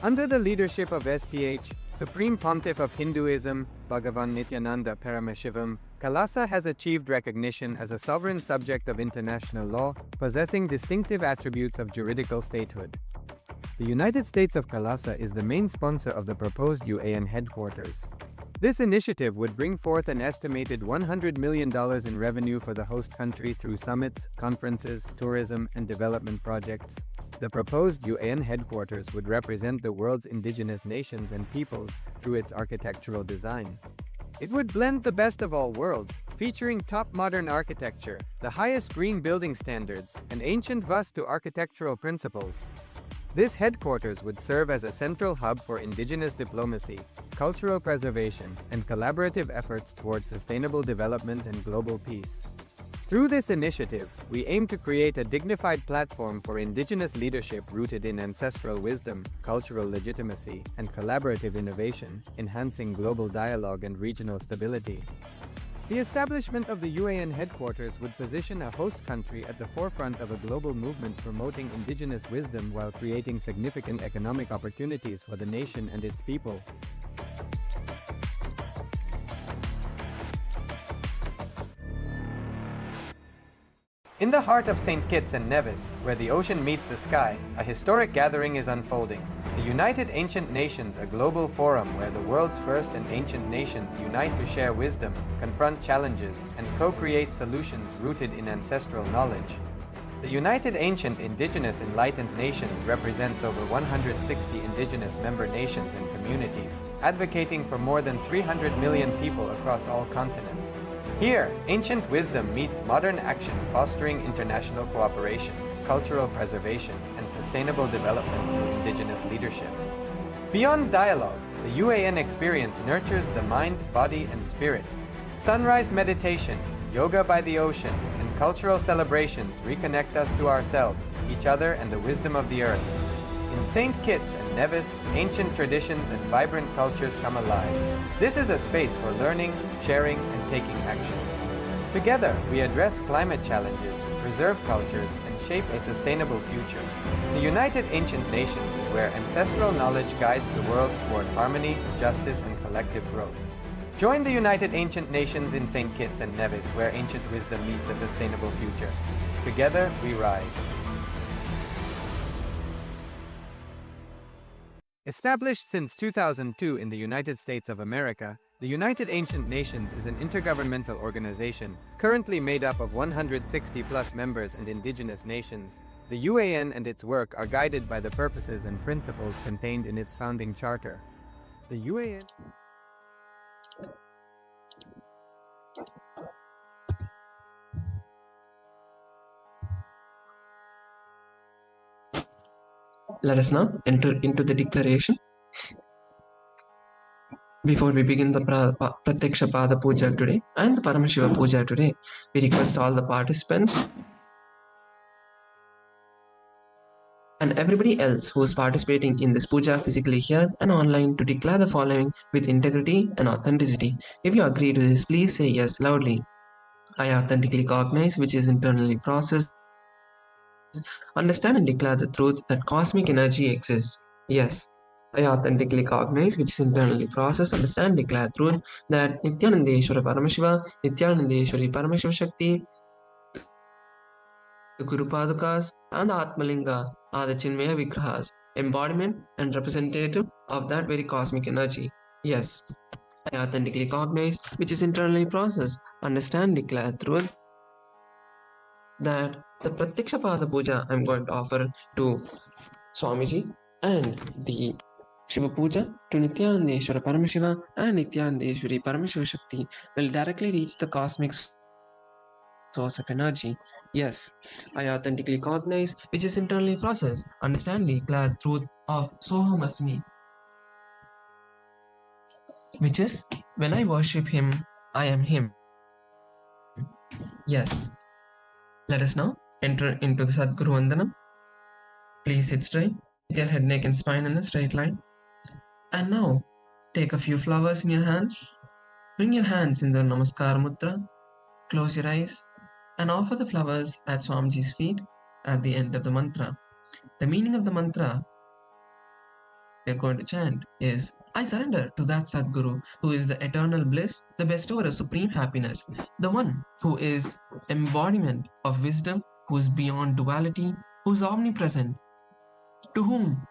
Under the leadership of SPH, Supreme Pontiff of Hinduism, Bhagavan Nithyananda Paramashivam, Kailasa has achieved recognition as a sovereign subject of international law, possessing distinctive attributes of juridical statehood. The United States of Kailasa is the main sponsor of the proposed UAN headquarters. This initiative would bring forth an estimated $100 million in revenue for the host country through summits, conferences, tourism, and development projects. The proposed UN headquarters would represent the world's indigenous nations and peoples through its architectural design. It would blend the best of all worlds, featuring top modern architecture, the highest green building standards, and ancient Vastu architectural principles. This headquarters would serve as a central hub for indigenous diplomacy, cultural preservation, and collaborative efforts towards sustainable development and global peace. Through this initiative, we aim to create a dignified platform for indigenous leadership rooted in ancestral wisdom, cultural legitimacy, and collaborative innovation, enhancing global dialogue and regional stability. The establishment of the UAN headquarters would position a host country at the forefront of a global movement promoting indigenous wisdom while creating significant economic opportunities for the nation and its people. In the heart of St. Kitts and Nevis, where the ocean meets the sky, a historic gathering is unfolding. The United Ancient Nations, a global forum where the world's first and ancient nations unite to share wisdom, confront challenges, and co-create solutions rooted in ancestral knowledge. The United Ancient Indigenous Enlightened Nations represents over 160 indigenous member nations and communities, advocating for more than 300 million people across all continents. Here, ancient wisdom meets modern action, fostering international cooperation, cultural preservation, and sustainable development through indigenous leadership. Beyond dialogue, the UAN experience nurtures the mind, body, and spirit. Sunrise meditation, yoga by the ocean, and cultural celebrations reconnect us to ourselves, each other, and the wisdom of the earth. In St. Kitts and Nevis, ancient traditions and vibrant cultures come alive. This is a space for learning, sharing, and taking action. Together, we address climate challenges, preserve cultures, and shape a sustainable future. The United Ancient Nations is where ancestral knowledge guides the world toward harmony, justice, and collective growth. Join the United Ancient Nations in St. Kitts and Nevis, where ancient wisdom meets a sustainable future. Together, we rise. Established since 2002 in the United States of America, the United Ancient Nations is an intergovernmental organization, currently made up of 160+ members and indigenous nations. The UAN and its work are guided by the purposes and principles contained in its founding charter. The UAN... Let us now enter into the declaration. Before we begin the Pratyaksha Pada Puja today and the Paramashiva Puja today, we request all the participants and everybody else who is participating in this puja physically here and online to declare the following with integrity and authenticity. If you agree to this, please say yes loudly. I authentically cognize, which is internally processed, understand and declare the truth that cosmic energy exists. Yes. I authentically cognize, which is internally processed, understand, declare truth that Nithyanandeshwara Paramashiva, Nithyanandeshwari Paramashiva Shakti, the Guru Padukas, and the Atmalinga are the Chinmaya Vigrahas, embodiment and representative of that very cosmic energy. Yes. I authentically cognize, which is internally processed, understand, declare truth that The Pratyaksha Pada Puja I'm going to offer to Swamiji, and the Shiva Puja to Nithyanandeshwara Paramashiva and Nithyanandeshwari Paramashiva Shakti will directly reach the cosmic source of energy. Yes, I authentically cognize, which is internally processed, understand the clear truth of Soham Asmi, which is when I worship him, I am him. Yes, let us now enter into the Sadguru Vandanam. Please sit straight with your head, neck, and spine in a straight line. And now take a few flowers in your hands. Bring your hands in the Namaskar Mudra. Close your eyes and offer the flowers at Swamiji's feet at the end of the mantra. The meaning of the mantra we're going to chant is I surrender to that Sadguru who is the eternal bliss, the bestower of supreme happiness, the one who is embodiment of wisdom, who is beyond duality, who is omnipresent, to whom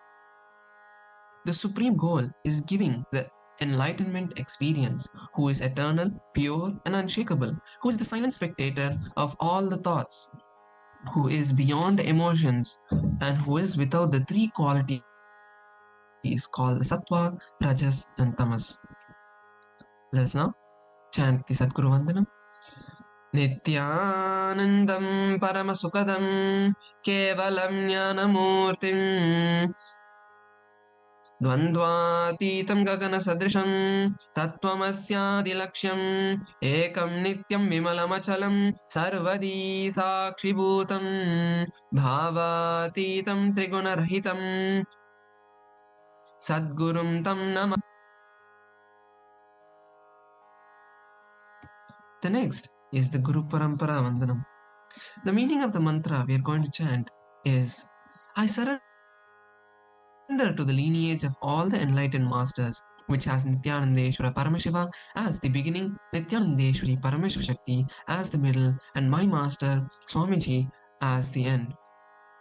the supreme goal is giving the enlightenment experience, who is eternal, pure, and unshakable, who is the silent spectator of all the thoughts, who is beyond emotions, and who is without the three qualities called the Sattva, Rajas, and Tamas. Let us now chant the Sadguru Vandanam. Nithyanandam Paramasukadam Kevalam Jnanamurtim द्वन्द्वातीतं गगनसदृशं तत्त्वमस्यादिलक्ष्यम् एकं नित्यं विमलमचलं सर्वदी साक्षिभूतं भावातीतं त्रिगुणरहितं सद्गुरुं तं नमः. The next is the Guru Parampara Vandanam. The meaning of the mantra we are going to chant is I surrender to the lineage of all the enlightened masters, which has Nithyanandeshwara Paramashiva as the beginning, Nithyanandeshwari Paramashiva Shakti as the middle, and my master Swamiji as the end.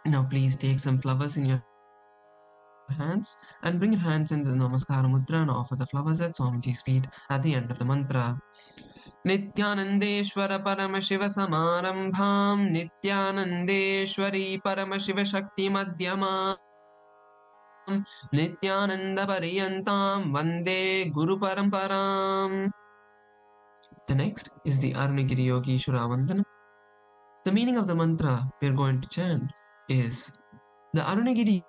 Now please take some flowers in your hands and bring your hands into the Namaskara Mudra and offer the flowers at Swamiji's feet at the end of the mantra. नित्यानन्देश्वर Paramshiva समारम्भां नित्यानन्देश्वरी Paramshiva शक्ति मध्यमां नित्यानन्दपर्यन्तां वन्दे गुरुपरम्पराम्. The next is the Arunagiri Yogeshwara Vandanam. The meaning of the mantra we are going to chant is the Arunagiri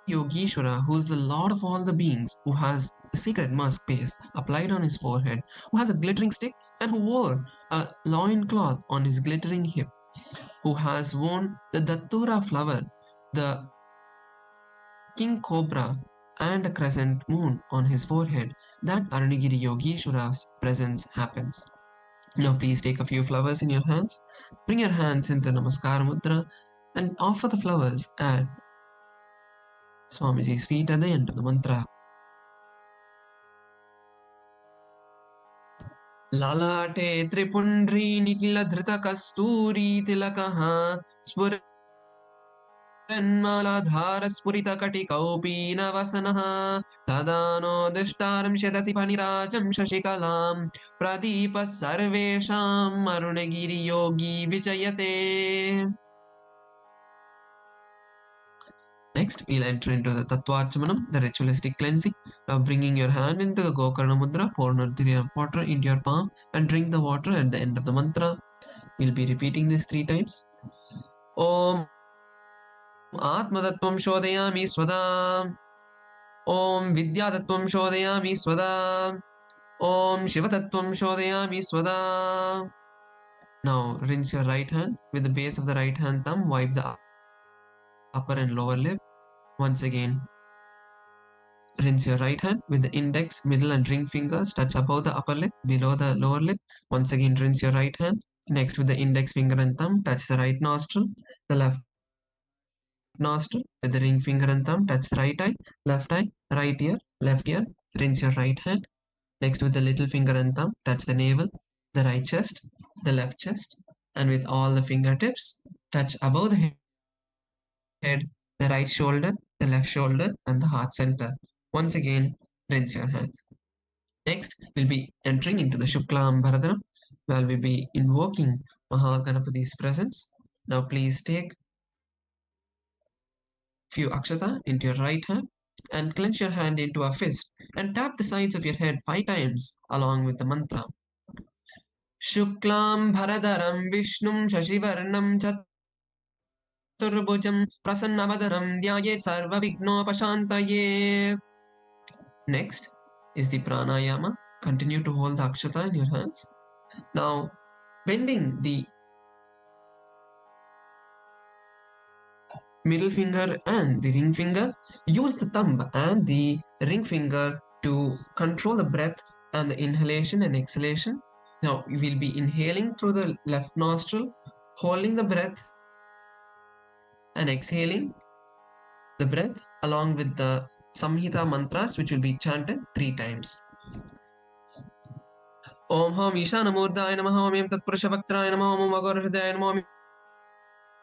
Yogeshwara, who is the lord of all the beings, who has the sacred musk paste applied on his forehead, who has a glittering stick, and who wore a loin cloth on his glittering hip, who has worn the Datura flower, the king cobra, and a crescent moon on his forehead, that Arunagiri Yogeshwara's presence happens. Now please take a few flowers in your hands, bring your hands into Namaskar Mudra, and offer the flowers at Swamiji's feet at the end of the mantra. ललाटे त्रिपुण्ड्री निखिलधृतकस्तूरी तिलकः स्फुरन्मालाधारस्फुरितकटिकौपीनवसनः तदानो दिष्टारं शिरसि फणिराजं शशिकलां प्रदीपः सर्वेषाम् अरुणगिरियोगी विजयते. Next, we'll enter into the Tattvachamanam, the ritualistic cleansing. Now, bringing your hand into the Gokarna Mudra, pour Nurdhiri water into your palm and drink the water at the end of the mantra. We'll be repeating this 3 times. Om Atmadattvam Shodayami Swada. Om Vidyadattvam Shodayami Swada. Om Shivatattvam Shodayami Swada. Now, rinse your right hand. With the base of the right hand thumb, wipe the upper and lower lip. Once again, rinse your right hand with the index, middle, and ring fingers. Touch above the upper lip, below the lower lip. Once again, rinse your right hand. Next, with the index finger and thumb, touch the right nostril, the left nostril. With the ring finger and thumb, touch the right eye, right ear, left ear. Rinse your right hand. Next, with the little finger and thumb, touch the navel, the right chest, the left chest. And with all the fingertips, touch above the head, the right shoulder, the left shoulder, and the heart center. Once again, rinse your hands. Next, we'll be entering into the Shuklam Bharadhanam, where we'll be invoking Mahaganapati's presence. Now please take few akshata into your right hand and clench your hand into a fist and tap the sides of your head 5 times along with the mantra. Shuklam Bharadaram Vishnum Shashivarnam Chaturbhujam Prasannavadanam Dhyayet Sarva Vignopashantayet. Next is the pranayama. Continue to hold the akshata in your hands. Now, bending the middle finger and the ring finger, use the thumb and the ring finger to control the breath and the inhalation and exhalation. Now, you will be inhaling through the left nostril, holding the breath and exhaling the breath along with the Samhita mantras, which will be chanted 3 times. Om Ham Ishanamurdaya Namaha Om Tatpurushavaktraya Namaha Om Agorhridaya Namaha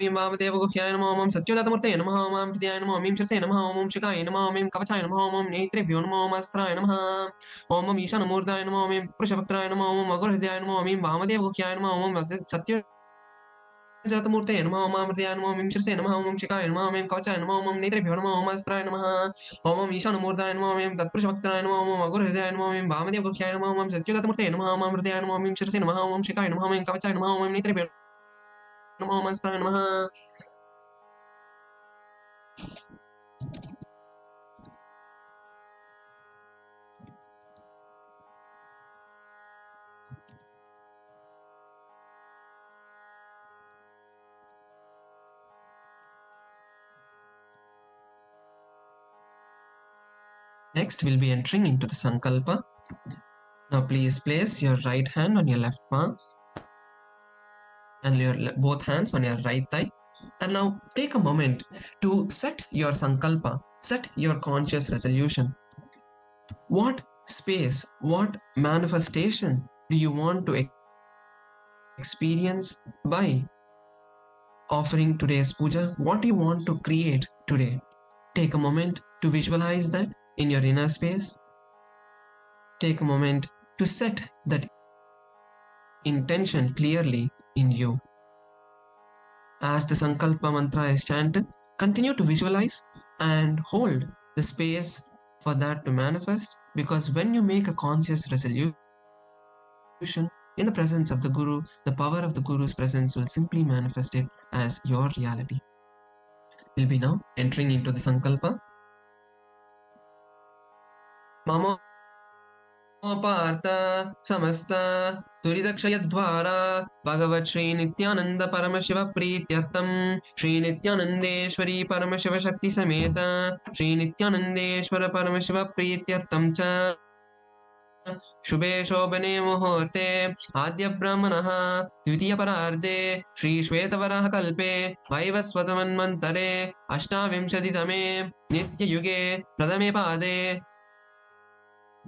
Om Vamadevaguhyaya Namaha Om Satyadatamurtaya Namaha Om Hridaya Namaha Om Shirse Namaha Om Shikaya Namaha Om Kavachaya Namaha Om Netrebhyo Namaha Om Astraya Namaha Om Ishanamurdaya Namaha Om Tatpurushavaktraya Namaha Om Agorhridaya Namaha Om Vamadevaguhyaya Namaha Om Satyadatamurtaya Jatamurte Namaha Om Amritaya Namaha Om Shirse Namaha Om Shikaya Namaha Om Kavachaya Namaha Om Netrebhyo Namaha Om Astraya Namaha Om Ishanamurdaya Namaha Om Tatpurushavaktraya Namaha Om Agorhridaya Namaha Om Vamadevaguhyaya Namaha Om Satyadatamurte Namaha Om Amritaya Namaha Om Shirse Namaha Om Shikaya Namaha Om Kavachaya Namaha Om Netrebhyo Namaha Om Astraya Namaha. Next, we'll be entering into the Sankalpa. Now, please place your right hand on your left palm and your both hands on your right thigh. And now, take a moment to set your Sankalpa, set your conscious resolution. What space, what manifestation do you want to experience by offering today's puja? What do you want to create today? Take a moment to visualize that in your inner space. Take a moment to set that intention clearly in you. As the Sankalpa mantra is chanted, continue to visualize and hold the space for that to manifest, because when you make a conscious resolution in the presence of the Guru, the power of the Guru's presence will simply manifest it as your reality. We'll be now entering into the Sankalpa. Mamo Partha Samasta Duridakshayadvara Bhagavat Shri Nithyananda Paramashiva Prityartam Shri Nithyanandeshwari Paramashiva Shakti Sameta Shri Nithyanandeshwara Paramashiva Prityartam Cha शुभे शोभने मुहूर्ते आद्य ब्राह्मणः द्वितीय परार्धे श्री श्वेतवराह कल्पे वैवस्वतमन्वन्तरे अष्टाविंशतितमे नित्ययुगे प्रथमे पादे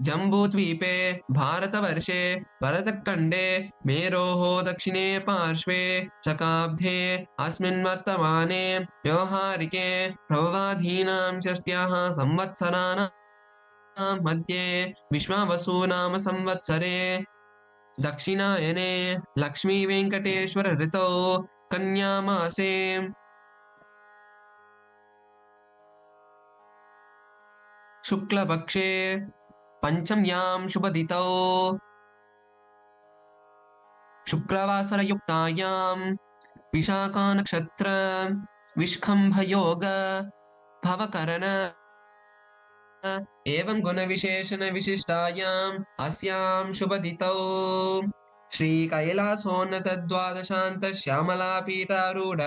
जम्बूद्वीपे भारतवर्षे भरतखण्डे मेरोः दक्षिणे पार्श्वे शकाब्दे अस्मिन् वर्तमाने व्यवहारिके प्रभवाधीनां षष्ट्याः संवत्सराणां मध्ये विश्वावसु नाम संवत्सरे दक्षिणायने लक्ष्मी वेंकटेश्वर ऋतौ कन्या मासे शुक्लपक्षे पंचम्यां शुभदितौ शुक्रवासरयुक्तायां विशाखा नक्षत्र विष्खम्भयोग भवकरण एवं गुणविशेषण विशिष्टायाम् अस्यां शुभदितौ श्री कैलासोन्नत द्वादशान्त श्यामला पीठारूढ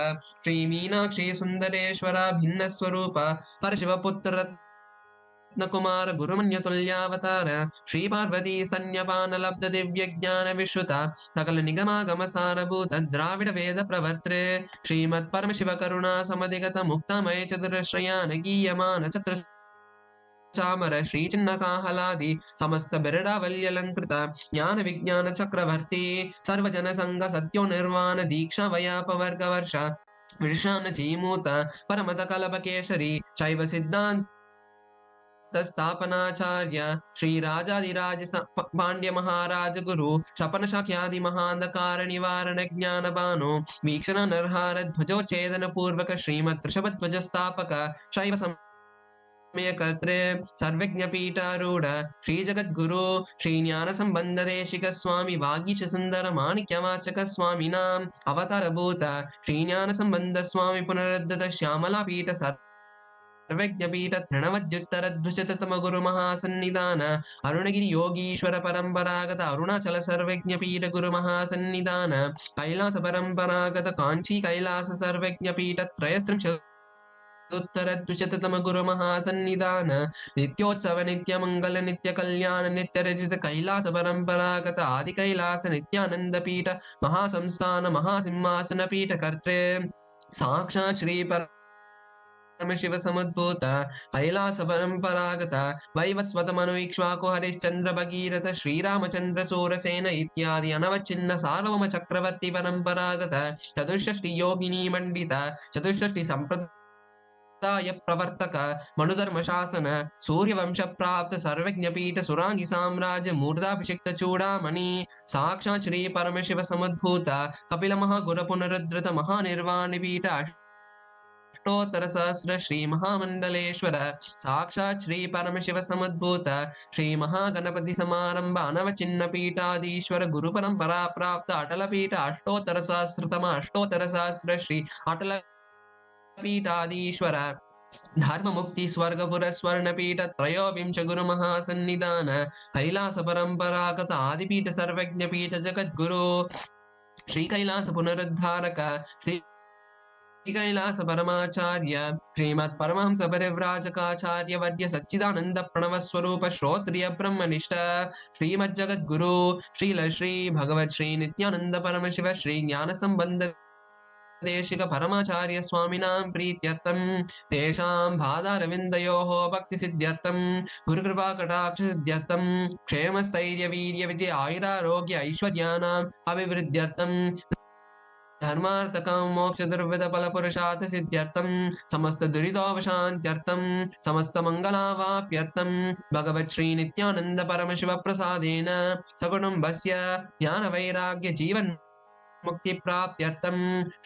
श्री मीनाक्षी सुन्दरेश्वरा भिन्न स्वरूप परशिवपुत्र रत्नकुमार गुरुमन्यतुल्यावतार श्री पार्वती स्तन्यपान लब्ध दिव्य ज्ञान विश्रुता सकल निगमागम सारभूत द्राविड वेद प्रवर्त्रे श्रीमत् परमशिव करुणा समधिगत मुक्तमय चतुरश्रयान गीयमान चतुर चामर श्री चिन्नकाहलादि समस्त बिरडावल्यलंकृत ज्ञान विज्ञान चक्रवर्ती सर्वजन संग सत्यो निर्वाण दीक्षा वयापवर्ग वर्ष विशान जीमूत परमत कलप केशरी शैव सिद्धांत स्थापनाचार्य श्री राजाधिराज पांड्य महाराज गुरु शपन शाख्यादि महांधकार निवारण ज्ञान बानो वीक्षण नरहार ध्वजोच्छेदन पूर्वक श्रीमद ऋषभध्वज स्थापक शैव कर्त्रे सर्वज्ञ पीठारूढ़ श्री जगद्गुरु श्री ज्ञान संबंध देशिक स्वामी वागीश सुंदर माणिक्यवाचक स्वामी नाम अवतार भूत श्री ज्ञान संबंध स्वामी पुनरुद्धत श्यामला पीठ सर्वज्ञपीठ तृणवद्युत्तर द्विशततम गुरु महासन्निधान अरुणगिरि योगीश्वर परंपरागत अरुणाचल सर्वज्ञपीठ गुरु महासन्निधान कैलास परंपरागत कांची कैलास सर्वज्ञपीठ त्रयस्त्रिंशदुत्तर द्विशततम गुरु महासन्निधान नित्योत्सव नित्य मंगल नित्य कल्याण नित्य रजित कैलास परंपरागत आदि कैलास नित्यानंद पीठ महासंस्थान महासिंहासन पीठ कर्त्रे साक्षात् श्री शिव समुद्भूत कैलास परंपरागत वैवस्वत मनुईक्ष्वाकु हरिश्चंद्र भगीरथ श्रीरामचंद्र सूरसेन इत्यादि अनवच्छिन्न सार्वभौम चक्रवर्ती परंपरागत चतुष्षष्टि योगिनी मंडित चतुष्षष्टि संप्रदाय प्रवर्तक मनुधर्म शासन सूर्यवंश प्राप्त सर्वज्ञ पीठ सुरांगी साम्राज्य मूर्धाभिषिक्त चूड़ामणि साक्षात् श्री परमशिव समुद्भूत कपिल महागुरु पुनरुद्धृत महानिर्वाण पीठ अष्टोत्तर सहस्र श्री महामंडलेश्वर साक्षात् श्री परमशिव समुद्भूत श्री महागणपति समारंभ अनवचिन्न पीठाधीश्वर गुरु परंपरा प्राप्त अटल पीठ अष्टोत्तर सहस्रतम अष्टोत्तर सहस्र श्री अटल पीठाधीश्वर धर्म मुक्ति स्वर्गपुर स्वर्ण पीठ त्रयोविंश गुरु महासन्निधान कैलास परंपरागत आदिपीठ सर्वज्ञ पीठ जगद्गुरु श्री कैलास पुनरुद्धारक श्री कैलास परमाचार्य श्रीमद परमहंस परिव्राजकाचार्य वर्य सच्चिदानंद प्रणव स्वरूप श्रोत्रिय ब्रह्मनिष्ठ श्रीमद जगद्गुरु श्री भगवत श्री नित्यानंद परमशिव श्री ज्ञान संबंध देशिक परमाचार्य स्वामिनां प्रीत्यर्थं तेषां भादारविन्दयोः भक्ति सिद्ध्यर्थं गुरुकृपा कटाक्ष सिद्ध्यर्थं क्षेमस्थैर्य वीर्य विजय आयुरारोग्य ऐश्वर्याणाम् अभिवृद्ध्यर्थं धर्मार्थकं मोक्ष दुर्विध फल पुरुषार्थ सिद्ध्यर्थं समस्त दुरितोपशान्त्यर्थं समस्त मंगलावाप्यर्थं भगवत् श्री नित्यानंद परमशिव प्रसादेन सकुटुम्बस्य ज्ञान वैराग्य जीवन मुक्ति प्राप्त्यर्थं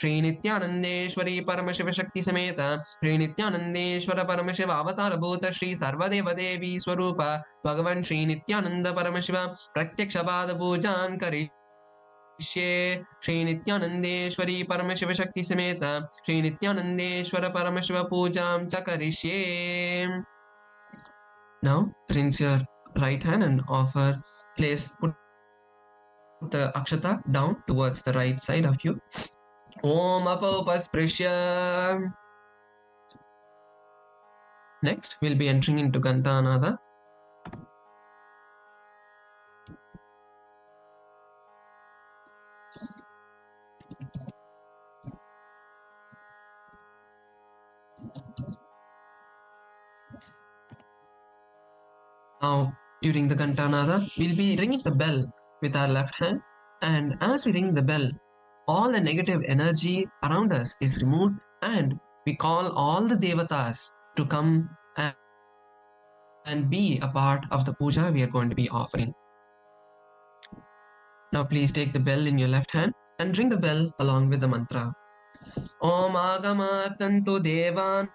श्री नित्यानंदेश्वरी परमशिव शक्ति समेत श्री नित्यानंदेश्वर परमशिव अवतार भूत श्री सर्वदेव देवी स्वरूप भगवान श्री नित्यानंद परमशिव प्रत्यक्ष पाद पूजां करिष्ये श्री नित्यानंदेश्वरी परमशिव शक्ति समेत श्री नित्यानंदेश्वर परमशिव पूजां च करिष्ये. Now rinse your right hand and put the akshata down towards the right side of you. Om apopasprishya. Next, we'll be entering into Gantanada. Now, during the Gantanada, we'll be ringing the bell with our left hand, and as we ring the bell, all the negative energy around us is removed, and we call all the devatas to come and be a part of the puja we are going to be offering. Now please take the bell in your left hand and ring the bell along with the mantra. Om agamatantu devan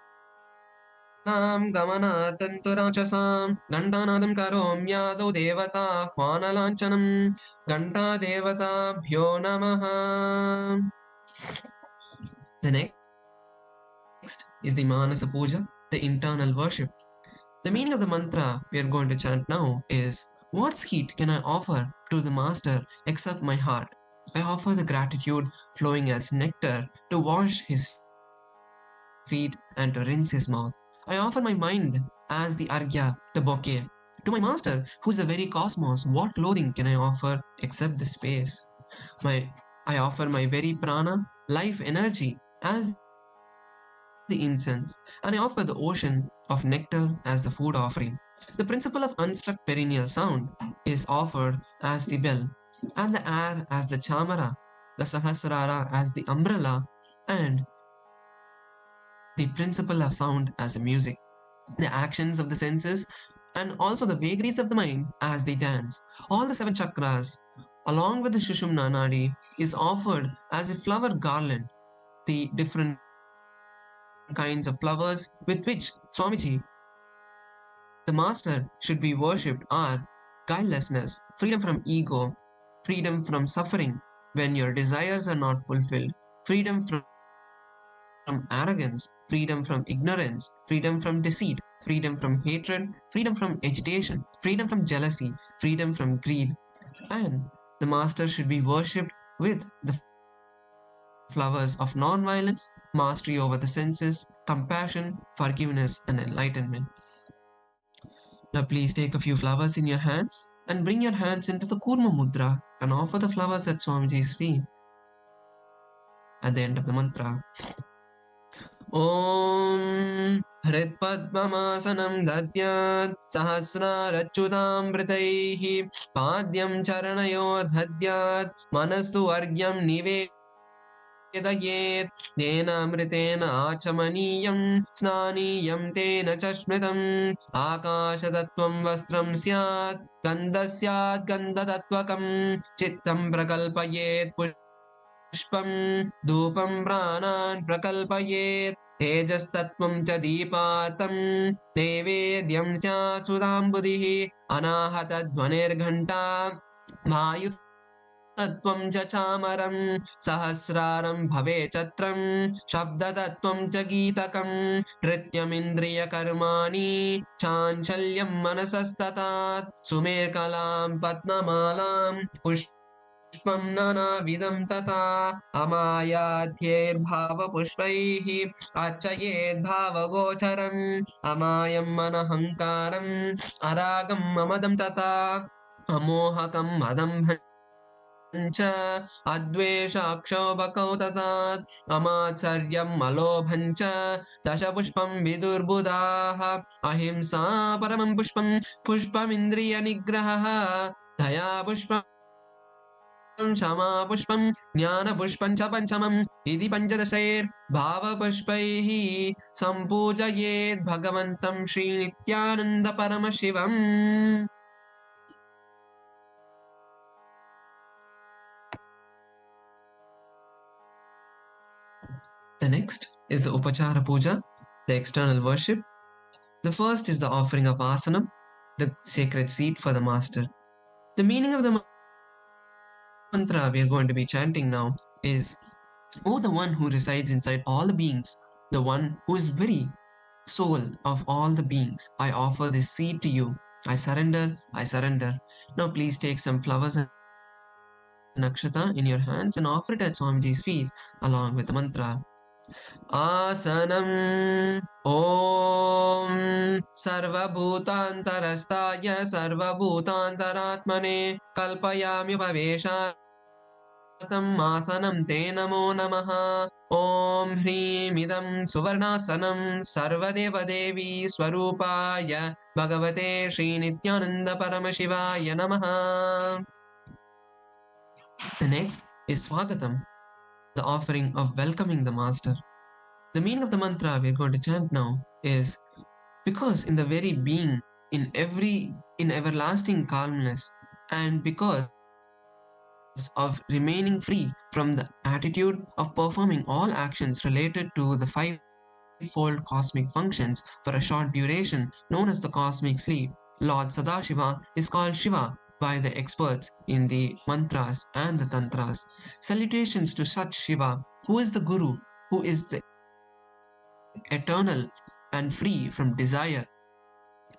Nam gamanatantu rachasam Gantanadam karomyado devata hvanalanchanam Ganta devata bhyo namaha. The next is the Manasa Puja, the internal worship. The meaning of the mantra we are going to chant now is, what sweet can I offer to the master except my heart? I offer the gratitude flowing as nectar to wash his feet and to rinse his mouth. I offer my mind as the argya, the bouquet. To my master, who is the very cosmos, what clothing can I offer except the space? I offer my very prana, life energy, as the incense, and I offer the ocean of nectar as the food offering. The principle of unstruck perennial sound is offered as the bell, and the air as the chamara, the sahasrara as the umbrella, and the principle of sound as the music. the actions of the senses, and also the vagaries of the mind as they dance. All the seven chakras, along with the Shushumna Nadi, is offered as a flower garland. The different kinds of flowers with which Swamiji, the master, should be worshipped are guilelessness, freedom from ego, freedom from suffering when your desires are not fulfilled, freedom from arrogance, freedom from ignorance, freedom from deceit, freedom from hatred, freedom from agitation, freedom from jealousy, freedom from greed. And the master should be worshipped with the flowers of non-violence, mastery over the senses, compassion, forgiveness, and enlightenment. Now please take a few flowers in your hands and bring your hands into the Kurma Mudra and offer the flowers at Swamiji's feet at the end of the mantra. ॐ हृत्पद्ममासनं दद्यात् सहस्रारच्युतामृतैः पाद्यं चरणयोर्दद्यात् मनस्तु वर्ग्यं निवेदयेत् तेनामृतेन आचमनीयं स्नानीयं तेन च स्मृतम् आकाशतत्त्वं वस्त्रं स्यात् गन्धस्यात् गन्धतत्त्वकं चित्तं प्रकल्पयेत् पुष्पं धूपं प्राणान् प्रकल्पयेत् तेजस्तत्त्वं च दीपातं नैवेद्यं स्यात् सुधाम्बुधिः अनाहतध्वनिर्घण्टा वायुतत्त्वं च चामरं सहस्रारं भवेच्छत्रं शब्दतत्त्वं च गीतकं नृत्यमिन्द्रियकर्माणि चाञ्चल्यं मनसस्ततात् सुमेकलां पद्ममालां पुष्पं नानाविधं तथा अमायाध्यैर्भावपुष्पैः अर्चयेद्भावगोचरम् अमायं मनहङ्कारम् अरागं ममदं तथा अमोहकं मदं च अद्वेषाक्षोभकौ तथा अमात्सर्यं अलोभं च दशपुष्पं विदुर्बुधाः अहिंसा परमं पुष्पं पुष्पमिन्द्रियनिग्रहः दया पुष्पं क्षमा पुष्पं ज्ञानपुष्पं च पञ्चमम् इति पञ्चदशैर्भावपुष्पैः सम्पूजयेत् भगवन्तं श्रीनित्यानन्दपरमशिवम्. The next is the Upachara Puja, the external worship. The first is the offering of asanam, the sacred seat for the master. The meaning of the mantra we are going to be chanting now is, O the one who resides inside all the beings, the one who is very soul of all the beings, I offer this seed to you. I surrender, I surrender. Now please take some flowers and nakshata in your hands and offer it at Swamiji's feet along with the mantra. आसनम् ॐ सर्वभूतान्तरस्ताय सर्वभूतान्तरात्मने कल्पयाम्युपवेशातम् आसनं ते नमो नमः ॐ ह्रीं इदं सुवर्णासनं सर्वदेवदेवी स्वरूपाय भगवते श्रीनित्यानन्दपरमशिवाय नमः. The next is Swagatam, the offering of welcoming the master. The meaning of the mantra we are going to chant now is, because in the very being, in everlasting calmness, and because of remaining free from the attitude of performing all actions related to the five-fold cosmic functions for a short duration, known as the cosmic sleep, Lord Sadashiva is called Shiva by the experts in the mantras and the tantras. Salutations to such Shiva, who is the Guru, who is the eternal and free from desire,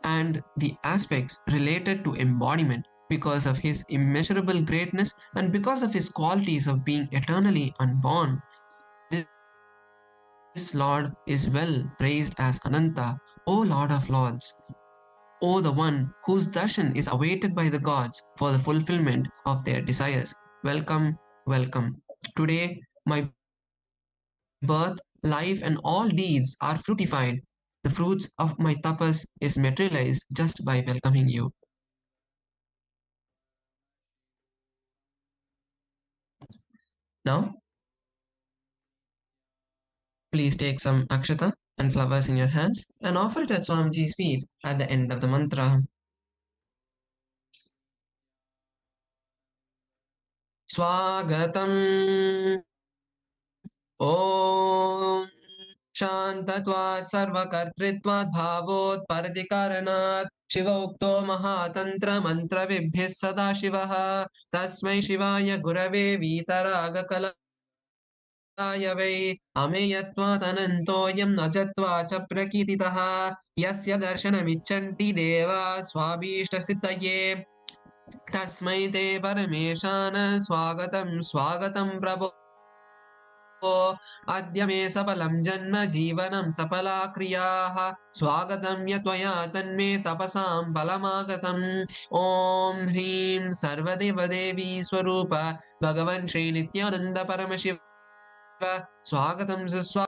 and the aspects related to embodiment, because of his immeasurable greatness and because of his qualities of being eternally unborn. This Lord is well praised as Ananta, O Lord of Lords, O the one whose darshan is awaited by the gods for the fulfillment of their desires. Welcome, welcome. Today, my birth, life, and all deeds are fruitified. The fruits of my tapas is materialized just by welcoming you. Now, please take some akshata and flowers in your hands and offer it at Swamiji's feet at the end of the mantra. Swagatam Om Shantatvat Sarvakartritvat Bhavot Paradikaranath Shivaukto Mahatantra Mantra Vibhis Sada Shivaha Tasmai Shivaya Gurave Vitaraga Kala वै अमेयत्वादनन्तोऽयं न चत्वा च प्रकीर्तितः यस्य दर्शनमिच्छन्ति देवा स्वाभीष्टसिद्धये तस्मै ते परमेशान स्वागतं स्वागतं प्रभो अद्य मे सफलं जन्म जीवनं सफला क्रियाः स्वागतं यत्त्वया तन्मे तपसां फलमागतम् ॐ ह्रीं सर्वदेवदेवी स्वरूप भगवन् श्रीनित्यानन्द परमशिव स्वागतं Suswa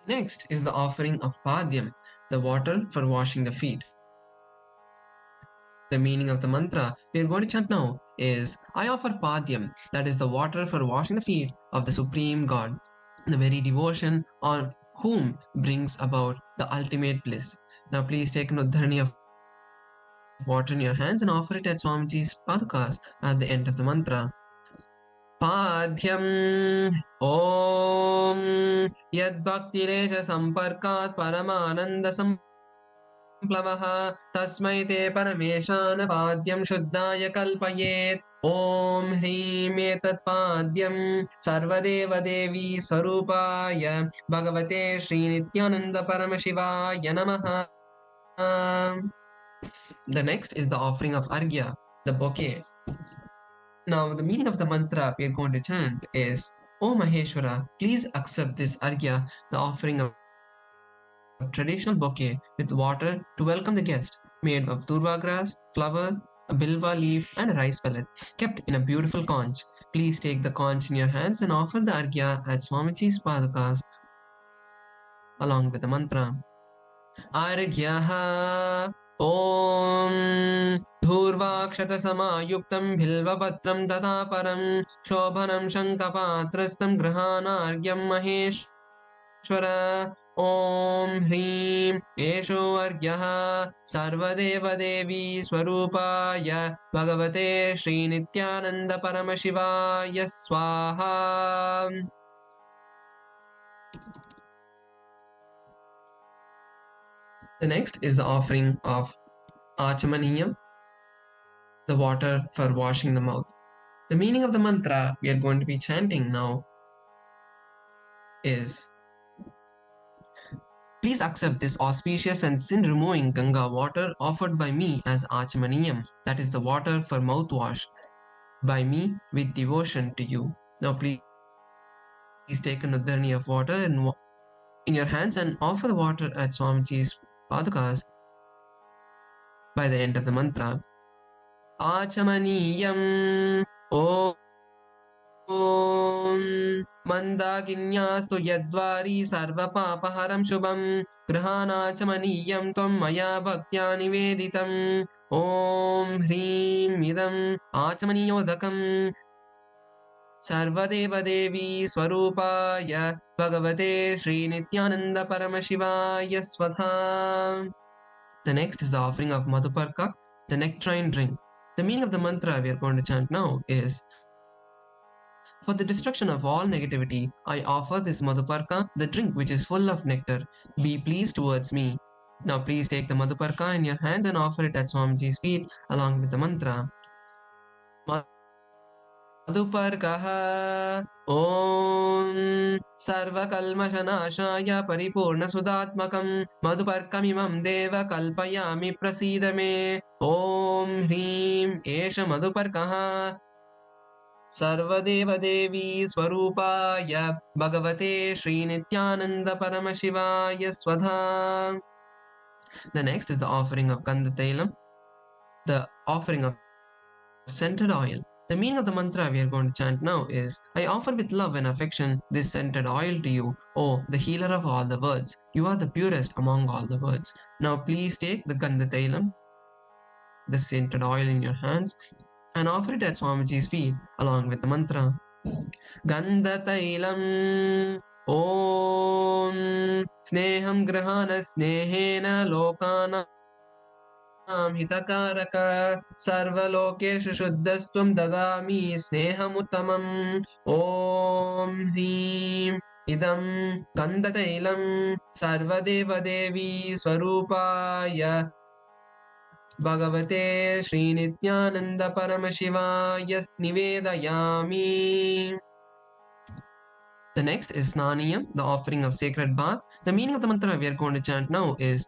Next is the offering of Padyam, the water for washing the feet. The meaning of the mantra we are going to chant now is I offer Padyam, that is the water for washing the feet of the Supreme God, the very devotion of whom brings about the ultimate bliss. Now please take an udharani of water in your hands and offer it at Swamiji's padukas at the end of the mantra. पाद्यम् ॐ यद्भक्तिरेष सम्पर्कात् परमानन्दसम्प्लवः तस्मै ते परमेशान पाद्यं शुद्धाय कल्पयेत् ॐ ह्रीं एतत् पाद्यं सर्वदेवदेवी स्वरूपाय भगवते श्रीनित्यानन्द परमशिवाय नमः. The next is the offering of Arghya, the bouquet. Now, the meaning of the mantra we are going to chant is, O Maheshwara, please accept this Arghya, the offering of traditional bouquet with water to welcome the guest, made of durva grass, flower, a bilva leaf, and a rice pellet, kept in a beautiful conch. Please take the conch in your hands and offer the Arghya at Swamiji's padukas along with the mantra. Arghyaha ॐ धूर्वाक्षतसमायुक्तं बिल्वपत्रं तथा परं शोभनं शङ्खपात्रस्थं गृहाणार्घ्यं महेश्वर ॐ ह्रीं एषो अर्घ्यः सर्वदेवदेवी स्वरूपाय भगवते श्रीनित्यानन्द परमशिवाय स्वाहा. The next is the offering of Achamaniyam, the water for washing the mouth. The meaning of the mantra we are going to be chanting now is, please accept this auspicious and sin-removing Ganga water offered by me as Achamaniyam, that is the water for mouthwash, by me with devotion to you. Now please take an udharani of water in your hands and offer the water at Swamiji's padukas by the end of the mantra. Achamaniyam Om Mandakinyaastu yadvari sarvapapaharam shubham grihanachamaniyam tvam maya bhaktya niveditam Om Hrim idam achamaniyodakam सर्वदेवदेवी स्वरूपाय भगवते श्रीनित्यानन्द परमशिवाय स्वधा. The next is the offering of Madhuparka, the nectarine drink. The meaning of the mantra we are going to chant now is, for the destruction of all negativity, I offer this Madhuparka, the drink which is full of nectar. Be pleased towards me. Now please take the Madhuparka in your hands and offer it at Swamiji's feet along with the mantra. मधुपर्कः ॐ सर्वकल्मषनाशाय परिपूर्णसुधात्मकं मधुपर्कमिमं देव कल्पयामि प्रसीद मे ॐ ह्रीं एष मधुपर्कः सर्वदेवदेवी स्वरूपाय भगवते श्रीनित्यानन्द परमशिवाय स्वधा. The next is the offering of Gandha Tailam, the offering of scented oil. The meaning of the mantra we are going to chant now is I offer with love and affection this scented oil to you, O the healer of all the words. You are the purest among all the words. Now please take the Gandha Tailam, the scented oil in your hands, and offer it at Swamiji's feet along with the mantra. Gandha Tailam Om Sneham Grahana Snehena Lokana हितकारक सर्वलोकेषु शुद्धस्त्वं ददामि स्नेहमुत्तमम् ॐ ह्रीं इदं गन्धतैलं सर्वदेवदेवी स्वरूपाय भगवते श्रीनित्यानन्द परमशिवाय निवेदयामि. The next is Snaniyam, the offering of sacred bath. The meaning of the mantra we are going to chant now is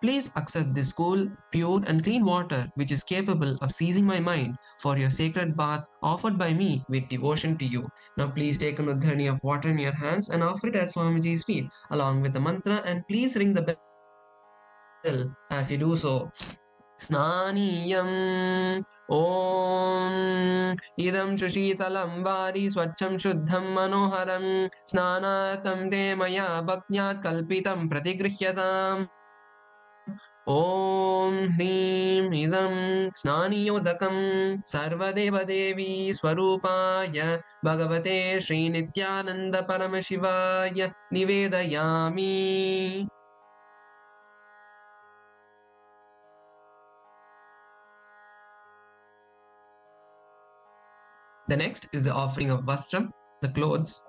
please accept this cool, pure, and clean water which is capable of seizing my mind for your sacred bath offered by me with devotion to you. Now please take an udharani of water in your hands and offer it at Swamiji's feet along with the mantra, and please ring the bell as you do so. Snaniyam Om Idam Shushitalam Vari Swacham Shuddham Manoharam Snanatam Te Maya Bhaktyat Kalpitam Pratigrihyatam Om Hrim Idam Snaniyodakam Sarvadevadevi Swarupaya Bhagavate Sri Nithyananda Paramashivaya Nivedayami. The next is the offering of Vastram, the clothes,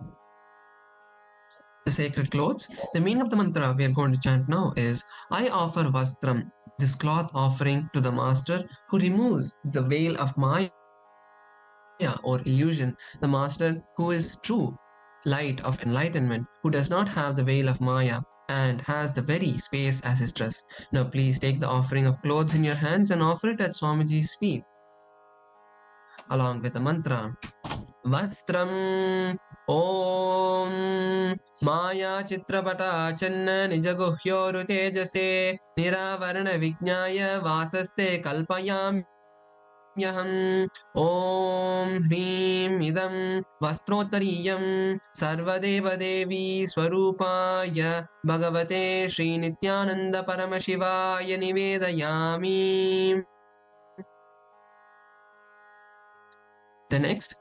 the sacred clothes. The meaning of the mantra we are going to chant now is I offer Vastram, this cloth offering to the master who removes the veil of Maya or illusion, the master who is true light of enlightenment, who does not have the veil of Maya and has the very space as his dress. Now please take the offering of clothes in your hands and offer it at Swamiji's feet along with the mantra. Vastram Om Maya Chitrapata Channa Nijaguhyoru Tejase Niravarana Vijnaya Vasaste Kalpayam Yaham Om Hrim Idam Vastrottariyam Sarvadeva Devi Swarupaya Bhagavate Sri Nithyananda Paramashivaya Nivedayami. The next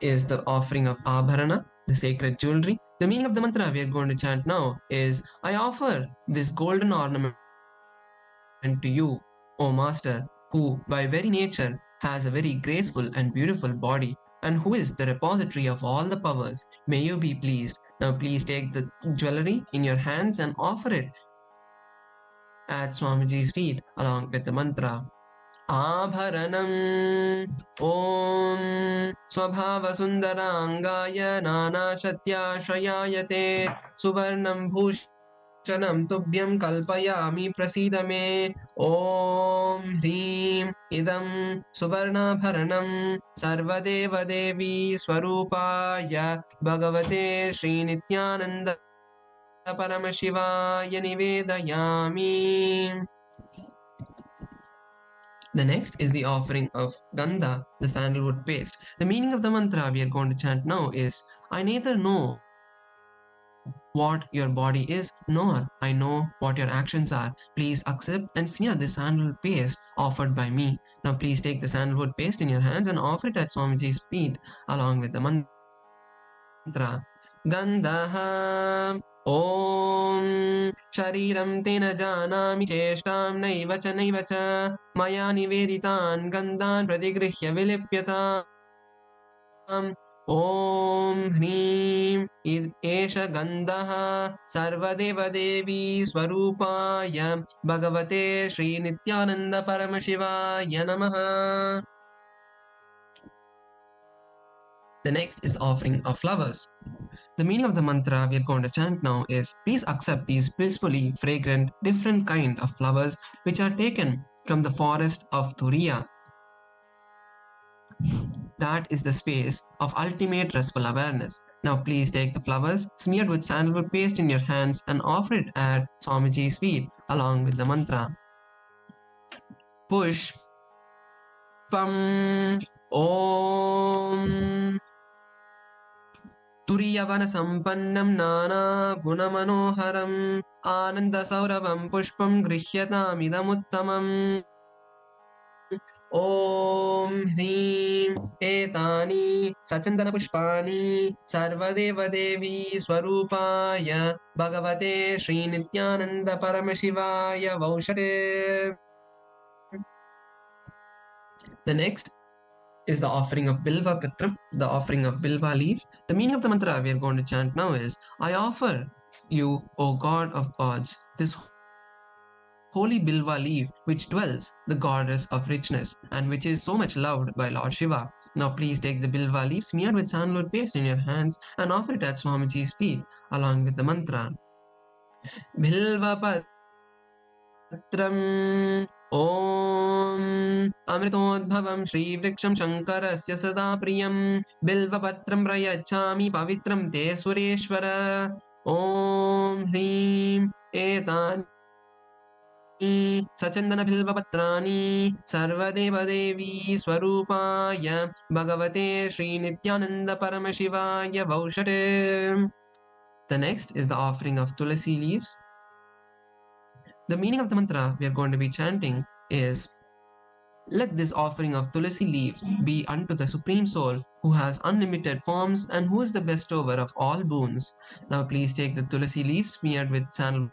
is the offering of Abharana, the sacred jewelry. The meaning of the mantra we are going to chant now is I offer this golden ornament to you, O Master, who by very nature has a very graceful and beautiful body and who is the repository of all the powers. May you be pleased. Now please take the jewelry in your hands and offer it at Swamiji's feet along with the mantra. Abharanam Om Swabhava Sundarangaya Nana Shatyashrayayate Suvarnam Bhushanam Tubhyam Kalpayami Prasidame Om Hrim Idam Suvarnabharanam Sarvadeva Devi Swarupaya Bhagavate Sri Nithyananda Paramashivaya Nivedayami. The next is the offering of Gandha, the sandalwood paste. The meaning of the mantra we are going to chant now is I neither know what your body is, nor I know what your actions are. Please accept and smear this sandalwood paste offered by me. Now please take the sandalwood paste in your hands and offer it at Swamiji's feet along with the mantra. Gandha Om Shariram Tena Janami Cheshtam Naiva Cha Maya Niveditan Gandhan Pratigrihya Vilipyatam Om Hrim Esha Gandha Sarvadeva Devi Swarupaya Bhagavate Sri Nithyananda Paramashivaya Namaha. The next is offering of flowers. The meaning of the mantra we are going to chant now is please accept these blissfully fragrant different kind of flowers which are taken from the forest of Turiya. That is the space of ultimate restful awareness. Now please take the flowers smeared with sandalwood paste in your hands and offer it at Swamiji's feet along with the mantra. Push पुष्पम् ॐ तुरीयवनसम्पन्नं नानागुणमनोहरम् आनन्दसौरभं पुष्पं गृह्यतामिदमुत्तमम् ॐ ह्रीं एतानि सचन्दनपुष्पाणि सर्वदेवदेवी स्वरूपाय भगवते श्रीनित्यानन्दपरमशिवाय वौषटे. The next is the offering of Bilva Pitram, the offering of Bilva leaf. The meaning of the mantra we are going to chant now is, I offer you, O God of gods, this holy Bilva leaf which dwells the goddess of richness and which is so much loved by Lord Shiva. Now please take the Bilva leaf smeared with sandalwood paste in your hands and offer it at Swamiji's feet along with the mantra. Bilva Patram Om Amritodbhavam Shri Vriksham Shankarasya Sada Priyam Bilvapatram Prayachami Pavitram Te Sureshwara Om Hrim Etani Sachandana Sarvadevadevi Swarupaya Bhagavate Sri Nithyananda Paramashivaya Vaushate. The next is the offering of Tulasi leaves. The meaning of the mantra we are going to be chanting is, let this offering of Tulasi leaves be unto the Supreme Soul who has unlimited forms and who is the bestower of all boons. Now please take the Tulasi leaves smeared with sandalwood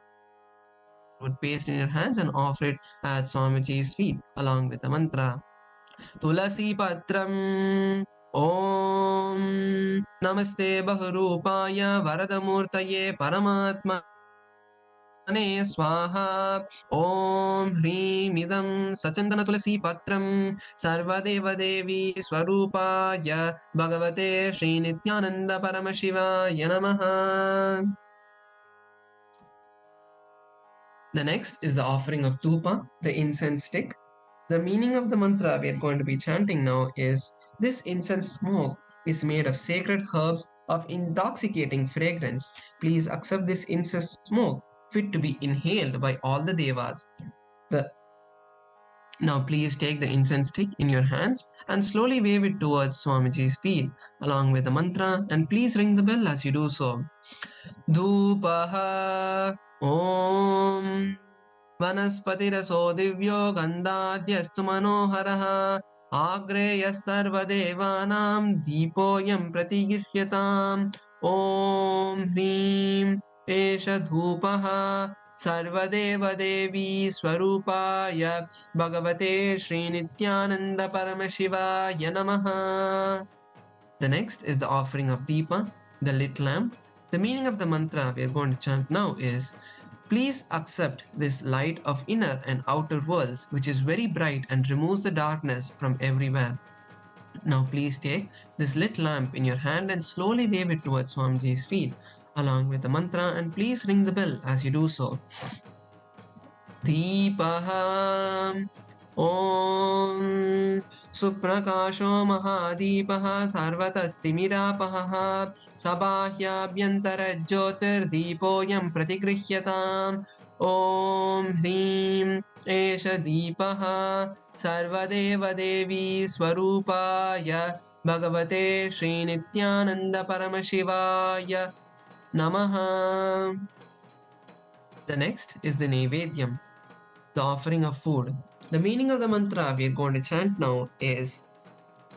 paste in your hands and offer it at Swamiji's feet along with the mantra. Tulasi Patram Om Namaste Bahurupaya Varadamurtaye Paramatma Swaha Om Hrim Idam Sachandana Tulasi Patram Sarvadeva Devi Swarupaya Bhagavate Sri Nithyananda Paramashivaya Namaha. The next is the offering of Tupa, the incense stick. The meaning of the mantra we are going to be chanting now is, this incense smoke is made of sacred herbs of intoxicating fragrance. Please accept this incense smoke fit to be inhaled by all the devas. Now please take the incense stick in your hands and slowly wave it towards Swamiji's feet along with the mantra, and please ring the bell as you do so. Dhupaha Om Vanaspatiraso Divyo Gandhadhyastu Manoharaha Agreyas Sarvadevanam Deepoyam Pratigirhyatam Om Hrim Esha Dhupaha Sarvadeva Devi Swarupaya Bhagavate Sri Nithyananda Paramashivaya Namaha. The next is the offering of Deepa, the lit lamp. The meaning of the mantra we are going to chant now is, please accept this light of inner and outer worlds which is very bright and removes the darkness from everywhere. Now please take this lit lamp in your hand and slowly wave it towards Swamiji's feet along with the mantra, and please ring the bell as you do so. Deepaha Om Suprakasho Mahadipah Sarvatastimirapah Sabahyabyantara Jyotir Deepoyam Pratigrihyatam Om Hrim Esha Deepaha Sarvadeva Devi Swarupaya Bhagavate Sri Nithyananda Paramashivaya Namaha. The next is the Naivedyam, the offering of food. The meaning of the mantra we are going to chant now is,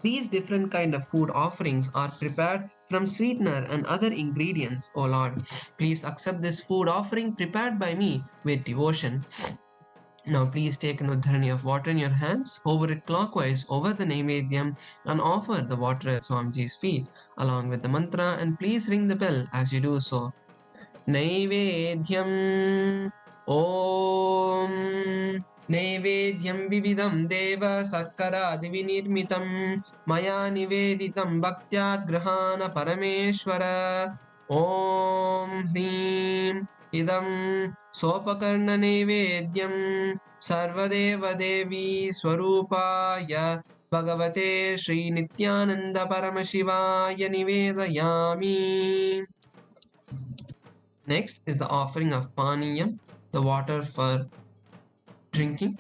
these different kind of food offerings are prepared from sweetener and other ingredients, O Lord. Please accept this food offering prepared by me with devotion. Now please take an udharani of water in your hands, hover it clockwise over the Naivedyam and offer the water at Swamiji's feet along with the mantra, and please ring the bell as you do so. Naivedyam Om Naivedyam Vividam Deva Satkara Divinirmitam Maya Niveditam Bhaktya Grahana Parameshwara Om Hrim Idam Sopakarna Naivedyam Sarvadeva Devi Swarupaya Bhagavate Sri Nithyananda Paramashivaya Nivedayami. Next is the offering of Paniyam, the water for drinking.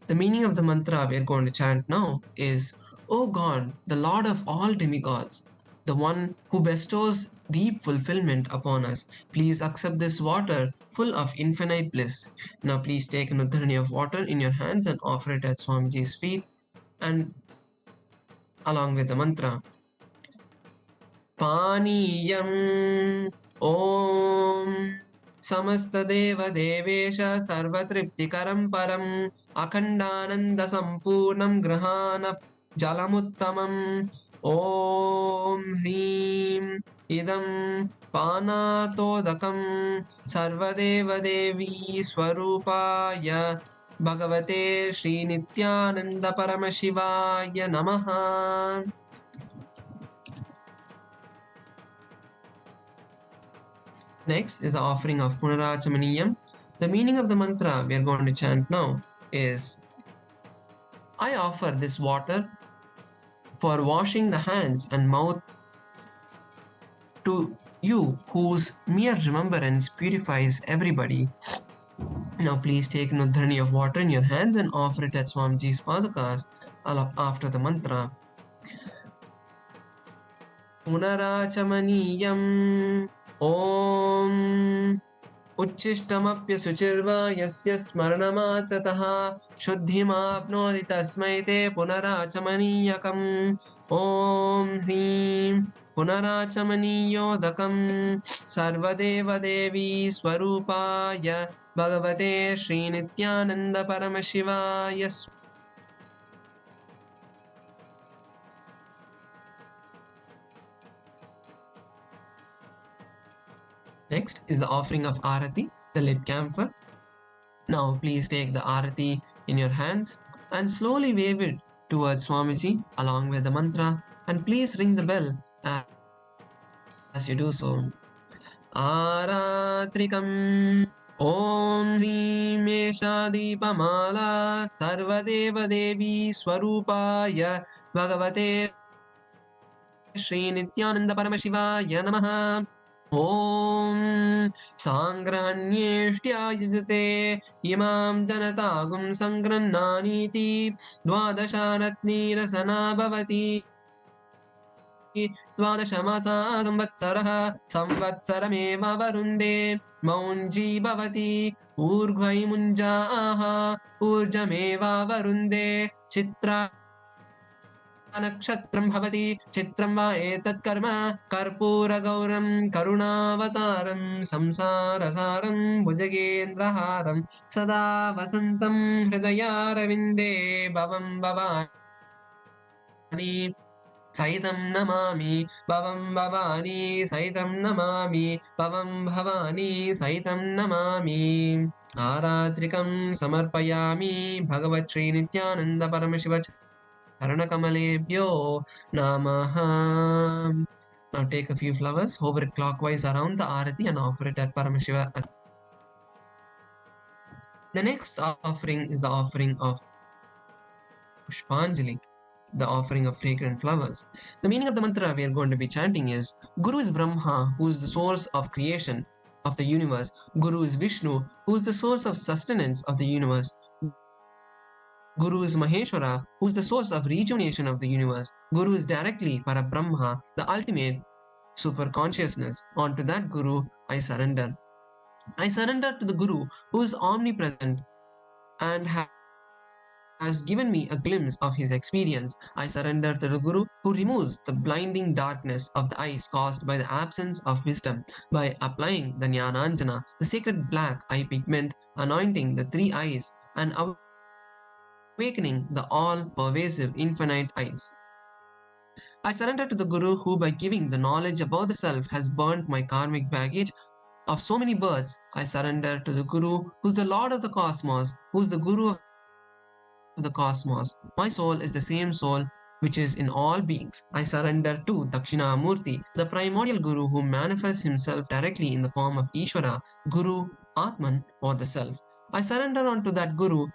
The meaning of the mantra we are going to chant now is, O God, the Lord of all demigods, the one who bestows deep fulfillment upon us, please accept this water full of infinite bliss. Now please take an udharani of water in your hands and offer it at Swamiji's feet and along with the mantra. Paniyam Om समस्तदेवदेवेश सर्वतृप्तिकरं परम् अखण्डानन्दसम्पूर्णं गृहाण जलमुत्तमम् ॐ ह्रीं इदं पानातोदकं सर्वदेवदेवी स्वरूपाय भगवते श्रीनित्यानन्दपरमशिवाय नमः. Next is the offering of Punarachamaniyam. The meaning of the mantra we are going to chant now is, I offer this water for washing the hands and mouth to you, whose mere remembrance purifies everybody. Now please take an udharani of water in your hands and offer it at Swamiji's padakas after the mantra. Punarachamaniyam Om उच्छिष्टमप्यशुचिर्वा यस्य स्मरणमात्रतः शुद्धिमाप्नोति तस्मै ते पुनराचमनीयकम् ॐ ह्रीं पुनराचमनीयोदकं सर्वदेवदेवी स्वरूपाय भगवते श्रीनित्यानन्दपरमशिवाय. Next is the offering of Arati, the lit camphor. Now please take the Arati in your hands and slowly wave it towards Swamiji along with the mantra, and please ring the bell as you do so. Aratrikam Om Hrim Esha Deepamala Sarvadeva Devi Swarupaya Bhagavate Shri Nityananda Paramashivaya Namaha. Om Sangrahanyeshtya Imam Janatagum Sangrannaniti Dvadasharatnirasana Bhavati Dvadashamasa Samvatsaraha Samvatsarameva Varunde Maunji Bhavati Urghvai Munjaha Urjameva Varunde Chitra नक्षत्रं भवति चित्रं वा एतत् कर्म कर्पूरगौरं करुणावतारं संसारसारं भुजगेन्द्रहारं सदा वसन्तं हृदयारविन्दे भवं भवानी सहितं नमामि भवं भवानी सहितं नमामि भवं भवानी सहितं नमामि. आरात्रिकं समर्पयामि भगवत् Shri Nityanand Paramshiva Karanakamaleebhyo Namaha. Now take a few flowers, hover it clockwise around the Arati and offer it at Paramashiva. The next offering is the offering of Pushpanjali, the offering of fragrant flowers. The meaning of the mantra we are going to be chanting is, Guru is Brahma, who is the source of creation of the universe. Guru is Vishnu, who is the source of sustenance of the universe. Guru is Maheshwara, who is the source of rejuvenation of the universe. Guru is directly Parabrahma, the ultimate super consciousness. Onto that Guru, I surrender. I surrender to the Guru, who is omnipresent and has given me a glimpse of his experience. I surrender to the Guru, who removes the blinding darkness of the eyes caused by the absence of wisdom by applying the Jnananjana, the sacred black eye pigment, anointing the three eyes and awakening the all-pervasive infinite eyes. I surrender to the Guru who, by giving the knowledge about the self, has burnt my karmic baggage of so many births. I surrender to the Guru who is the Lord of the cosmos, who is the Guru of the cosmos. My soul is the same soul which is in all beings. I surrender to Dakshinamurti, the primordial Guru who manifests himself directly in the form of Ishvara, Guru, Atman, or the Self. I surrender unto that Guru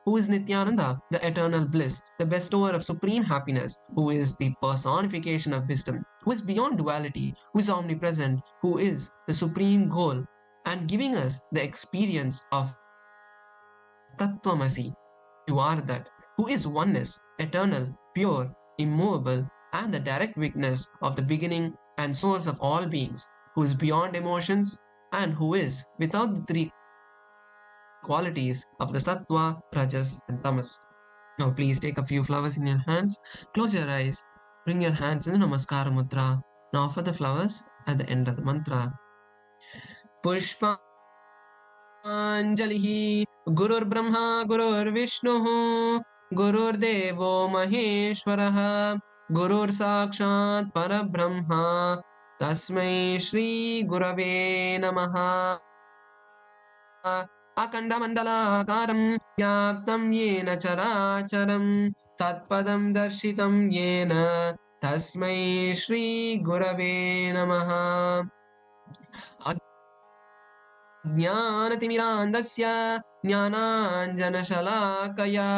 who is Nithyananda, the eternal bliss, the bestower of supreme happiness, who is the personification of wisdom, who is beyond duality, who is omnipresent, who is the supreme goal, and giving us the experience of Tattvamasi. You are that, who is oneness, eternal, pure, immovable, and the direct witness of the beginning and source of all beings, who is beyond emotions, and who is without the three qualities of the sattva, rajas, and tamas. Now, please take a few flowers in your hands, close your eyes, bring your hands in the Namaskara Mudra. Now, offer the flowers at the end of the mantra. Pushpa Anjalihi Gurur Gurur Vishnu Gururdevo Maheshwaraha Gurur Sakshat Parabrahma Tasmai Shri Gurave Namaha Akandamandalakaram Vyaptam Yena Characharam Tatpadam Darshitam Yena Tasmai Shri Gurave Namaha ज्ञानतिमिरान्धस्य ज्ञानाञ्जनशलाकया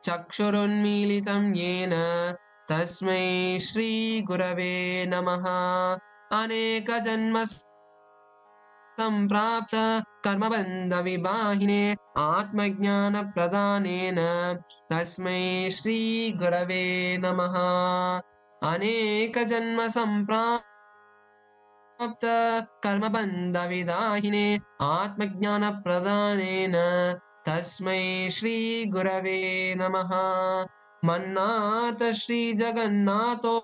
चक्षुरुन्मीलितं येन तस्मै श्रीगुरवे नमः अनेकजन्म सम्प्राप्त कर्मबन्धविवाहिने आत्मज्ञानप्रदानेन तस्मै श्रीगुरवे नमः अनेकजन्म सम्प्राप्त कर्मबन्धविदाहिने आत्मज्ञानप्रदानेन तस्मै श्रीगुरवे नमः मन्नाथ श्रीजगन्नाथो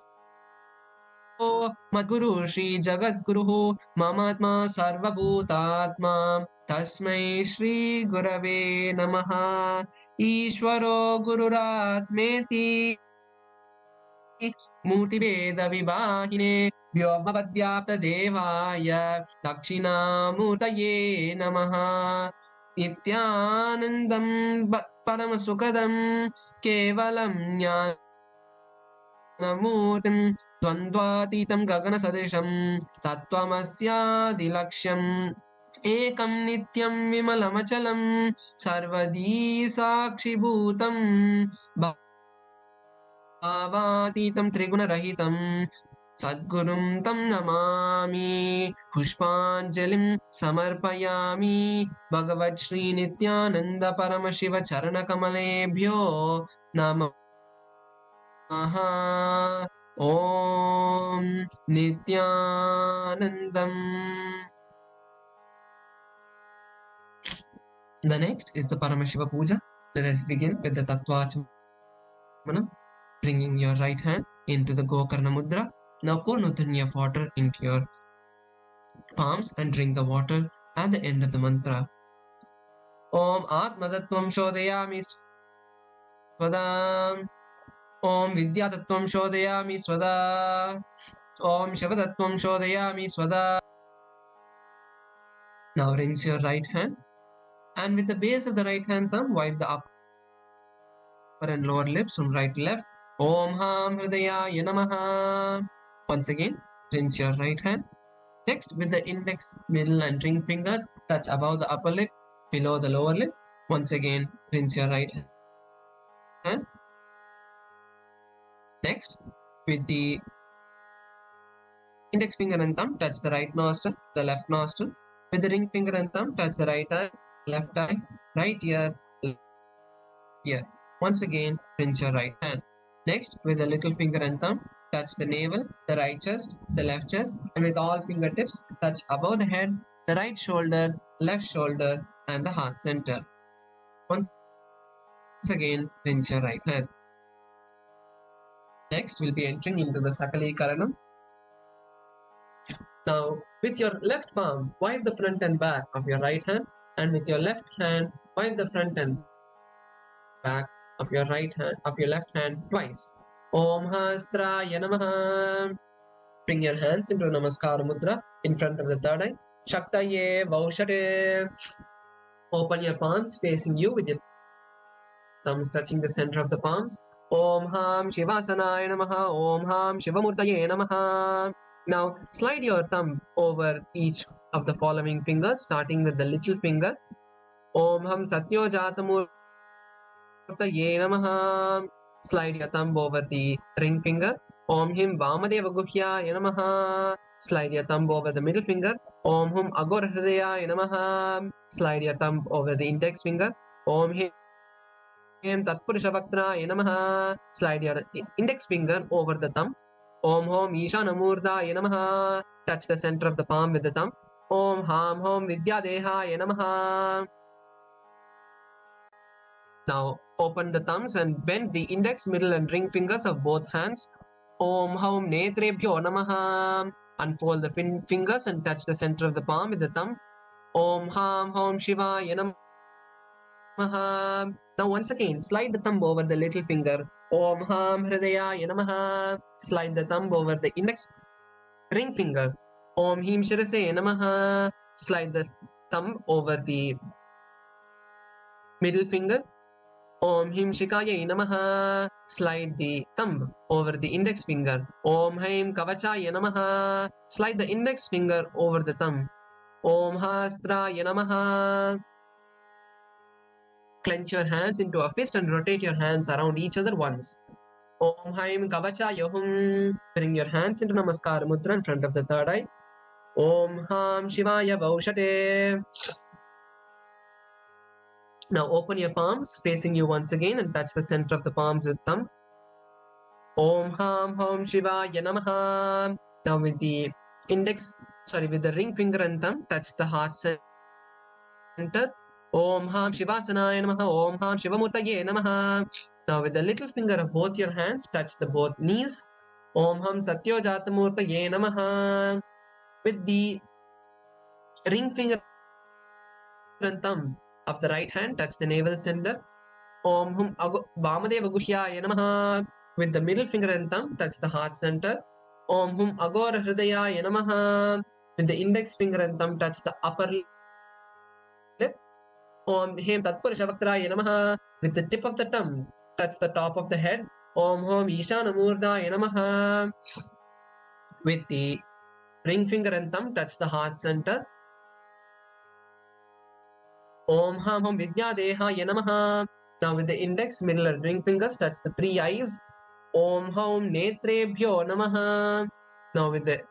मद्गुरु श्रीजगद्गुरुः ममात्मा सर्वभूतात्मा तस्मै श्रीगुरवे नमः ईश्वरो गुरुरात्मेति मूर्तिभेदविवाहिने व्योमवद्व्याप्तदेवाय दक्षिणामूर्तये नमः नित्यानन्दं परमसुखदं केवलं ज्ञानमूर्तिं द्वन्द्वातीतं गगनसदृशं तत्त्वमस्यादिलक्ष्यम् एकं नित्यं विमलमचलं सर्वदी साक्षिभूतं भावातीतं त्रिगुणरहितं सद्गुरुं तं नमामि पुष्पाञ्जलिं समर्पयामि भगवत् श्री नित्यानन्द परमशिव चरणकमलेभ्यो नमः ॐ नित्यानन्दम्. The next is the Paramashiva Puja. Let us begin with the Tattvachana. Bringing your right hand into the Gokarna Mudra. Now pour Nuthanya of water into your palms and drink the water at the end of the mantra. Om Atmadattvam Shodayami Svada. Om Vidyatattvam Shodayami Svada. Om Shivadattvam Shodayami Svada. Now rinse your right hand and with the base of the right hand thumb wipe the upper and lower lips from right to left. Om Ham Hridayaya Namaha. Once again, rinse your right hand. Next, with the index, middle and ring fingers, touch above the upper lip, below the lower lip. Once again, rinse your right hand. Next, with the index finger and thumb, touch the right nostril, the left nostril. With the ring finger and thumb, touch the right eye, left eye, right ear, left ear. Once again, rinse your right hand. Next, with the little finger and thumb, touch the navel, the right chest, the left chest, and with all fingertips, touch above the head, the right shoulder, left shoulder, and the heart center. Once again, rinse your right hand. Next, we'll be entering into the Sakala Krama. Now, with your left palm, wipe the front and back of your right hand, and with your left hand, wipe the front and back of your right hand, of your left hand twice. Om Hasraya Namaha. Bring your hands into Namaskara Mudra in front of the third eye. Shaktaye Vaushate. Open your palms facing you with your thumbs touching the center of the palms. Om Ham Shivasanaya Namaha. Om Ham Shivamurtaye Namaha. Now slide your thumb over each of the following fingers, starting with the little finger. Om Ham Satyo Jatamurtaye Namaha. Slide your thumb over the ring finger. Om Him Vamadeva Guhyaya Namaha. Slide your thumb over the middle finger. Om Hum Agor Hridayaya Namaha. Slide your thumb over the index finger. Om Him Tatpurushavaktraya Namaha. Slide your index finger over the thumb. Om Hom Ishanamurdaya Namaha. Touch the center of the palm with the thumb. Om Ham Hom Vidyadehaya Namaha. Now open the thumbs and bend the index, middle, and ring fingers of both hands. Om Hom Netrebhyo Namaha. Unfold the fingers and touch the center of the palm with the thumb. Om Ham Hom Shivaya Namaha. Now once again, slide the thumb over the little finger. Om Ham Hridayaya Namaha. Slide the thumb over the index ring finger. Om Him Shirase Namaha. Slide the thumb over the middle finger. Om Him Shikaya Namaha. Slide the thumb over the index finger. Om Him Kavachaya Namaha. Slide the index finger over the thumb. Om Hastraya Namaha. Clench your hands into a fist and rotate your hands around each other once. Om Haim Kavachaya Hum. Bring your hands into Namaskar Mudra in front of the third eye. Om Ham Shivaya Vaushate. Now open your palms facing you once again and touch the center of the palms with thumb. Om Ham Hom Shivaya Namaha. Now with the with the ring finger and thumb, touch the heart center. Om Ham Shivasanaya Namaha. Om Ham Shivamurtaye Namaha. Now with the little finger of both your hands, touch the both knees. Om Ham Satyojatamurtaye Namaha. With the ring finger and thumb of the right hand, touch the navel center. Om Hum Vamadeva Guhyaya Namaha. With the middle finger and thumb, touch the heart center. Om Hum Agora Hridayaya Namaha. With the index finger and thumb, touch the upper lip. Om Him Tatpurushavaktraya Namaha. With the tip of the tongue, touch the top of the head. Om Hom Ishanamurdaya Namaha. With the ring finger and thumb, touch the heart center. Om Ham Hom Vidyadehaya Namaha. Now with the index, middle, and ring fingers, touch the three eyes. Om Hom Netrebhyo Namaha. Now with the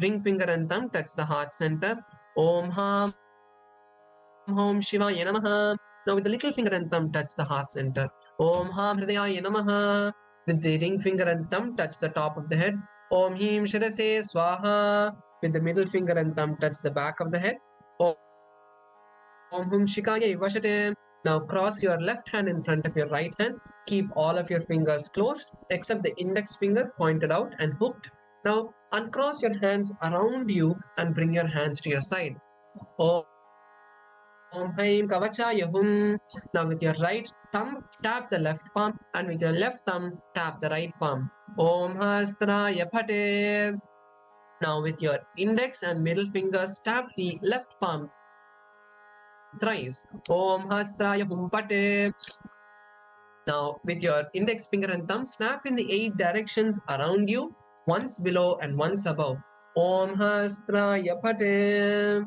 ring finger and thumb, touch the heart center. Om Ham Hom Shivaya Namaha. Now with the little finger and thumb, touch the heart center. Om Ham Hridayaya Namaha. With the ring finger and thumb, touch the top of the head. Om Him Shirase Swaha. With the middle finger and thumb, touch the back of the head. Om Hum Shikaya Vashate. Now cross your left hand in front of your right hand. Keep all of your fingers closed except the index finger pointed out and hooked. Now uncross your hands around you and bring your hands to your side. Om Haim Kavachaya Hum. Now with your right thumb, tap the left palm, and with your left thumb, tap the right palm. Om Hastraya Phate. Now with your index and middle fingers, tap the left palm thrice. Om Hastraya Hum Pate. Now with your index finger and thumb, snap in the 8 directions around you, once below and once above. Om Hastraya Phate.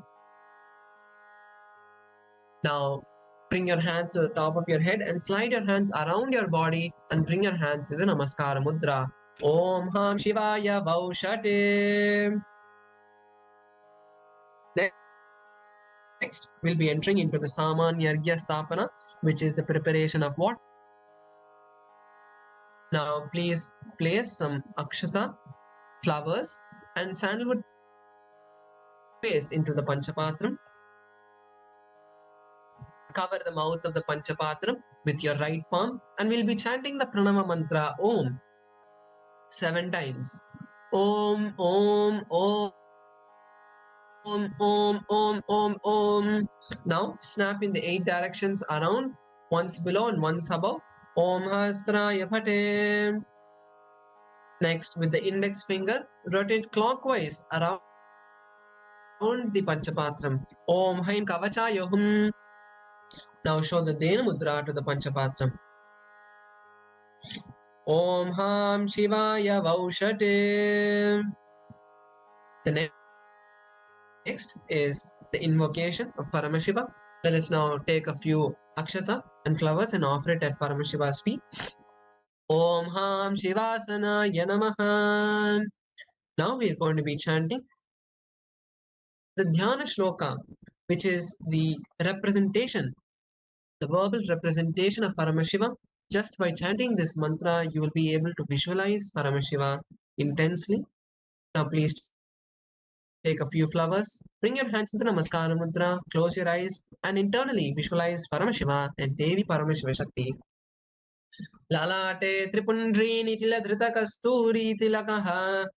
Now bring your hands to the top of your head and slide your hands around your body and bring your hands to the Namaskara Mudra. Om Ham Shivaya Vaushate. Next, we'll be entering into the Samanyargya Stapana, which is the preparation of what? Now, please place some akshata, flowers, and sandalwood paste into the Panchapatram. Cover the mouth of the Panchapatram with your right palm, and we'll be chanting the Pranama mantra Om 7 times. Om, Om, Om. Om, Om, Om, Om, Om. Now snap in the 8 directions around, once below and once above. Om Hastraya Phate. Next, with the index finger, rotate clockwise around the Panchapatram. Om Haim Kavachaya Hum. Now show the Dena Mudra to the Panchapatram. Om Ham Shivaya Vaushate. The next is the invocation of Paramashiva. Let us now take a few akshata and flowers and offer it at Paramashiva's feet. Om Ham Shivasana Yanamaha. Now we are going to be chanting the Dhyana Shloka, which is the representation the verbal representation of Paramashiva. Just by chanting this mantra, you will be able to visualize Paramashiva intensely. Now, please take a few flowers, bring your hands into Namaskara Mudra, close your eyes, and internally visualize Paramashiva and Devi Paramashiva Shakti. Lalate Tripundri Nitila Dhrita Kasturi Tilakaha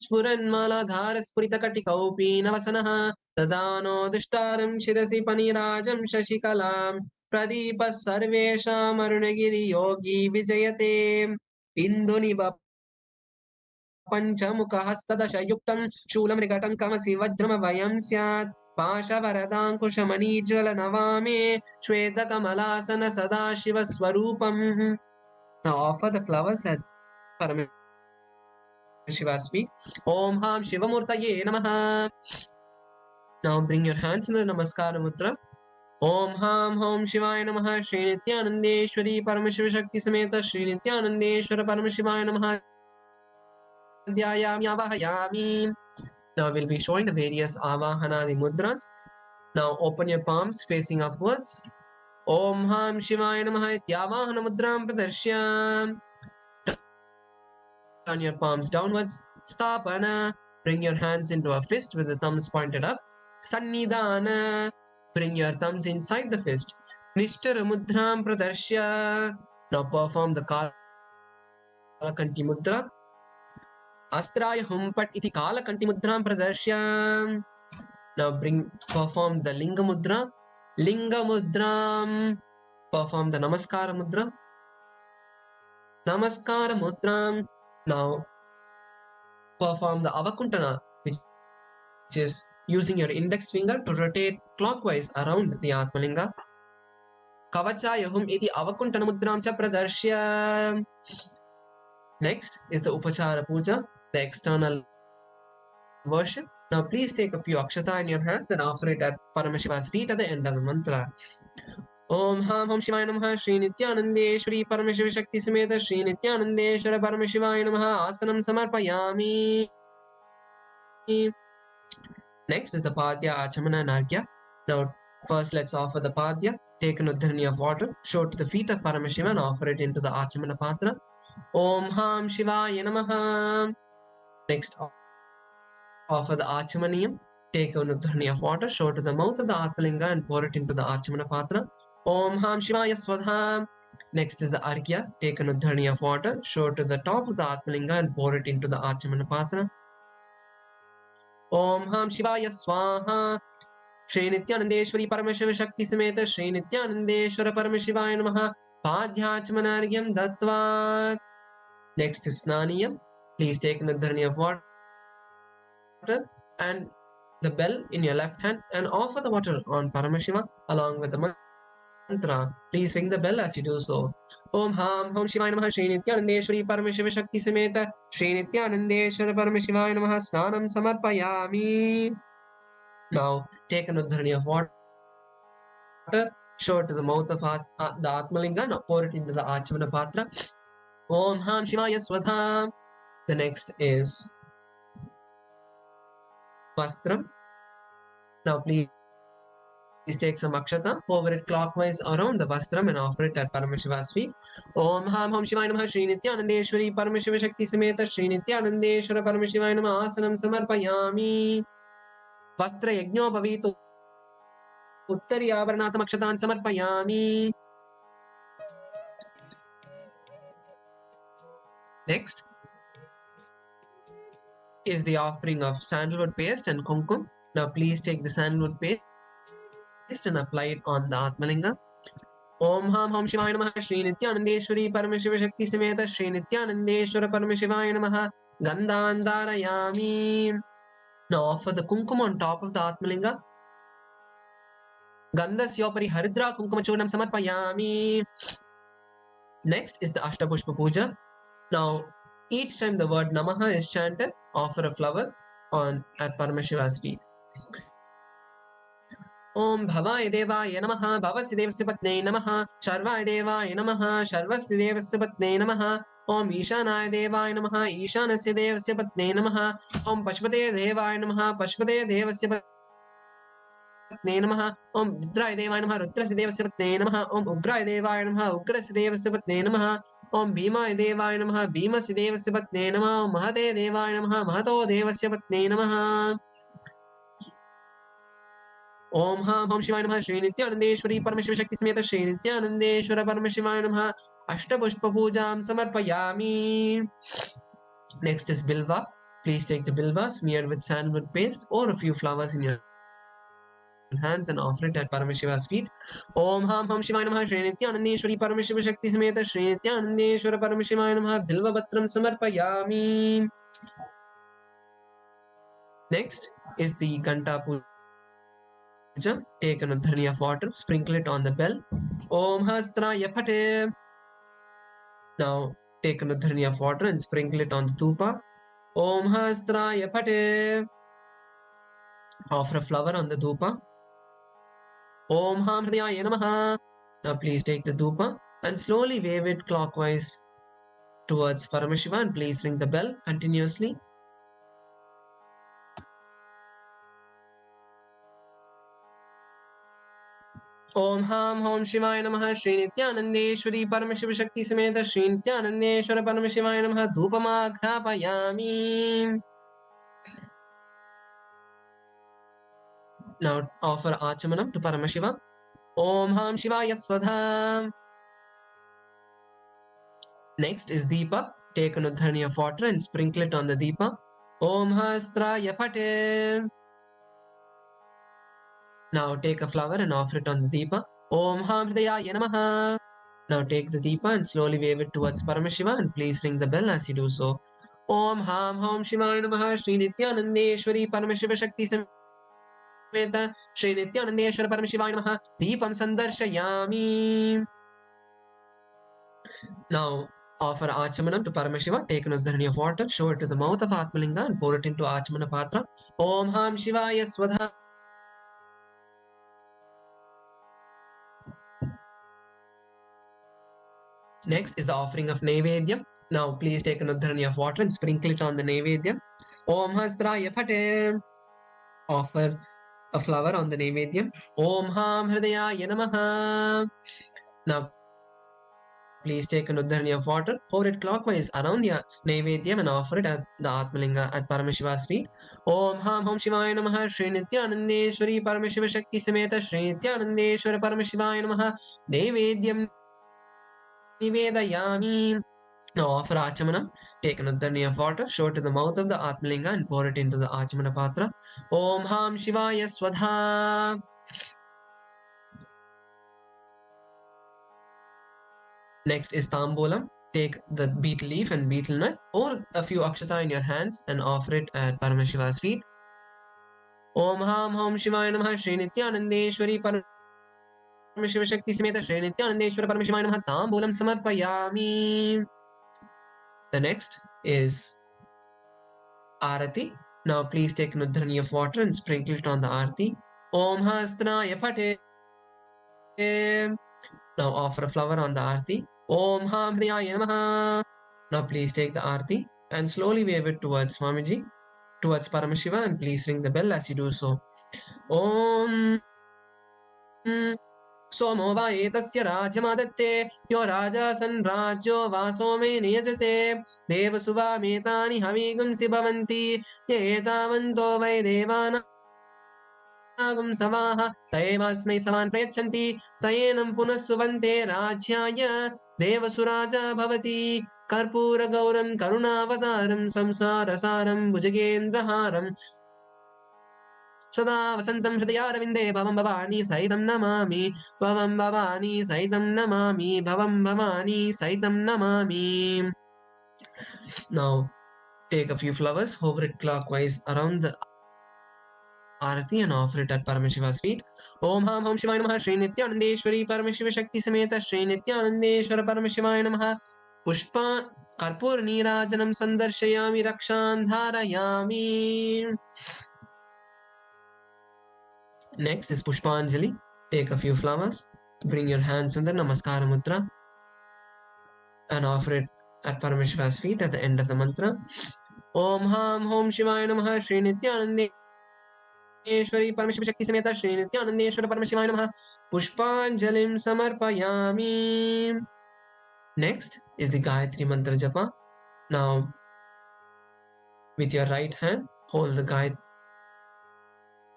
स्फुरन्मालाधार स्फुरितकटिकौपी नवसनः ददानो दुष्टारं शिरसि पनिराजं शशिकलां प्रदीपः सर्वेषामरुणगिरियोगी विजयते इन्दुनिव पञ्चमुखहस्तदशयुक्तं शूलमृगटङ्कमसि वज्रमभयं स्यात् पाशवरदाङ्कुशमणिज्वलनवामे श्वेतकमलासन सदाशिवस्वरूपम्. Now offer the flowers at Shiva's feet. Om Ham Shivamurtaye Namaha. Now bring your hands in the Namaskara Mudra. Om Ham Hom Shivaya Namaha. Shri Nithyanandeshwari Paramashiva Shakti Sameta Shri Nithyanandeshwara Paramashivaya Namaha. Dhyayami Avahayami. Now we'll be showing the various Avahanadi Mudras. Now open your palms facing upwards. Om Ham Shivaya Namaha Ityavahana Mudram Pradarshya. Turn your palms downwards. Stapana. Bring your hands into a fist with the thumbs pointed up. Sannidhana. Bring your thumbs inside the fist. Nishtara Mudram Pradarshya. Now perform the Kalakanti Mudra. Astraya Humpat iti Kalakanti Mudram Pradarshya. Now perform the Linga Mudra. Linga Mudram. Perform the Namaskara Mudra. Namaskara Mudram. Now perform the Avakuntana, which is using your index finger to rotate clockwise around the Atmalinga. Kavachayahum iti Avakuntana Mudram cha pradarshya. Next is the Upachara Puja, the external worship. Now please take a few akshata in your hands and offer it at Paramashiva's feet at the end of the mantra. Om Ham Hom Shivaya Namaha. Shri Nithyanandeshwari Paramashiva Shakti Sameta Shri Nithyanandeshwara Paramashivaya Namaha. Asanam Samarpayami. Next is the Padya Achamana Nargya. Now first let's offer the Padya. Take an Uddharani of water, show it to the feet of Paramashiva and offer it into the Achamana Patra. Om Ham Shivaya Namaha. Next offer the Achamaniyam. Take an Uddharani of water, show it to the mouth of the Atmalinga and pour it into the Achamana Patra. Om Ham Shivaya Swadha. Next is the Arghya. Take an Uddharani of water, show it to the top of the Atmalinga and pour it into the Achamana Patra. Om Ham Shivaya Swaha. Shri Nithyanandeshwari Paramashiva Shakti Sameta Shri Nithyanandeshwara Paramashivaya Namaha. Padhyachmanargyam Dattvat. Next is Snaniyam. Please take an Uddharani of water and the bell in your left hand and offer the water on Paramashiva along with the mantra. Please ring the bell as you do so. Om Ham Hom Shivaya Namaha. Shri Nithyanandeshwari Paramashiva Shakti Sameta Shri Nithyanandeshwara Paramashivaya Namaha. Snanam Samarpayami. Now take an Uddharani of water, show it to the mouth of the Atmalinga, now pour it into the Achamana Patra. Om Ham Shivaya Swadha. The next is Vastram. Now please take some akshata, over it clockwise around the Vastram and offer it at Paramashiva's feet. Om Ham Hom Shivaya Namaha. Shri Nithyanandeshwari Paramashiva Shakti Sameta Shri Nithyanandeshwara Paramashivaya Namaha. Asanam Samarpayami. Vastra Yajñopavito Uttari Avaranatam Akshatan Samarpayami. Next is the offering of sandalwood paste and kumkum. Now please take the sandalwood paste and apply it on the Atmalinga. Om Ham Hom Shivaya Namaha. Shri Nithyanandeshwari Paramashiva Shakti Sameta Shri Nithyanandeshwara Paramashivaya Namaha. Gandhandarayami. Now offer the kumkum on top of the Atmalinga. Gandhasyopari Haridra Kumkuma Churnam Samarpayami. Next is the Ashtapushpa Puja. Now each time the word Namaha is chanted, offer a flower at Paramashiva's feet. Om Bhavaya Devaya Namaha. Bhavasya Devasya Patne Namaha. Sharvaya Devaya Namaha. Sharvasya Devasya Patne Namaha. Om Ishanaya Devaya Namaha. Ishanasya Devasya Patne Namaha. Om Pashupate Devaya Namaha. Pashupate Devasya पत्ने नमः ओम रुद्राय देवाय नमः रुद्रस्य देवस्य पत्ने नमः ओम उग्राय देवाय नमः उग्रस्य देवस्य पत्ने नमः ओम भीमाय देवाय नमः भीमस्य देवस्य पत्ने नमः ओम महते देवाय नमः महतो देवस्य पत्ने नमः ओम हम शिवाय नमः श्री नित्यानंदेश्वरी परमेश्वर शक्ति समेत श्री नित्यानंदेश्वर परमशिवाय नमः अष्टपुष्प पूजां समर्पयामि. Next is bilva. Please take the bilva smeared with sandalwood paste or a few flowers in your hands and offer it at Paramashiva's feet. Om Ham Shivaya Namaha Shri Nithyanandeshwari Paramashiva Shakti Sameta Shri Nithyanandeshwara Paramashivaya Namaha Bilva Batram Samarpayami. Next is the Ganta Puja. Take an udharni of water, sprinkle it on the bell. Om Hastraya Phate. Now take an udharni of water and sprinkle it on the tupa. Om Hastraya Phate. Offer a flower on the dhupa. Om Ham Hridayaya Namaha. Now please take the dhupa and slowly wave it clockwise towards Paramashiva and please ring the bell continuously. Om Ham Hom Shivaya Namaha Shri Nithyanandeshwari Paramashiva Shakti Sameta Shri Nithyanandeshwara Paramashivaya Namaha Dhupama Grapayami. Now offer Achamanam to Paramashiva. Om Ham Shivaya Swadha. Next is Deepa. Take an udharni of water and sprinkle it on the Deepa. Om Hastraya Phate. Now take a flower and offer it on the Deepa. Om Ham Hridayaya Namaha. Now take the Deepa and slowly wave it towards Paramashiva and please ring the bell as you do so. Om Ham Hom Shivaya Namaha Shri Nithyanandeshwari Paramashiva Shakti Sameta Shri Nithyanandeshwara Paramashivaya Namaha Deepam Sandarshayami. Now offer Achamanam to Paramashiva. Take an udharni of water, show it to the mouth of Atmalinga and pour it into Achamana Patra. Om Ham Shivaya Swadha. Next is the offering of Naivedyam. Now please take an udharni of water and sprinkle it on the Naivedyam. Om Hastraya Phate. Offer a flower on the Naivedyam. Om Ham Hridayaya Namaha. Now please take an udharni of water, pour it clockwise around the Naivedyam and offer it at the Atmalinga at Paramashiva's feet. Om Ham Hom Shivaya Namaha Shri Nithyanandeshwari Paramashiva Shakti Sameta Shri Nithyanandeshwara Paramashivaya Namaha Naivedyam Nivedayami. Now offer Achamanam. Take an udharni of water, show it to the mouth of the Atmalinga and pour it into the Achamana Patra. Om Ham Shivaya Swadha. Next is Tambulam. Take the betel leaf and betel nut or a few akshata in your hands and offer it at Paramashiva's feet. Om Ham Hom Shivaya Namaha Shri Nithyanandeshwari Paramashiva Shakti Sameta Shri Nithyanandeshwara Paramashivaya Namaha Tambulam Samarpayami. The next is Arati. Now please take an udharni of water and sprinkle it on the Arati. Om Hastraya Phate. Now offer a flower on the Arati. Om Ham Hridayaya Namaha. Now please take the Arati and slowly wave it towards Swamiji, towards Paramashiva and please ring the bell as you do so. Om सोमो वा एतस्य राज्यमादत्ते यो राजा संराज्यो वा सोमे नियजते देवसुवामेतानि हवीगुंसि भवन्ति ये एतावन्तो वै देवानागुं सवाः तयेवास्मै समान् प्रयच्छन्ति तयेनं पुनः सुवन्ते राज्याय देवसुराजा भवति कर्पूरगौरं करुणावतारं संसारसारं भुजगेन्द्रहारं सदा वसन्तं हृदयारविन्दे भवं भवानी सहितं नमामि भवं भवानी सहितं नमामि भवं भवानी सहितं Namami. Now take a few flowers, hover it clockwise around the Arati and offer it at Paramashiva's feet. Om Ham Hom Shivaya Namaha Shri Nithyanandeshwari Paramashiva Shakti Sameta Shri Nithyanandeshwara Paramashivaya Namaha Pushpa Karpur Nirajanam Sandarshayami Rakshan Dharayami. Next is Pushpanjali. Take a few flowers, bring your hands in the Namaskara Mudra and offer it at Paramashiva's feet at the end of the mantra. Om Ham Hom Shivaya Namaha Shri Nithyanandeshwari Ishwari Paramashiva Shakti Sameta Shri Nithyanandeshwara Paramashivaye Namaha. Pushpanjalim Samarpayami. Next is the Gayatri Mantra Japa. Now, with your right hand, hold the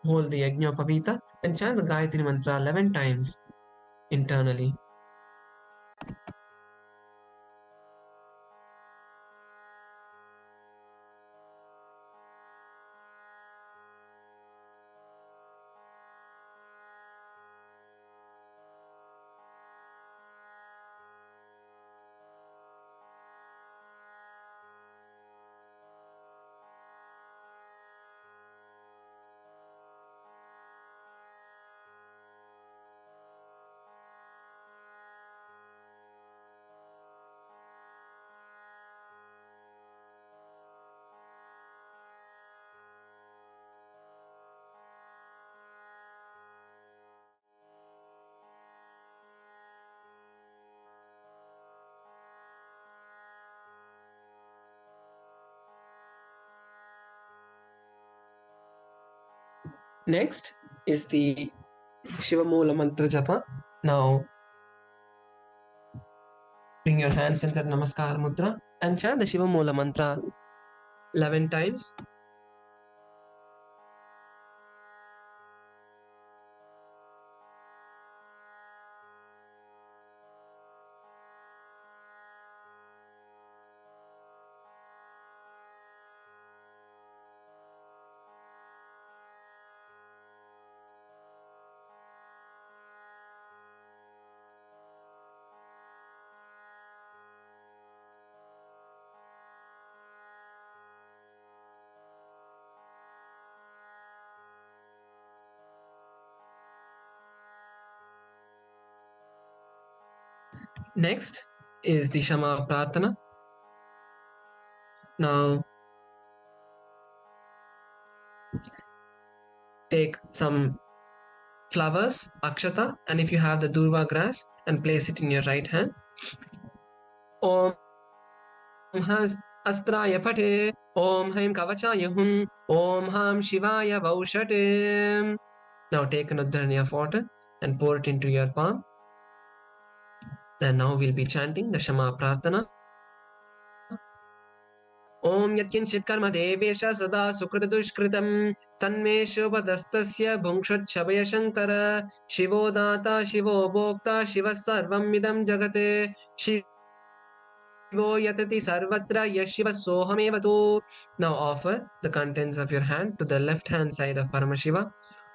Yajna Pavita and chant the Gayatri Mantra 11 times internally. Next is the Shivamoola Mantra Japa. Now, bring your hands into the Namaskar Mudra and chant the Shivamoola Mantra 11 times. Next is the Shama Prarthana. Now, take some flowers, akshata, and if you have the durva grass, and place it in your right hand. Om has Astraya Pate, Om Haim Kavachaya Hum, Om Ham Shivaya Vaushate. Now take an Udharani of water and pour it into your palm. And now we'll be chanting the Shama Prarthana. Om Yatkinchit Karma Devesha Sada Sukrita Dushkritam Tanme Shubhadastasya Bhungshut Shabaya Shankara Shivo Data Shivo Bhokta Shiva Sarvam Midam Jagate Shivo Yatati Sarvatra Yashiva Sohamevatu. Now offer the contents of your hand to the left hand side of Paramashiva.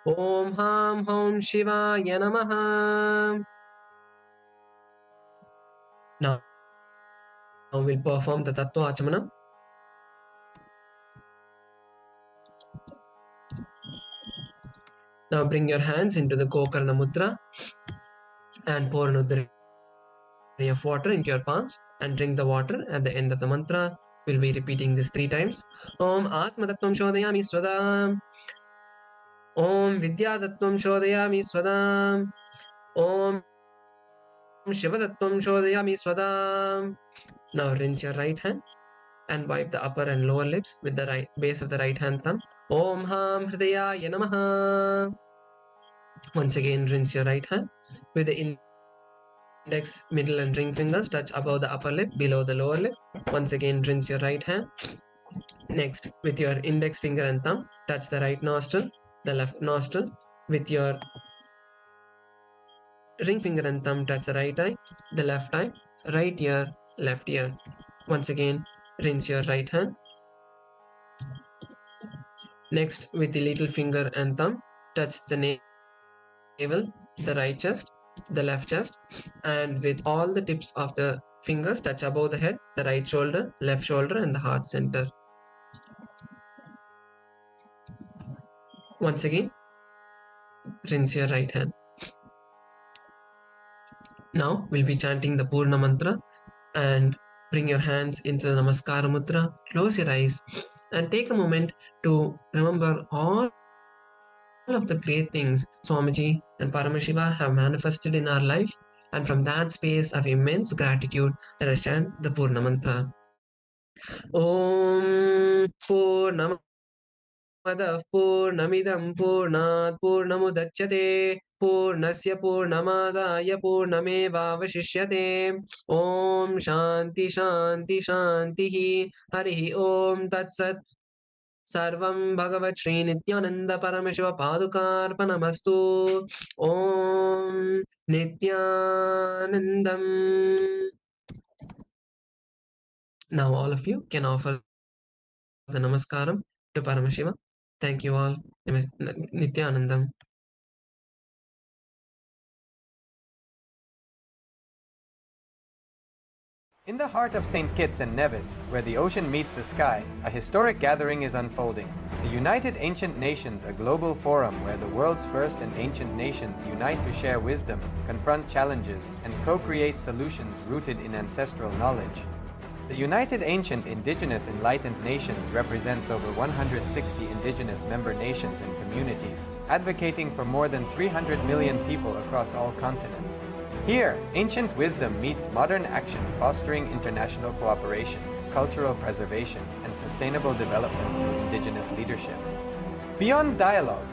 Om Ham Hom Shiva Yanamaha. Now we'll perform the Tattva Achamanam. Now bring your hands into the Gokarna Mudra and pour an Udharani of water into your palms and drink the water at the end of the mantra. We'll be repeating this 3 times. Om Atma Tattvam Shodhayami Swadam. Om Vidya Tattvam Shodhayami Swadam. Om Shiva Tattvam Shodhayami Swadam. Now rinse your right hand and wipe the upper and lower lips with the right base of the right hand thumb. Om Ham Hridayaya Namaha. Once again, rinse your right hand with the index, middle, and ring fingers touch above the upper lip, below the lower lip. Once again, rinse your right hand. Next, with your index finger and thumb, touch the right nostril, the left nostril. With your ring finger and thumb, touch the right eye, the left eye, right ear, left ear. Once again, rinse your right hand. Next, with the little finger and thumb, touch the navel, the right chest, the left chest, and with all the tips of the fingers touch above the head, the right shoulder, left shoulder, and the heart center. Once again, rinse your right hand. Now we'll be chanting the Purna Mantra and bring your hands into the Namaskara Mudra, close your eyes, and take a moment to remember all of the great things Swamiji and Paramashiva have manifested in our life, and from that space of immense gratitude, let us chant the Purna Mantra. Om Purnamada मदः पूर्णमिदं पूर्णात् पूर्णमुदच्यते पूर्णस्य पूर्णमादाय पूर्णमेवावशिष्यते ॐ शान्ति शान्ति शान्तिः हरिः ॐ तत्सत् सर्वं भगवत् श्रीनित्यानन्द परमशिवपादुकार्पणमस्तु ॐ नित्यानन्दम्. Now all of you can offer the namaskaram to Paramashiva. Thank you all. Nithyanandam. In the heart of St. Kitts and Nevis, where the ocean meets the sky, a historic gathering is unfolding. The United Ancient Nations, a global forum where the world's first and ancient nations unite to share wisdom, confront challenges, and co-create solutions rooted in ancestral knowledge. The United Ancient Indigenous Enlightened Nations represents over 160 indigenous member nations and communities, advocating for more than 300 million people across all continents. Here, ancient wisdom meets modern action, fostering international cooperation, cultural preservation, and sustainable development through indigenous leadership. Beyond dialogue,